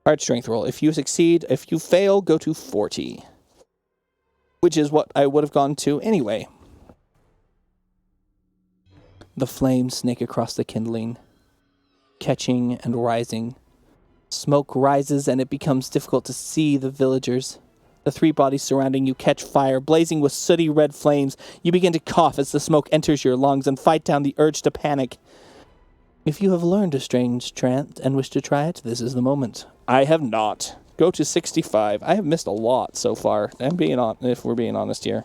A: Hard strength roll. If you fail, go to 40. Which is what I would have gone to anyway. The flames snake across the kindling, catching and rising. Smoke rises and it becomes difficult to see the villagers. The 3 bodies surrounding you catch fire, blazing with sooty red flames. You begin to cough as the smoke enters your lungs and fight down the urge to panic. If you have learned a strange trance and wish to try it, this is the moment. I have not. Go to 65. I have missed a lot so far. If we're being honest here.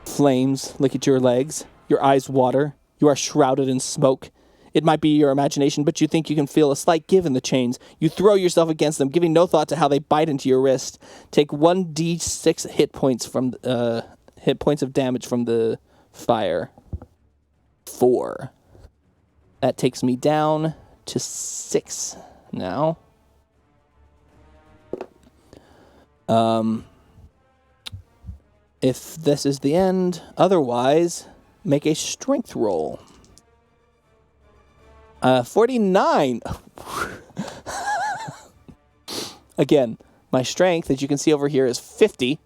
A: Flames lick at your legs. Your eyes water. You are shrouded in smoke. It might be your imagination, but you think you can feel a slight give in the chains. You throw yourself against them, giving no thought to how they bite into your wrist. Take 1d6 hit points of damage from the fire. 4. That takes me down to 6 now. If this is the end, otherwise, make a strength roll. 49. Again, my strength, as you can see over here, is 50.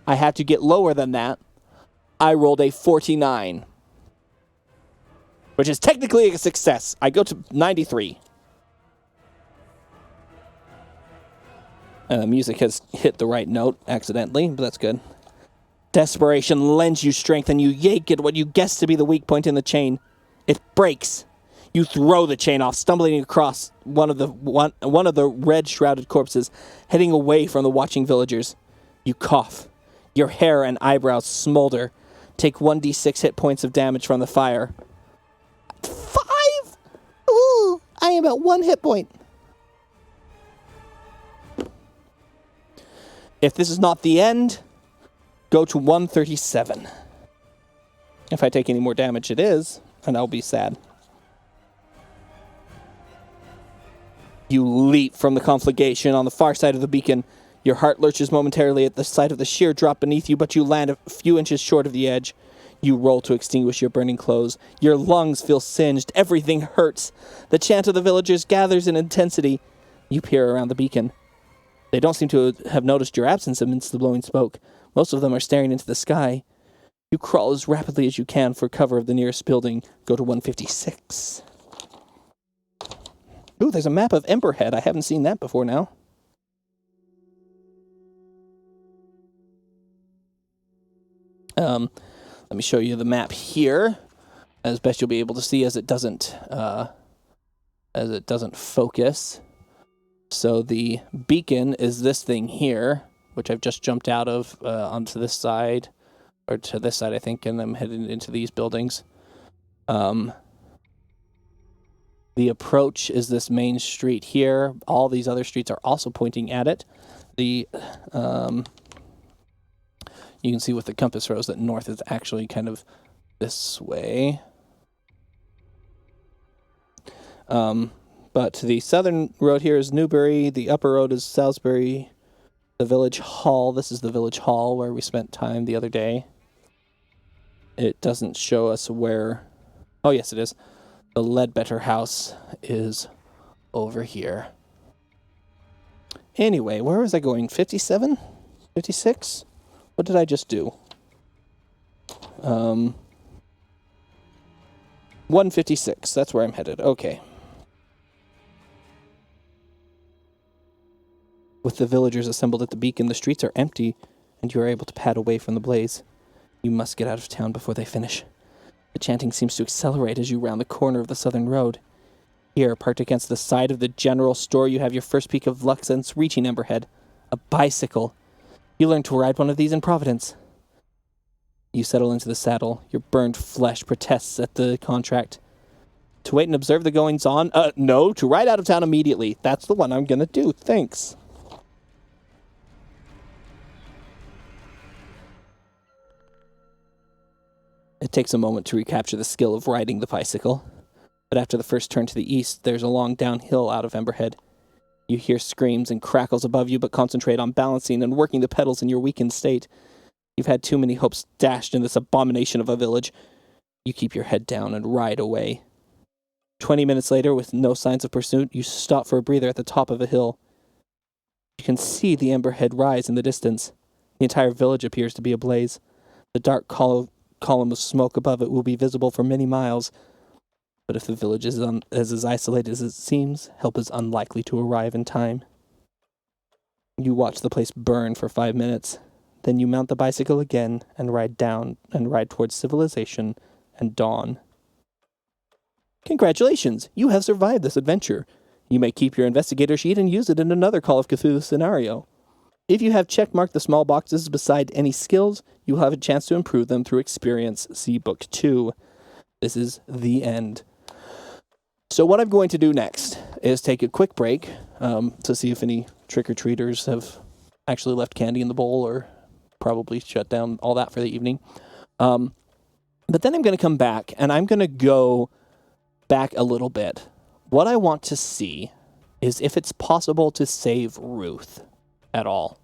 A: I have to get lower than that. I rolled a 49. Which is technically a success. I go to 93. Music has hit the right note accidentally, but that's good. Desperation lends you strength, and you yank at what you guess to be the weak point in the chain. It breaks. You throw the chain off, stumbling across one of the red-shrouded corpses, heading away from the watching villagers. You cough. Your hair and eyebrows smolder. Take 1d6 hit points of damage from the fire. 5? Ooh, I am at 1 hit point. If this is not the end, go to 137. If I take any more damage, it is, and I'll be sad. You leap from the conflagration on the far side of the beacon. Your heart lurches momentarily at the sight of the sheer drop beneath you, but you land a few inches short of the edge. You roll to extinguish your burning clothes. Your lungs feel singed. Everything hurts. The chant of the villagers gathers in intensity. You peer around the beacon. They don't seem to have noticed your absence amidst the blowing smoke. Most of them are staring into the sky. You crawl as rapidly as you can for cover of the nearest building. Go to 156. Ooh, there's a map of Emberhead. I haven't seen that before now. Let me show you the map here, as best you'll be able to see, as it doesn't focus. So the beacon is this thing here, which I've just jumped out of onto this side, or to this side, I think, and I'm heading into these buildings. The approach is this main street here. All these other streets are also pointing at it. You can see with the compass rose that north is actually kind of this way. But the southern road here is Newbury. The upper road is Salisbury. The village hall. This is the village hall where we spent time the other day. It doesn't show us where... Oh, yes, it is. The Ledbetter house is over here. Anyway, where was I going? 57? 56? What did I just do? 156. That's where I'm headed. Okay. With the villagers assembled at the beacon, the streets are empty, and you are able to pad away from the blaze. You must get out of town before they finish. The chanting seems to accelerate as you round the corner of the southern road. Here, parked against the side of the general store, you have your first peek of luck since reaching Emberhead. A bicycle. You learned to ride one of these in Providence. You settle into the saddle. Your burned flesh protests at the contract. To wait and observe the goings-on? No, to ride out of town immediately. That's the one I'm gonna do. Thanks. It takes a moment to recapture the skill of riding the bicycle. But after the first turn to the east, there's a long downhill out of Emberhead. You hear screams and crackles above you, but concentrate on balancing and working the pedals in your weakened state. You've had too many hopes dashed in this abomination of a village. You keep your head down and ride away. 20 minutes later, with no signs of pursuit, you stop for a breather at the top of a hill. You can see the Emberhead rise in the distance. The entire village appears to be ablaze. The dark column of smoke above it will be visible for many miles. But if the village is as isolated as it seems, help is unlikely to arrive in time. You watch the place burn for 5 minutes. Then you mount the bicycle again and ride towards civilization and dawn. Congratulations! You have survived this adventure. You may keep your investigator sheet and use it in another Call of Cthulhu scenario. If you have checkmarked the small boxes beside any skills, you'll have a chance to improve them through experience. See Book 2. This is the end. So what I'm going to do next is take a quick break to see if any trick-or-treaters have actually left candy in the bowl or probably shut down all that for the evening. But then I'm going to come back, and I'm going to go back a little bit. What I want to see is if it's possible to save Ruth at all.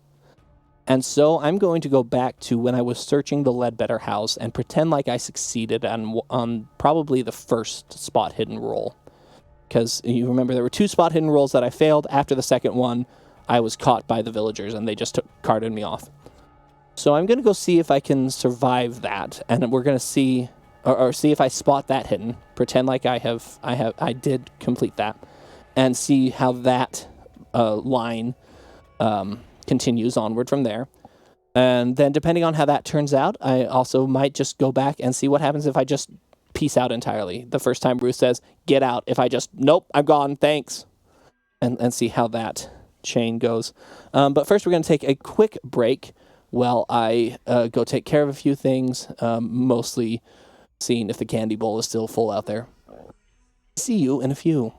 A: And so I'm going to go back to when I was searching the Ledbetter house and pretend like I succeeded on probably the first spot hidden roll. Because you remember there were 2 spot hidden rolls that I failed. After the second one, I was caught by the villagers and they just carted me off. So I'm going to go see if I can survive that, and we're going to see, or see if I spot that hidden. Pretend like I did complete that, and see how that line continues onward from there. And then depending on how that turns out, I also might just go back and see what happens if I just peace out entirely. The first time Ruth says, get out. If I just, nope, I'm gone, thanks. And see how that chain goes. But first we're going to take a quick break while I go take care of a few things, mostly seeing if the candy bowl is still full out there. See you in a few.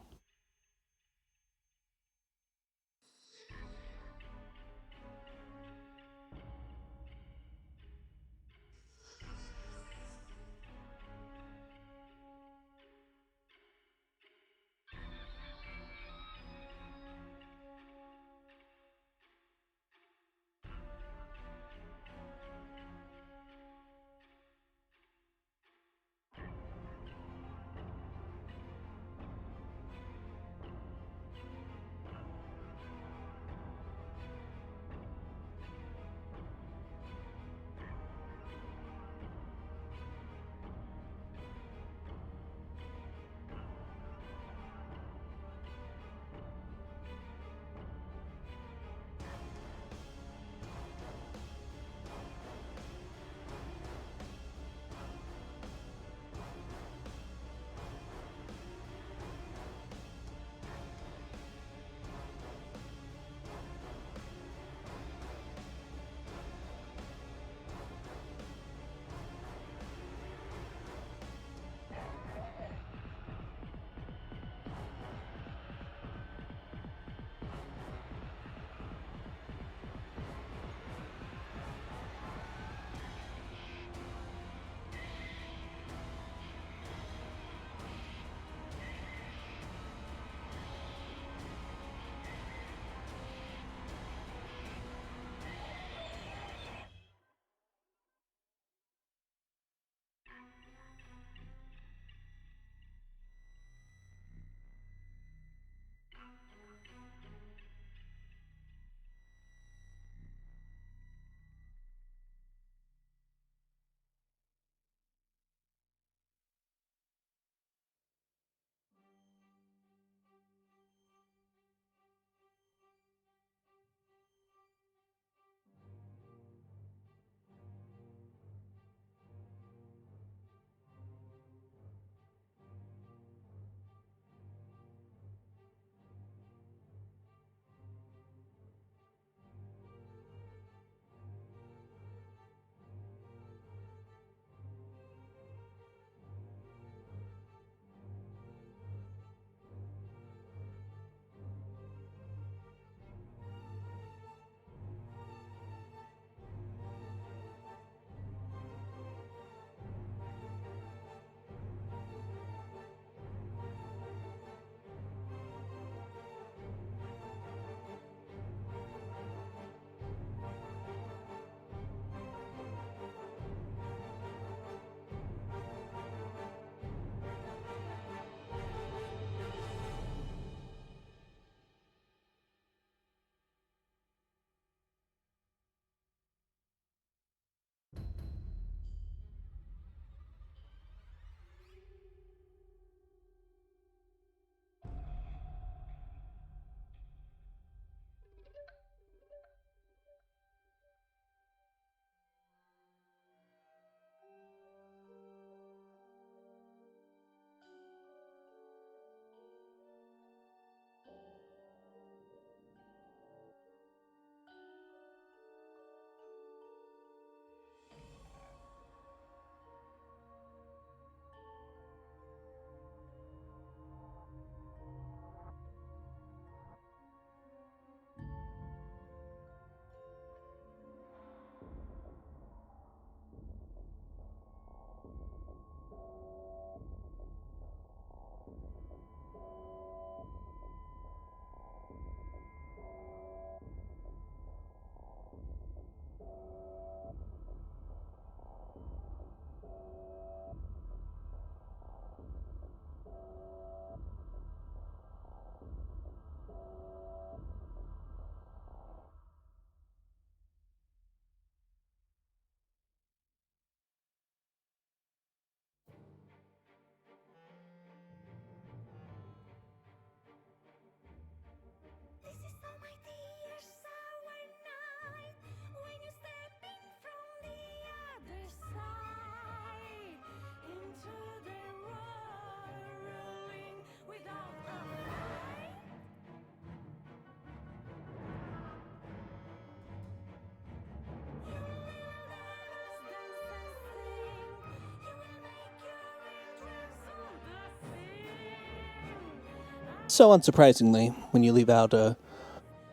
A: so unsurprisingly, when you leave out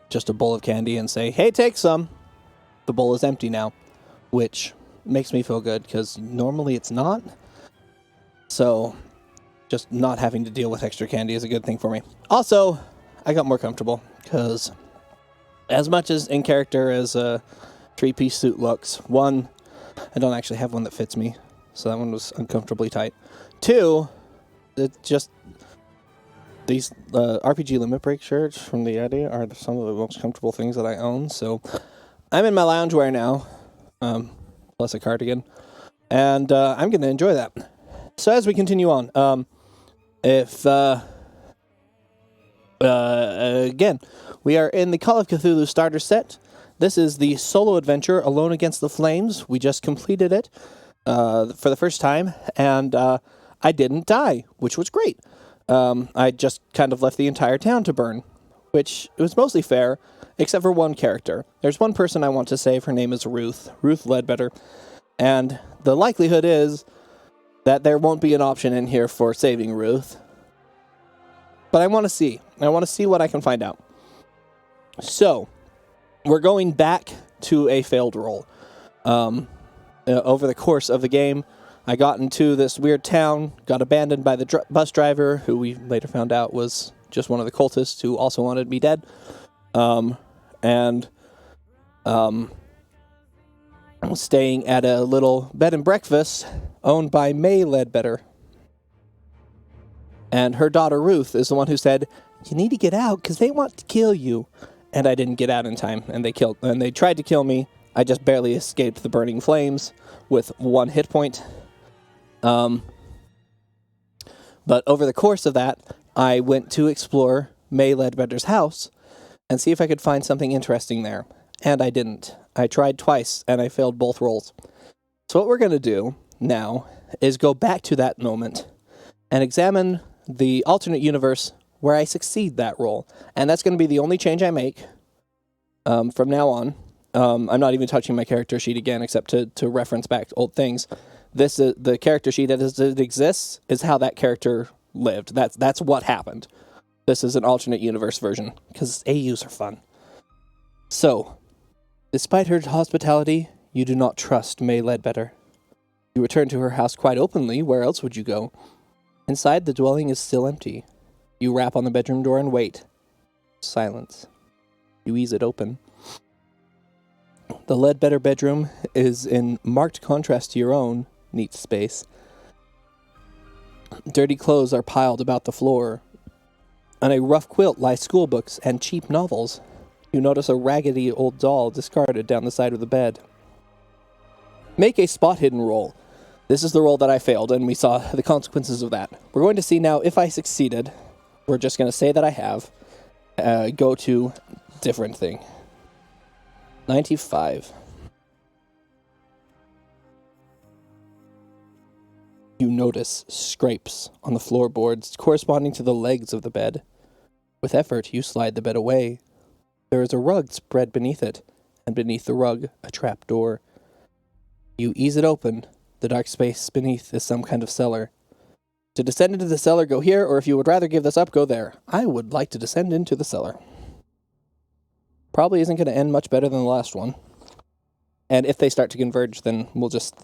A: just a bowl of candy and say, hey, take some, the bowl is empty now, which makes me feel good because normally it's not. So just not having to deal with extra candy is a good thing for me. Also, I got more comfortable because as much as in character as a three-piece suit looks, one, I don't actually have one that fits me, so that one was uncomfortably tight. Two, it just these RPG Limit Break shirts from the Yeti are some of the most comfortable things that I own. So I'm in my loungewear now, plus a cardigan, and I'm going to enjoy that. So as we continue on, again, we are in the Call of Cthulhu starter set. This is the solo adventure, Alone Against the Flames. We just completed it for the first time, and I didn't die, which was great. I just kind of left the entire town to burn, which was mostly fair, except for one character. There's one person I want to save. Her name is Ruth Ledbetter, and the likelihood is that there won't be an option in here for saving Ruth. But I want to see. I want to see what I can find out. So, we're going back to a failed roll. Over the course of the game, I got into this weird town, got abandoned by the bus driver, who we later found out was just one of the cultists who also wanted me dead. I was staying at a little bed and breakfast owned by May Ledbetter. And her daughter Ruth is the one who said, you need to get out because they want to kill you. And I didn't get out in time, and they tried to kill me. I just barely escaped the burning flames with 1 hit point. But over the course of that, I went to explore May Ledbetter's house and see if I could find something interesting there. And I didn't. I tried twice, and I failed both rolls. So what we're going to do now is go back to that moment and examine the alternate universe where I succeed that roll. And that's going to be the only change I make from now on. I'm not even touching my character sheet again, except to reference back to old things. This the character sheet as it exists is how that character lived. That's what happened. This is an alternate universe version, because AUs are fun. So, despite her hospitality, you do not trust May Ledbetter. You return to her house quite openly. Where else would you go? Inside, the dwelling is still empty. You rap on the bedroom door and wait. Silence. You ease it open. The Ledbetter bedroom is in marked contrast to your own neat space. Dirty clothes are piled about the floor. On a rough quilt lie schoolbooks and cheap novels. You notice a raggedy old doll discarded down the side of the bed. Make a spot hidden roll. This is the roll that I failed, and we saw the consequences of that. We're going to see now if I succeeded. We're just going to say that I have. Go to different thing. 95. You notice scrapes on the floorboards corresponding to the legs of the bed. With effort, you slide the bed away. There is a rug spread beneath it, and beneath the rug, a trap door. You ease it open. The dark space beneath is some kind of cellar. To descend into the cellar, go here, or if you would rather give this up, go there. I would like to descend into the cellar. Probably isn't going to end much better than the last one. And if they start to converge, then we'll just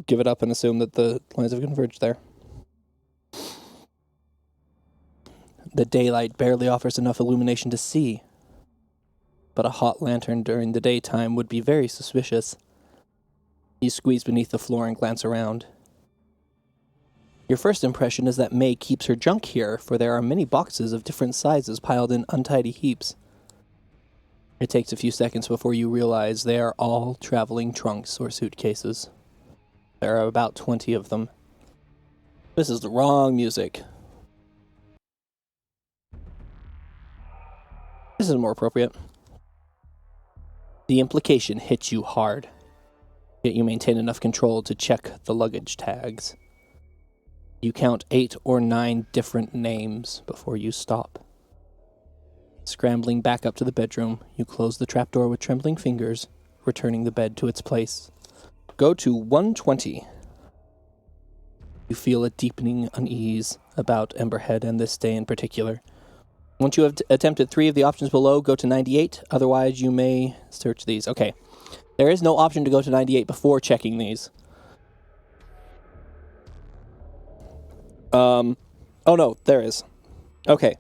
A: give it up and assume that the lines have converged there. The daylight barely offers enough illumination to see, but a hot lantern during the daytime would be very suspicious. You squeeze beneath the floor and glance around. Your first impression is that May keeps her junk here, for there are many boxes of different sizes piled in untidy heaps. It takes a few seconds before you realize they are all traveling trunks or suitcases. There are about 20 of them. This is the wrong music. This is more appropriate. The implication hits you hard, yet you maintain enough control to check the luggage tags. You count 8 or 9 different names before you stop. Scrambling back up to the bedroom, you close the trapdoor with trembling fingers, returning the bed to its place. Go to 120. You feel a deepening unease about Emberhead and this day in particular. Once you have attempted 3 of the options below, go to 98. Otherwise, you may search these. Okay. There is no option to go to 98 before checking these. Oh no, there is. Okay.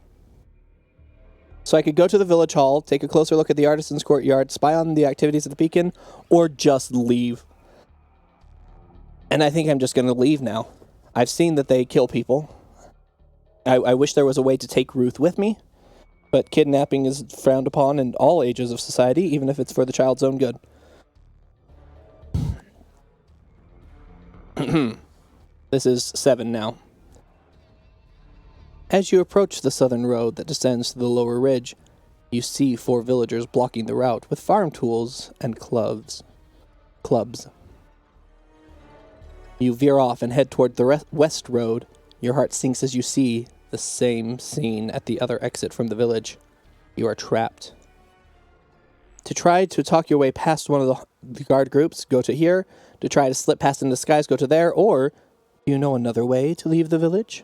A: So I could go to the village hall, take a closer look at the artisan's courtyard, spy on the activities of the beacon, or just leave. And I think I'm just going to leave now. I've seen that they kill people. I wish there was a way to take Ruth with me, but kidnapping is frowned upon in all ages of society, even if it's for the child's own good. This is 7 now. As you approach the southern road that descends to the lower ridge, you see 4 villagers blocking the route with farm tools and clubs. You veer off and head toward the west road. Your heart sinks as you see the same scene at the other exit from the village. You are trapped. To try to talk your way past one of the guard groups, go to here. To try to slip past in disguise, go to there. Or, do you know another way to leave the village?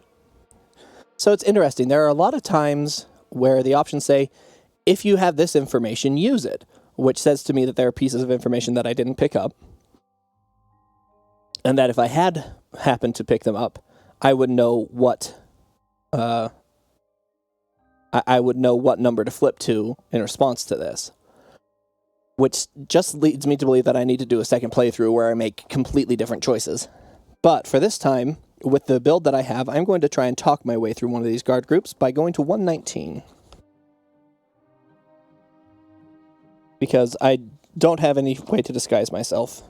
A: So it's interesting. There are a lot of times where the options say, if you have this information, use it. Which says to me that there are pieces of information that I didn't pick up. And that if I had happened to pick them up, I would know what I would know what number to flip to in response to this. Which just leads me to believe that I need to do a second playthrough where I make completely different choices. But for this time, with the build that I have, I'm going to try and talk my way through one of these guard groups by going to 119. Because I don't have any way to disguise myself.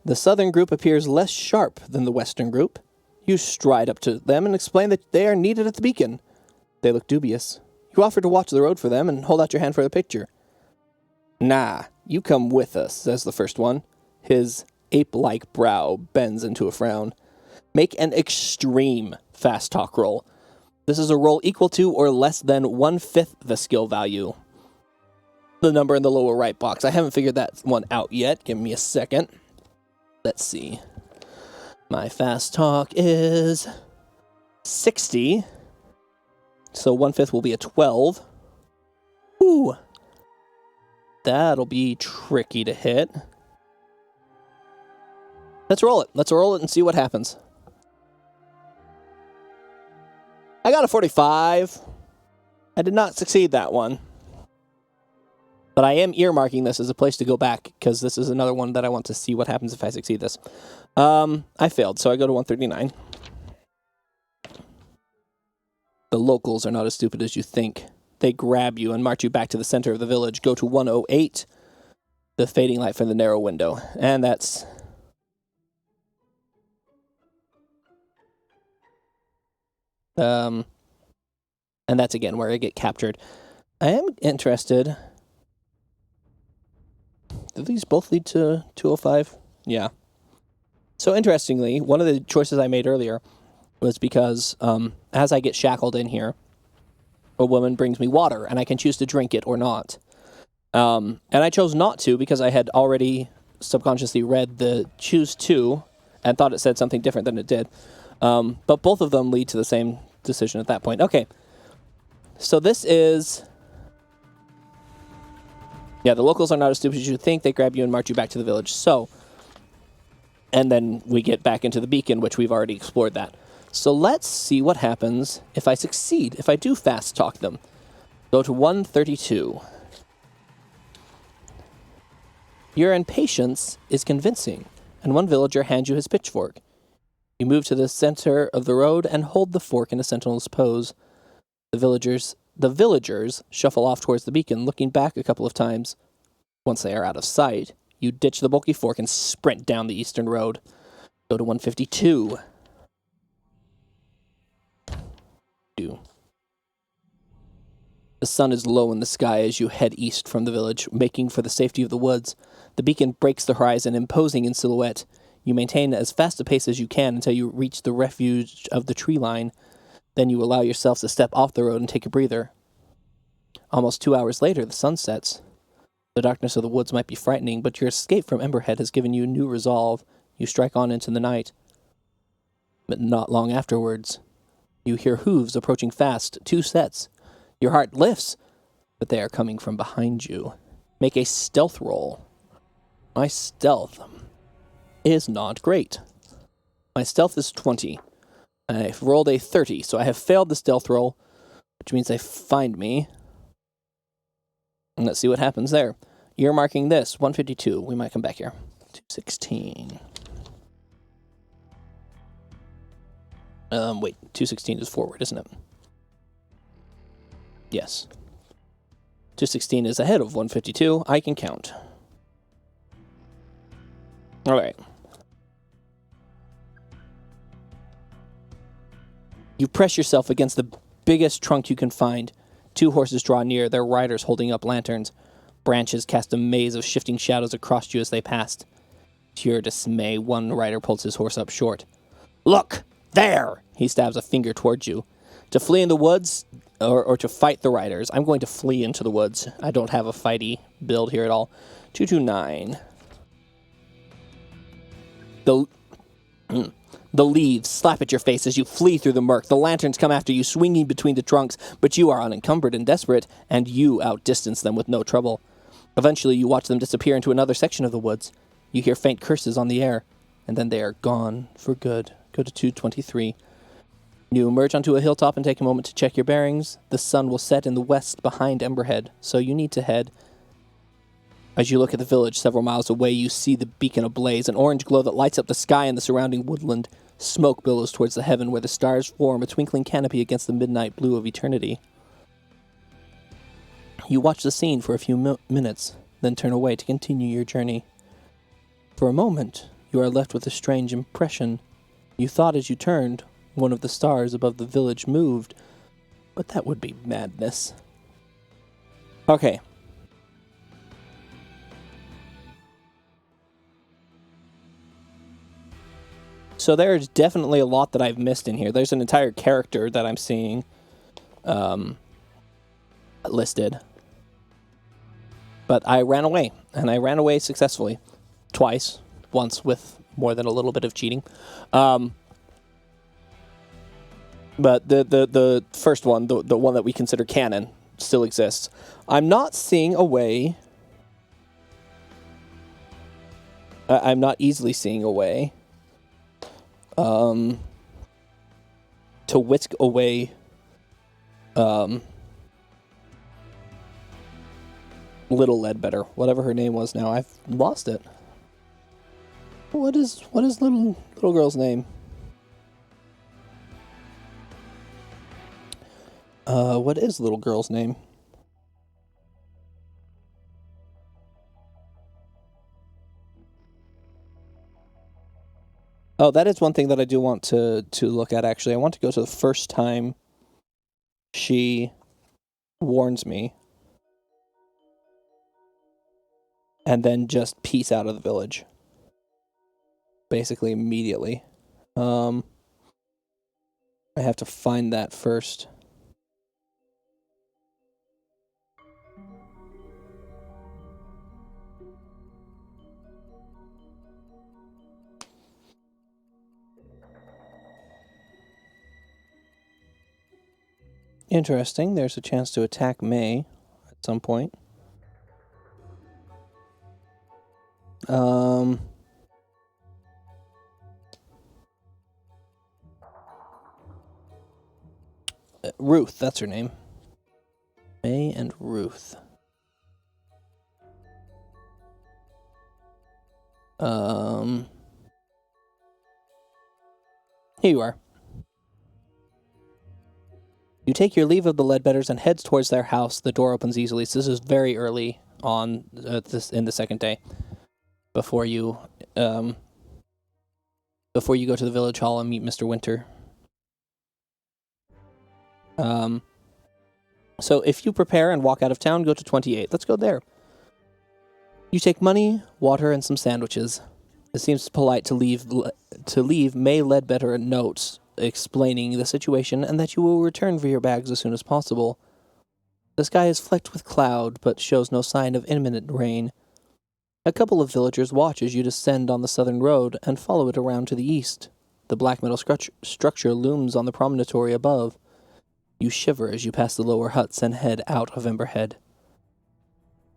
A: The southern group appears less sharp than the western group. You stride up to them and explain that they are needed at the beacon. They look dubious. You offer to watch the road for them and hold out your hand for the picture. Nah, you come with us, says the first one. His ape-like brow bends into a frown. Make an extreme fast talk roll. This is a roll equal to or less than 1/5 the skill value. The number in the lower right box. I haven't figured that one out yet. Give me a second. Let's see. My fast talk is 60. So 1/5 will be a 12. Ooh. That'll be tricky to hit. Let's roll it. Let's roll it and see what happens. I got a 45. I did not succeed that one. But I am earmarking this as a place to go back, because this is another one that I want to see what happens if I succeed this. I failed, so I go to 139. The locals are not as stupid as you think. They grab you and march you back to the center of the village. Go to 108. The fading light from the narrow window. And that's... and that's again where I get captured. I am interested... Do these both lead to 205? Yeah. So interestingly, one of the choices I made earlier was because as I get shackled in here, a woman brings me water, and I can choose to drink it or not. And I chose not to because I had already subconsciously read the choose to and thought it said something different than it did. But both of them lead to the same decision at that point. Okay. So this is... Yeah, the locals are not as stupid as you think. They grab you and march you back to the village. So, and then we get back into the beacon, which we've already explored that. So let's see what happens if I succeed, if I do fast talk them. Go to 132. Your impatience is convincing, and one villager hands you his pitchfork. You move to the center of the road and hold the fork in a sentinel's pose. The villagers shuffle off towards the beacon, looking back a couple of times. Once they are out of sight, you ditch the bulky fork and sprint down the eastern road. Go to 152. The sun is low in the sky as you head east from the village, making for the safety of the woods. The beacon breaks the horizon, imposing in silhouette. You maintain as fast a pace as you can until you reach the refuge of the tree line. Then you allow yourselves to step off the road and take a breather. Almost 2 hours later, the sun sets. The darkness of the woods might be frightening, but your escape from Emberhead has given you new resolve. You strike on into the night. But not long afterwards, you hear hooves approaching fast, 2 sets. Your heart lifts, but they are coming from behind you. Make a stealth roll. My stealth is not great. My stealth is 20. I've rolled a 30, so I have failed the stealth roll, which means they find me. And let's see what happens there. You're marking this, 152. We might come back here. 216. Wait, 216 is forward, isn't it? Yes. 216 is ahead of 152. I can count. All right. You press yourself against the biggest trunk you can find. 2 horses draw near, their riders holding up lanterns. Branches cast a maze of shifting shadows across you as they passed. To your dismay, one rider pulls his horse up short. Look! There! He stabs a finger towards you. To flee in the woods, or to fight the riders. I'm going to flee into the woods. I don't have a fighty build here at all. 229. The leaves slap at your face as you flee through the murk. The lanterns come after you, swinging between the trunks, but you are unencumbered and desperate, and you outdistance them with no trouble. Eventually, you watch them disappear into another section of the woods. You hear faint curses on the air, and then they are gone for good. Go to 223. You emerge onto a hilltop and take a moment to check your bearings. The sun will set in the west behind Emberhead, so you need to head. As you look at the village several miles away, you see the beacon ablaze, an orange glow that lights up the sky and the surrounding woodland. Smoke billows towards the heaven where the stars form a twinkling canopy against the midnight blue of eternity. You watch the scene for a few minutes, then turn away to continue your journey. For a moment, you are left with a strange impression. You thought as you turned, one of the stars above the village moved, but that would be madness. Okay. So there's definitely a lot that I've missed in here. There's an entire character that I'm seeing listed. But I ran away, and I ran away successfully. Twice. Once with more than a little bit of cheating. But the first one, the one that we consider canon, still exists. I'm not seeing a way... I'm not easily seeing a way... to whisk away Little Ledbetter, whatever her name was now. I've lost it. What is little girl's name? What is little girl's name? Oh, that is one thing that I do want to look at, actually. I want to go to the first time she warns me. And then just peace out of the village. Basically, immediately. I have to find that first. Interesting. There's a chance to attack May at some point. Ruth, that's her name. May and Ruth. Here you are. You take your leave of the Ledbetters and heads towards their house. The door opens easily. So this is very early on in the second day. Before you go to the village hall and meet Mr. Winter. So if you prepare and walk out of town, go to 28. Let's go there. You take money, water, and some sandwiches. It seems polite to leave May Ledbetter a note explaining the situation and that you will return for your bags as soon as possible. The sky is flecked with cloud, but shows no sign of imminent rain. A couple of villagers watch as you descend on the southern road and follow it around to the east. The black metal structure looms on the promontory above. You shiver as you pass the lower huts and head out of Emberhead.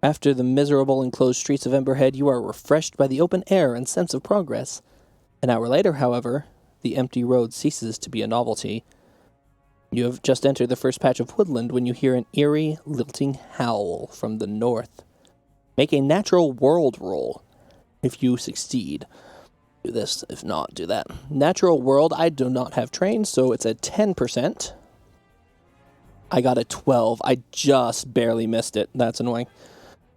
A: After the miserable enclosed streets of Emberhead, you are refreshed by the open air and sense of progress. An hour later, however, the empty road ceases to be a novelty. You have just entered the first patch of woodland when you hear an eerie, lilting howl from the north. Make a natural world roll. If you succeed, do this. If not, do that. Natural world, I do not have trained, so it's a 10%. I got a 12. I just barely missed it. That's annoying.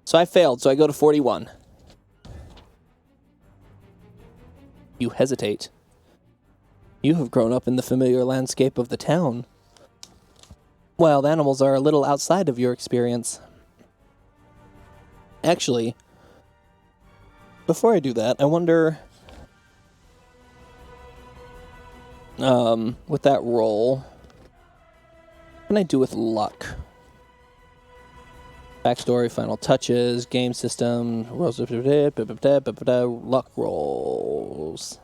A: So I failed, so I go to 41. You hesitate. You have grown up in the familiar landscape of the town. Wild animals are a little outside of your experience. Actually, before I do that, I wonder, with that roll, what can I do with luck? Backstory, final touches, game system, luck rolls.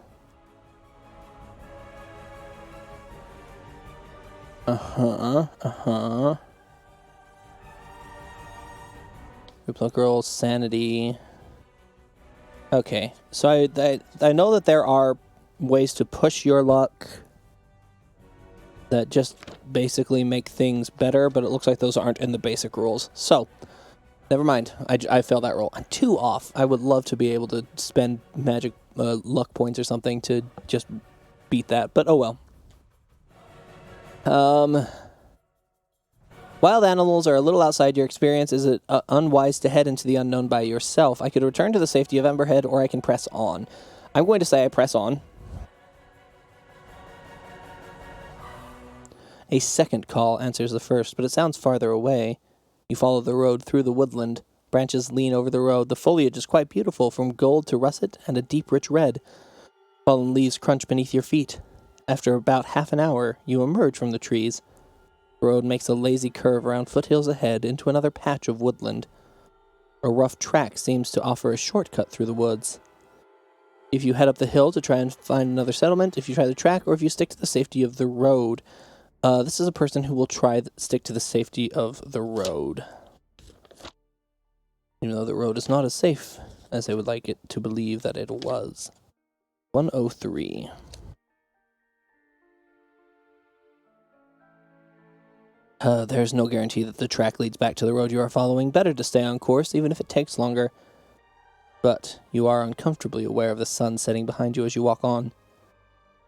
A: Group luck rolls, sanity. Okay, so I know that there are ways to push your luck that just basically make things better, but it looks like those aren't in the basic rules. So, never mind. I failed that roll. I'm 2 off. I would love to be able to spend magic luck points or something to just beat that, but oh well. Wild animals are a little outside your experience. Is it unwise to head into the unknown by yourself? I could return to the safety of Emberhead, or I can press on. I'm going to say I press on. A second call answers the first, but it sounds farther away. You follow the road through the woodland. Branches lean over the road. The foliage is quite beautiful, from gold to russet and a deep, rich red. Fallen leaves crunch beneath your feet. After about half an hour, you emerge from the trees. The road makes a lazy curve around foothills ahead into another patch of woodland. A rough track seems to offer a shortcut through the woods. If you head up the hill to try and find another settlement, if you try the track, or if you stick to the safety of the road. This is a person who will stick to the safety of the road. Even though the road is not as safe as they would like it to believe that it was. 103. There's no guarantee that the track leads back to the road you are following. Better to stay on course, even if it takes longer. But you are uncomfortably aware of the sun setting behind you as you walk on.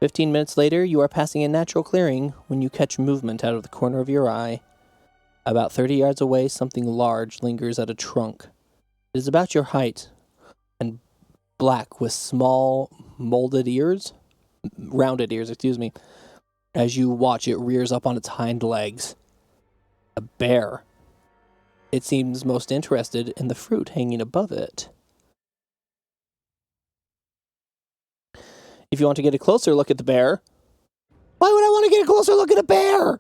A: 15 minutes later, you are passing a natural clearing when you catch movement out of the corner of your eye. About 30 yards away, something large lingers at a trunk. It is about your height, and black with small, rounded ears. As you watch, it rears up on its hind legs. A bear. It seems most interested in the fruit hanging above it. If you want to get a closer look at the bear... Why would I want to get a closer look at a bear?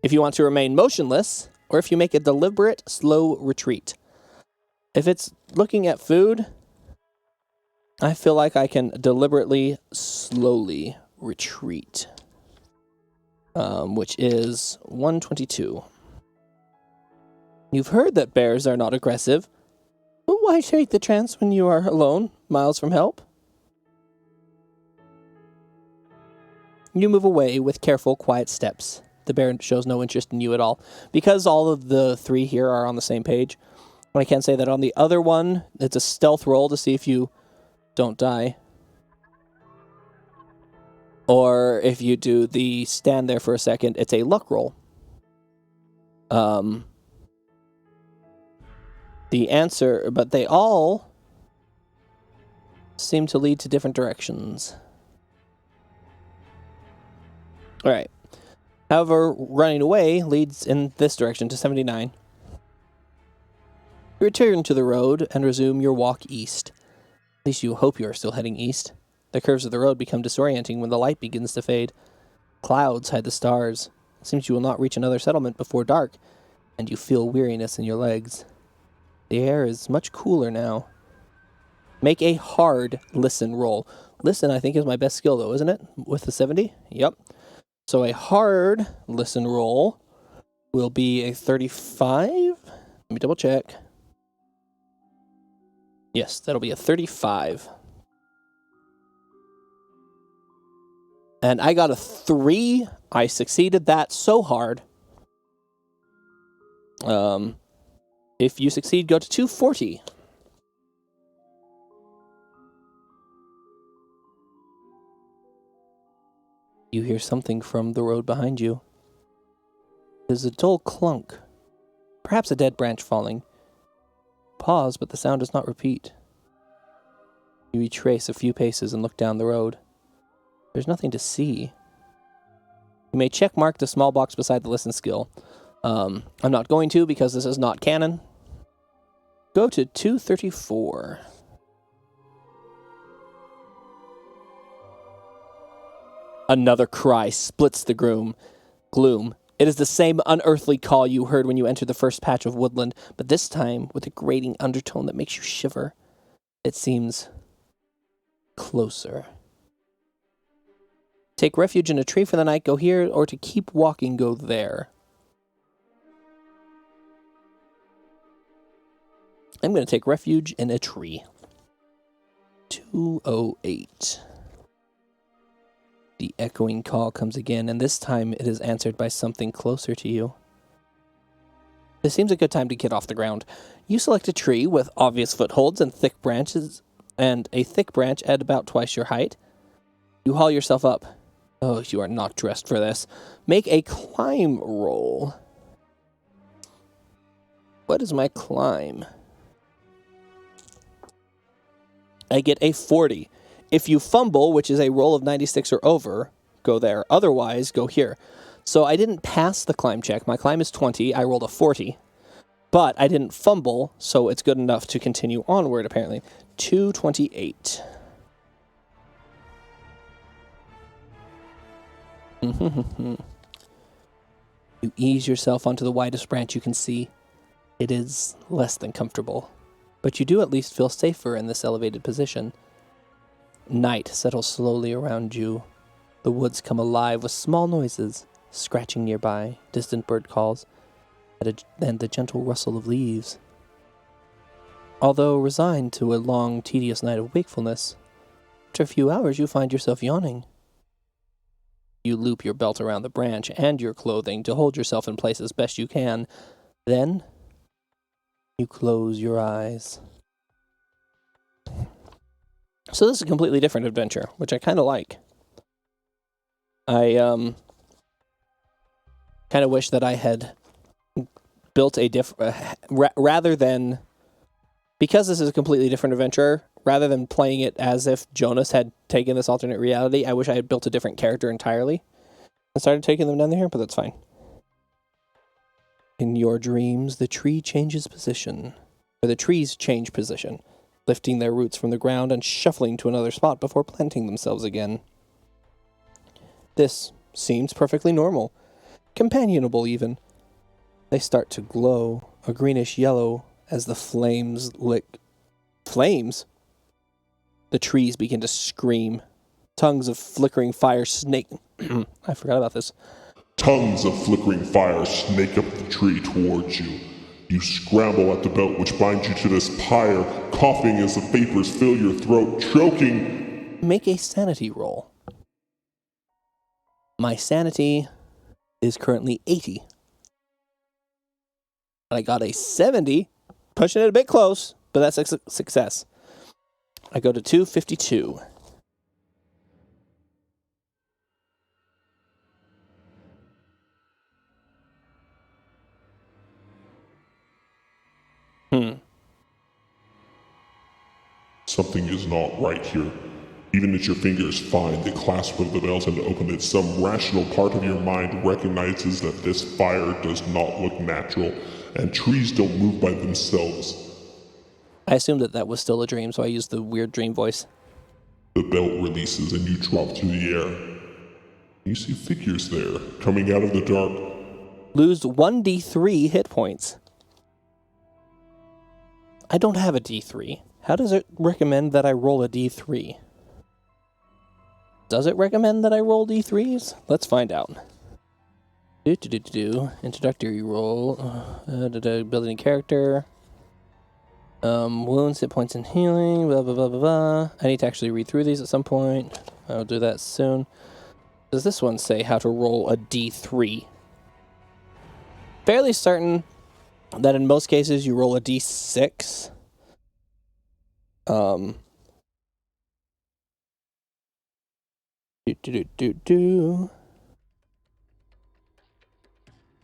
A: If you want to remain motionless, or if you make a deliberate, slow retreat. If it's looking at food, I feel like I can deliberately, slowly retreat. Which is 122. You've heard that bears are not aggressive. But why take the chance when you are alone, miles from help? You move away with careful, quiet steps. The bear shows no interest in you at all. Because all of the 3 here are on the same page, I can say that on the other one, it's a stealth roll to see if you don't die. Or if you do the stand there for a second, it's a luck roll. The answer, but they all seem to lead to different directions. Alright. However, running away leads in this direction to 79. You return to the road and resume your walk east. At least you hope you are still heading east. The curves of the road become disorienting when the light begins to fade. Clouds hide the stars. It seems you will not reach another settlement before dark, and you feel weariness in your legs. The air is much cooler now. Make a hard listen roll. Listen, I think, is my best skill, though, isn't it? With the 70? Yep. So a hard listen roll will be a 35. Let me double check. Yes, that'll be a 35. And I got a 3. I succeeded that so hard. If you succeed, go to 240. You hear something from the road behind you. There's a dull clunk. Perhaps a dead branch falling. Pause, but the sound does not repeat. You retrace a few paces and look down the road. There's nothing to see. You may check mark the small box beside the listen skill. I'm not going to because this is not canon. Go to 234. Another cry splits the gloom. It is the same unearthly call you heard when you entered the first patch of woodland, but this time with a grating undertone that makes you shiver. It seems closer. Take refuge in a tree for the night, go here, or to keep walking, go there. I'm going to take refuge in a tree. 208. The echoing call comes again, and this time it is answered by something closer to you. This seems a good time to get off the ground. You select a tree with obvious footholds and thick branches, and a thick branch at about twice your height. You haul yourself up. Oh, you are not dressed for this. Make a climb roll. What is my climb? I get a 40. If you fumble, which is a roll of 96 or over, go there. Otherwise, go here. So I didn't pass the climb check. My climb is 20. I rolled a 40. But I didn't fumble, so it's good enough to continue onward, apparently. 228. You ease yourself onto the widest branch you can see. It is less than comfortable, but you do at least feel safer in this elevated position. Night settles slowly around you. The woods come alive with small noises, scratching nearby, distant bird calls, and the gentle rustle of leaves. Although resigned to a long, tedious night of wakefulness, after a few hours you find yourself yawning. You loop your belt around the branch and your clothing to hold yourself in place as best you can. Then, you close your eyes. So this is a completely different adventure, which I kind of like. I kind of wish that I had built a rather than, because this is a completely different adventure, rather than playing it as if Jonas had taken this alternate reality, I wish I had built a different character entirely and started taking them down here, but that's fine. In your dreams, the tree changes position, or the trees change position, lifting their roots from the ground and shuffling to another spot before planting themselves again. This seems perfectly normal, companionable even. They start to glow, a greenish yellow, as the flames lick. Flames? The trees begin to scream. Tongues of flickering fire snake. I forgot about this.
B: Tongues of flickering fire snake up the tree towards you. You scramble at the belt which binds you to this pyre, coughing as the vapors fill your throat, choking.
A: Make a sanity roll. My sanity is currently 80. I got a 70, pushing it a bit close, but that's a success. I go to 252.
B: Something is not right here. Even as your fingers find the clasp of the belt and open it, some rational part of your mind recognizes that this fire does not look natural, and trees don't move by themselves.
A: I assumed that was still a dream, so I used the weird dream voice.
B: The belt releases and you drop through the air. You see figures there, coming out of the dark.
A: Lose 1d3 hit points. I don't have a d3. How does it recommend that I roll a d3? Does it recommend that I roll d3s? Let's find out. Introductory roll. Building a character. Wounds, hit points, and healing. Blah, blah, blah, blah, blah. I need to actually read through these at some point. I'll do that soon. Does this one say how to roll a d3? Fairly certain that in most cases you roll a d6.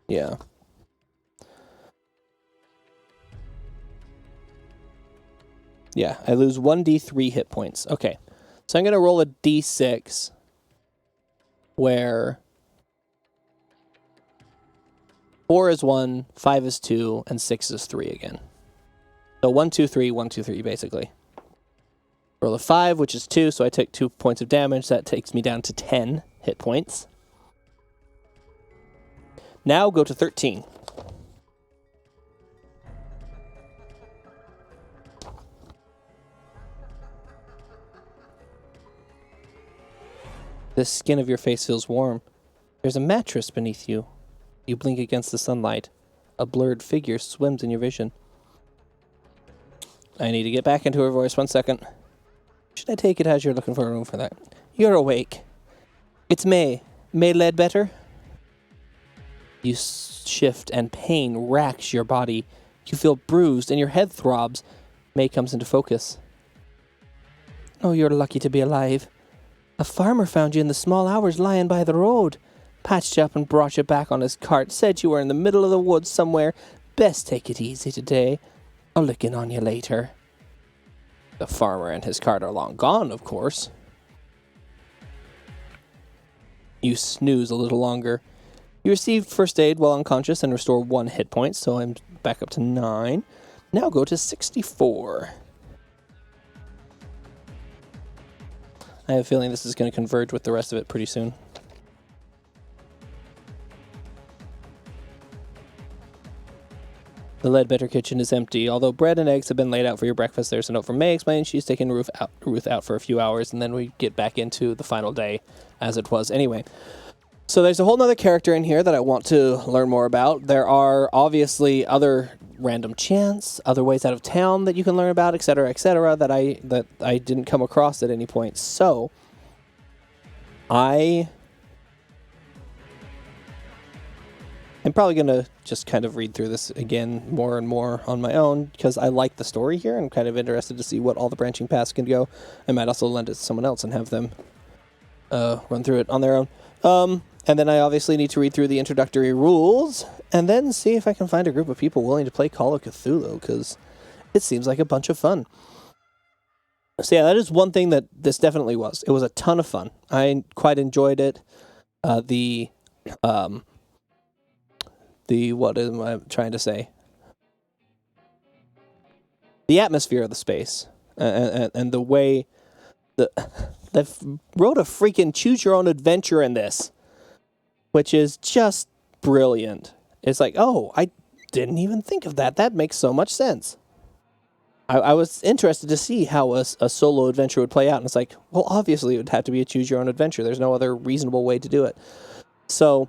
A: Yeah. Yeah, I lose 1d3 hit points. Okay. So I'm going to roll a d6 where 4 is 1, 5 is 2, and 6 is 3 again. So 1, 2, 3, 1, 2, 3, basically. Roll a 5, which is 2, so I take 2 points of damage. That takes me down to 10 hit points. Now go to 13. The skin of your face feels warm. There's a mattress beneath you. You blink against the sunlight. A blurred figure swims in your vision. I need to get back into her voice 1 second. Should I take it as you're looking for a room for that? You're awake. It's May. May Ledbetter? You shift and pain racks your body. You feel bruised and your head throbs. May comes into focus. Oh, you're lucky to be alive. A farmer found you in the small hours lying by the road. Patched you up and brought you back on his cart. Said you were in the middle of the woods somewhere. Best take it easy today. I'll look in on you later. The farmer and his cart are long gone, of course. You snooze a little longer. You received first aid while unconscious and restore 1 hit point, so I'm back up to 9. Now go to 64. I have a feeling this is going to converge with the rest of it pretty soon. The Ledbetter kitchen is empty. Although bread and eggs have been laid out for your breakfast, there's a note from May explaining she's taken Ruth out for a few hours, and then we get back into the final day as it was anyway. So there's a whole nother character in here that I want to learn more about. There are obviously other random chants, other ways out of town that you can learn about, etc., that I didn't come across at any point. So I'm probably going to just kind of read through this again more and more on my own because I like the story here. I'm kind of interested to see what all the branching paths can go. I might also lend it to someone else and have them run through it on their own. And then I obviously need to read through the introductory rules and then see if I can find a group of people willing to play Call of Cthulhu because it seems like a bunch of fun. So yeah, that is one thing that this definitely was. It was a ton of fun. I quite enjoyed it. What am I trying to say? The atmosphere of the space and the way they wrote a freaking choose your own adventure in this, which is just brilliant. It's like, oh, I didn't even think of that. That makes so much sense. I was interested to see how a solo adventure would play out, and it's like, well, obviously it would have to be a choose your own adventure. There's no other reasonable way to do it. So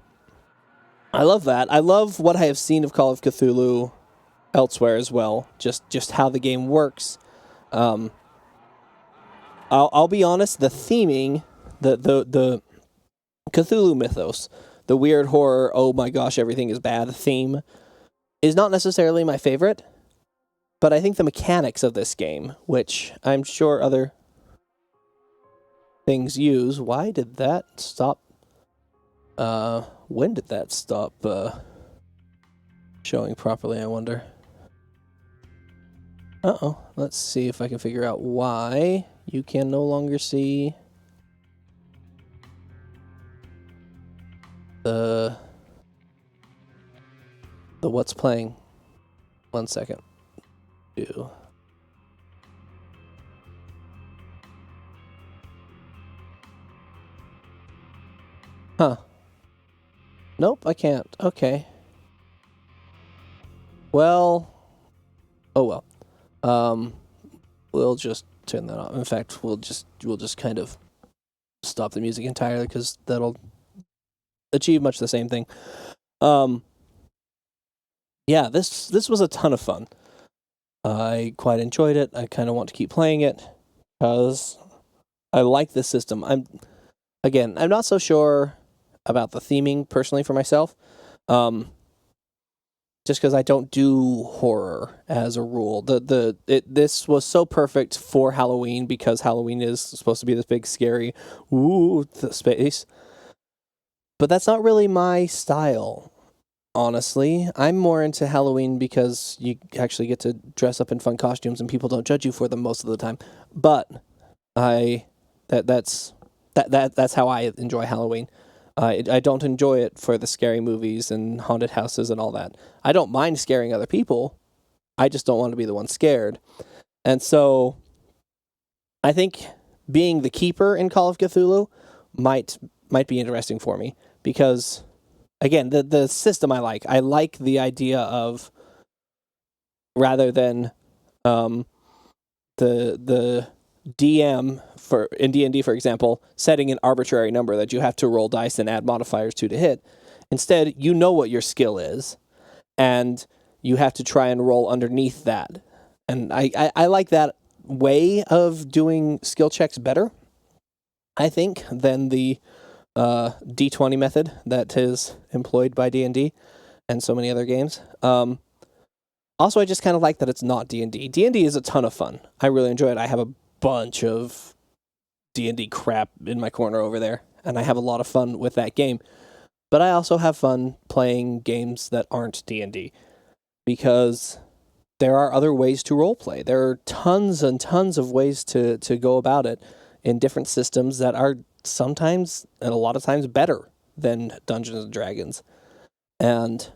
A: I love that. I love what I have seen of Call of Cthulhu elsewhere as well. Just how the game works. I'll be honest. The theming, the Cthulhu mythos, the weird horror. Oh my gosh, everything is bad theme, is not necessarily my favorite. But I think the mechanics of this game, which I'm sure other things use. Why did that stop? When did that stop showing properly, I wonder? Uh-oh. Let's see if I can figure out why you can no longer see the what's playing. 1 second. Huh. Nope, I can't. Okay. Well. Oh well.
C: We'll just turn that off. In fact, we'll just kind of stop the music entirely because that'll achieve much the same thing. Yeah, this was a ton of fun. I quite enjoyed it. I kind of want to keep playing it because I like this system. I'm not so sure about the theming personally for myself. Just because I don't do horror as a rule. This was so perfect for Halloween because Halloween is supposed to be this big scary space. But that's not really my style, honestly. I'm more into Halloween because you actually get to dress up in fun costumes and people don't judge you for them most of the time. But that's how I enjoy Halloween. I don't enjoy it for the scary movies and haunted houses and all that. I don't mind scaring other people. I just don't want to be the one scared. And so I think being the keeper in Call of Cthulhu might be interesting for me because, again, the system I like the idea of, rather than the DM in D&D, for example, setting an arbitrary number that you have to roll dice and add modifiers to hit. Instead, you know what your skill is, and you have to try and roll underneath that. And I like that way of doing skill checks better, I think, than the D20 method that is employed by D&D and so many other games. Also, I just kind of like that it's not D&D. D&D is a ton of fun. I really enjoy it. I have a bunch of D&D crap in my corner over there, and I have a lot of fun with that game. But I also have fun playing games that aren't D&D because there are other ways to roleplay. There are tons and tons of ways to go about it in different systems that are sometimes and a lot of times better than Dungeons and Dragons. And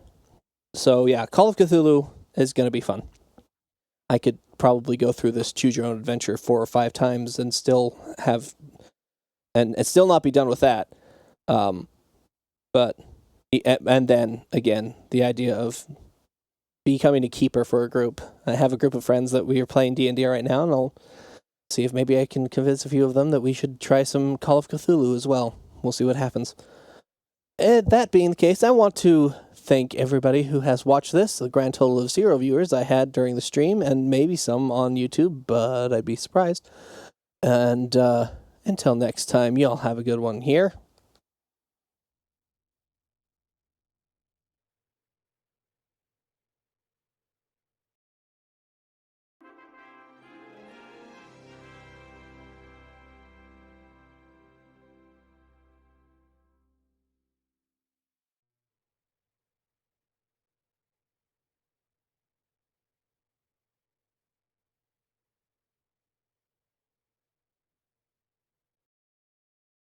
C: so, yeah, Call of Cthulhu is going to be fun. I could probably go through this choose your own adventure 4 or 5 times and still still not be done with that. But then again, the idea of becoming a keeper for a group. I have a group of friends that we are playing D&D right now, and I'll see if maybe I can convince a few of them that we should try some Call of Cthulhu as well. We'll see what happens. And that being the case, I want to thank everybody who has watched this. The grand total of 0 viewers I had during the stream, and maybe some on YouTube, but I'd be surprised. And until next time, y'all have a good one here.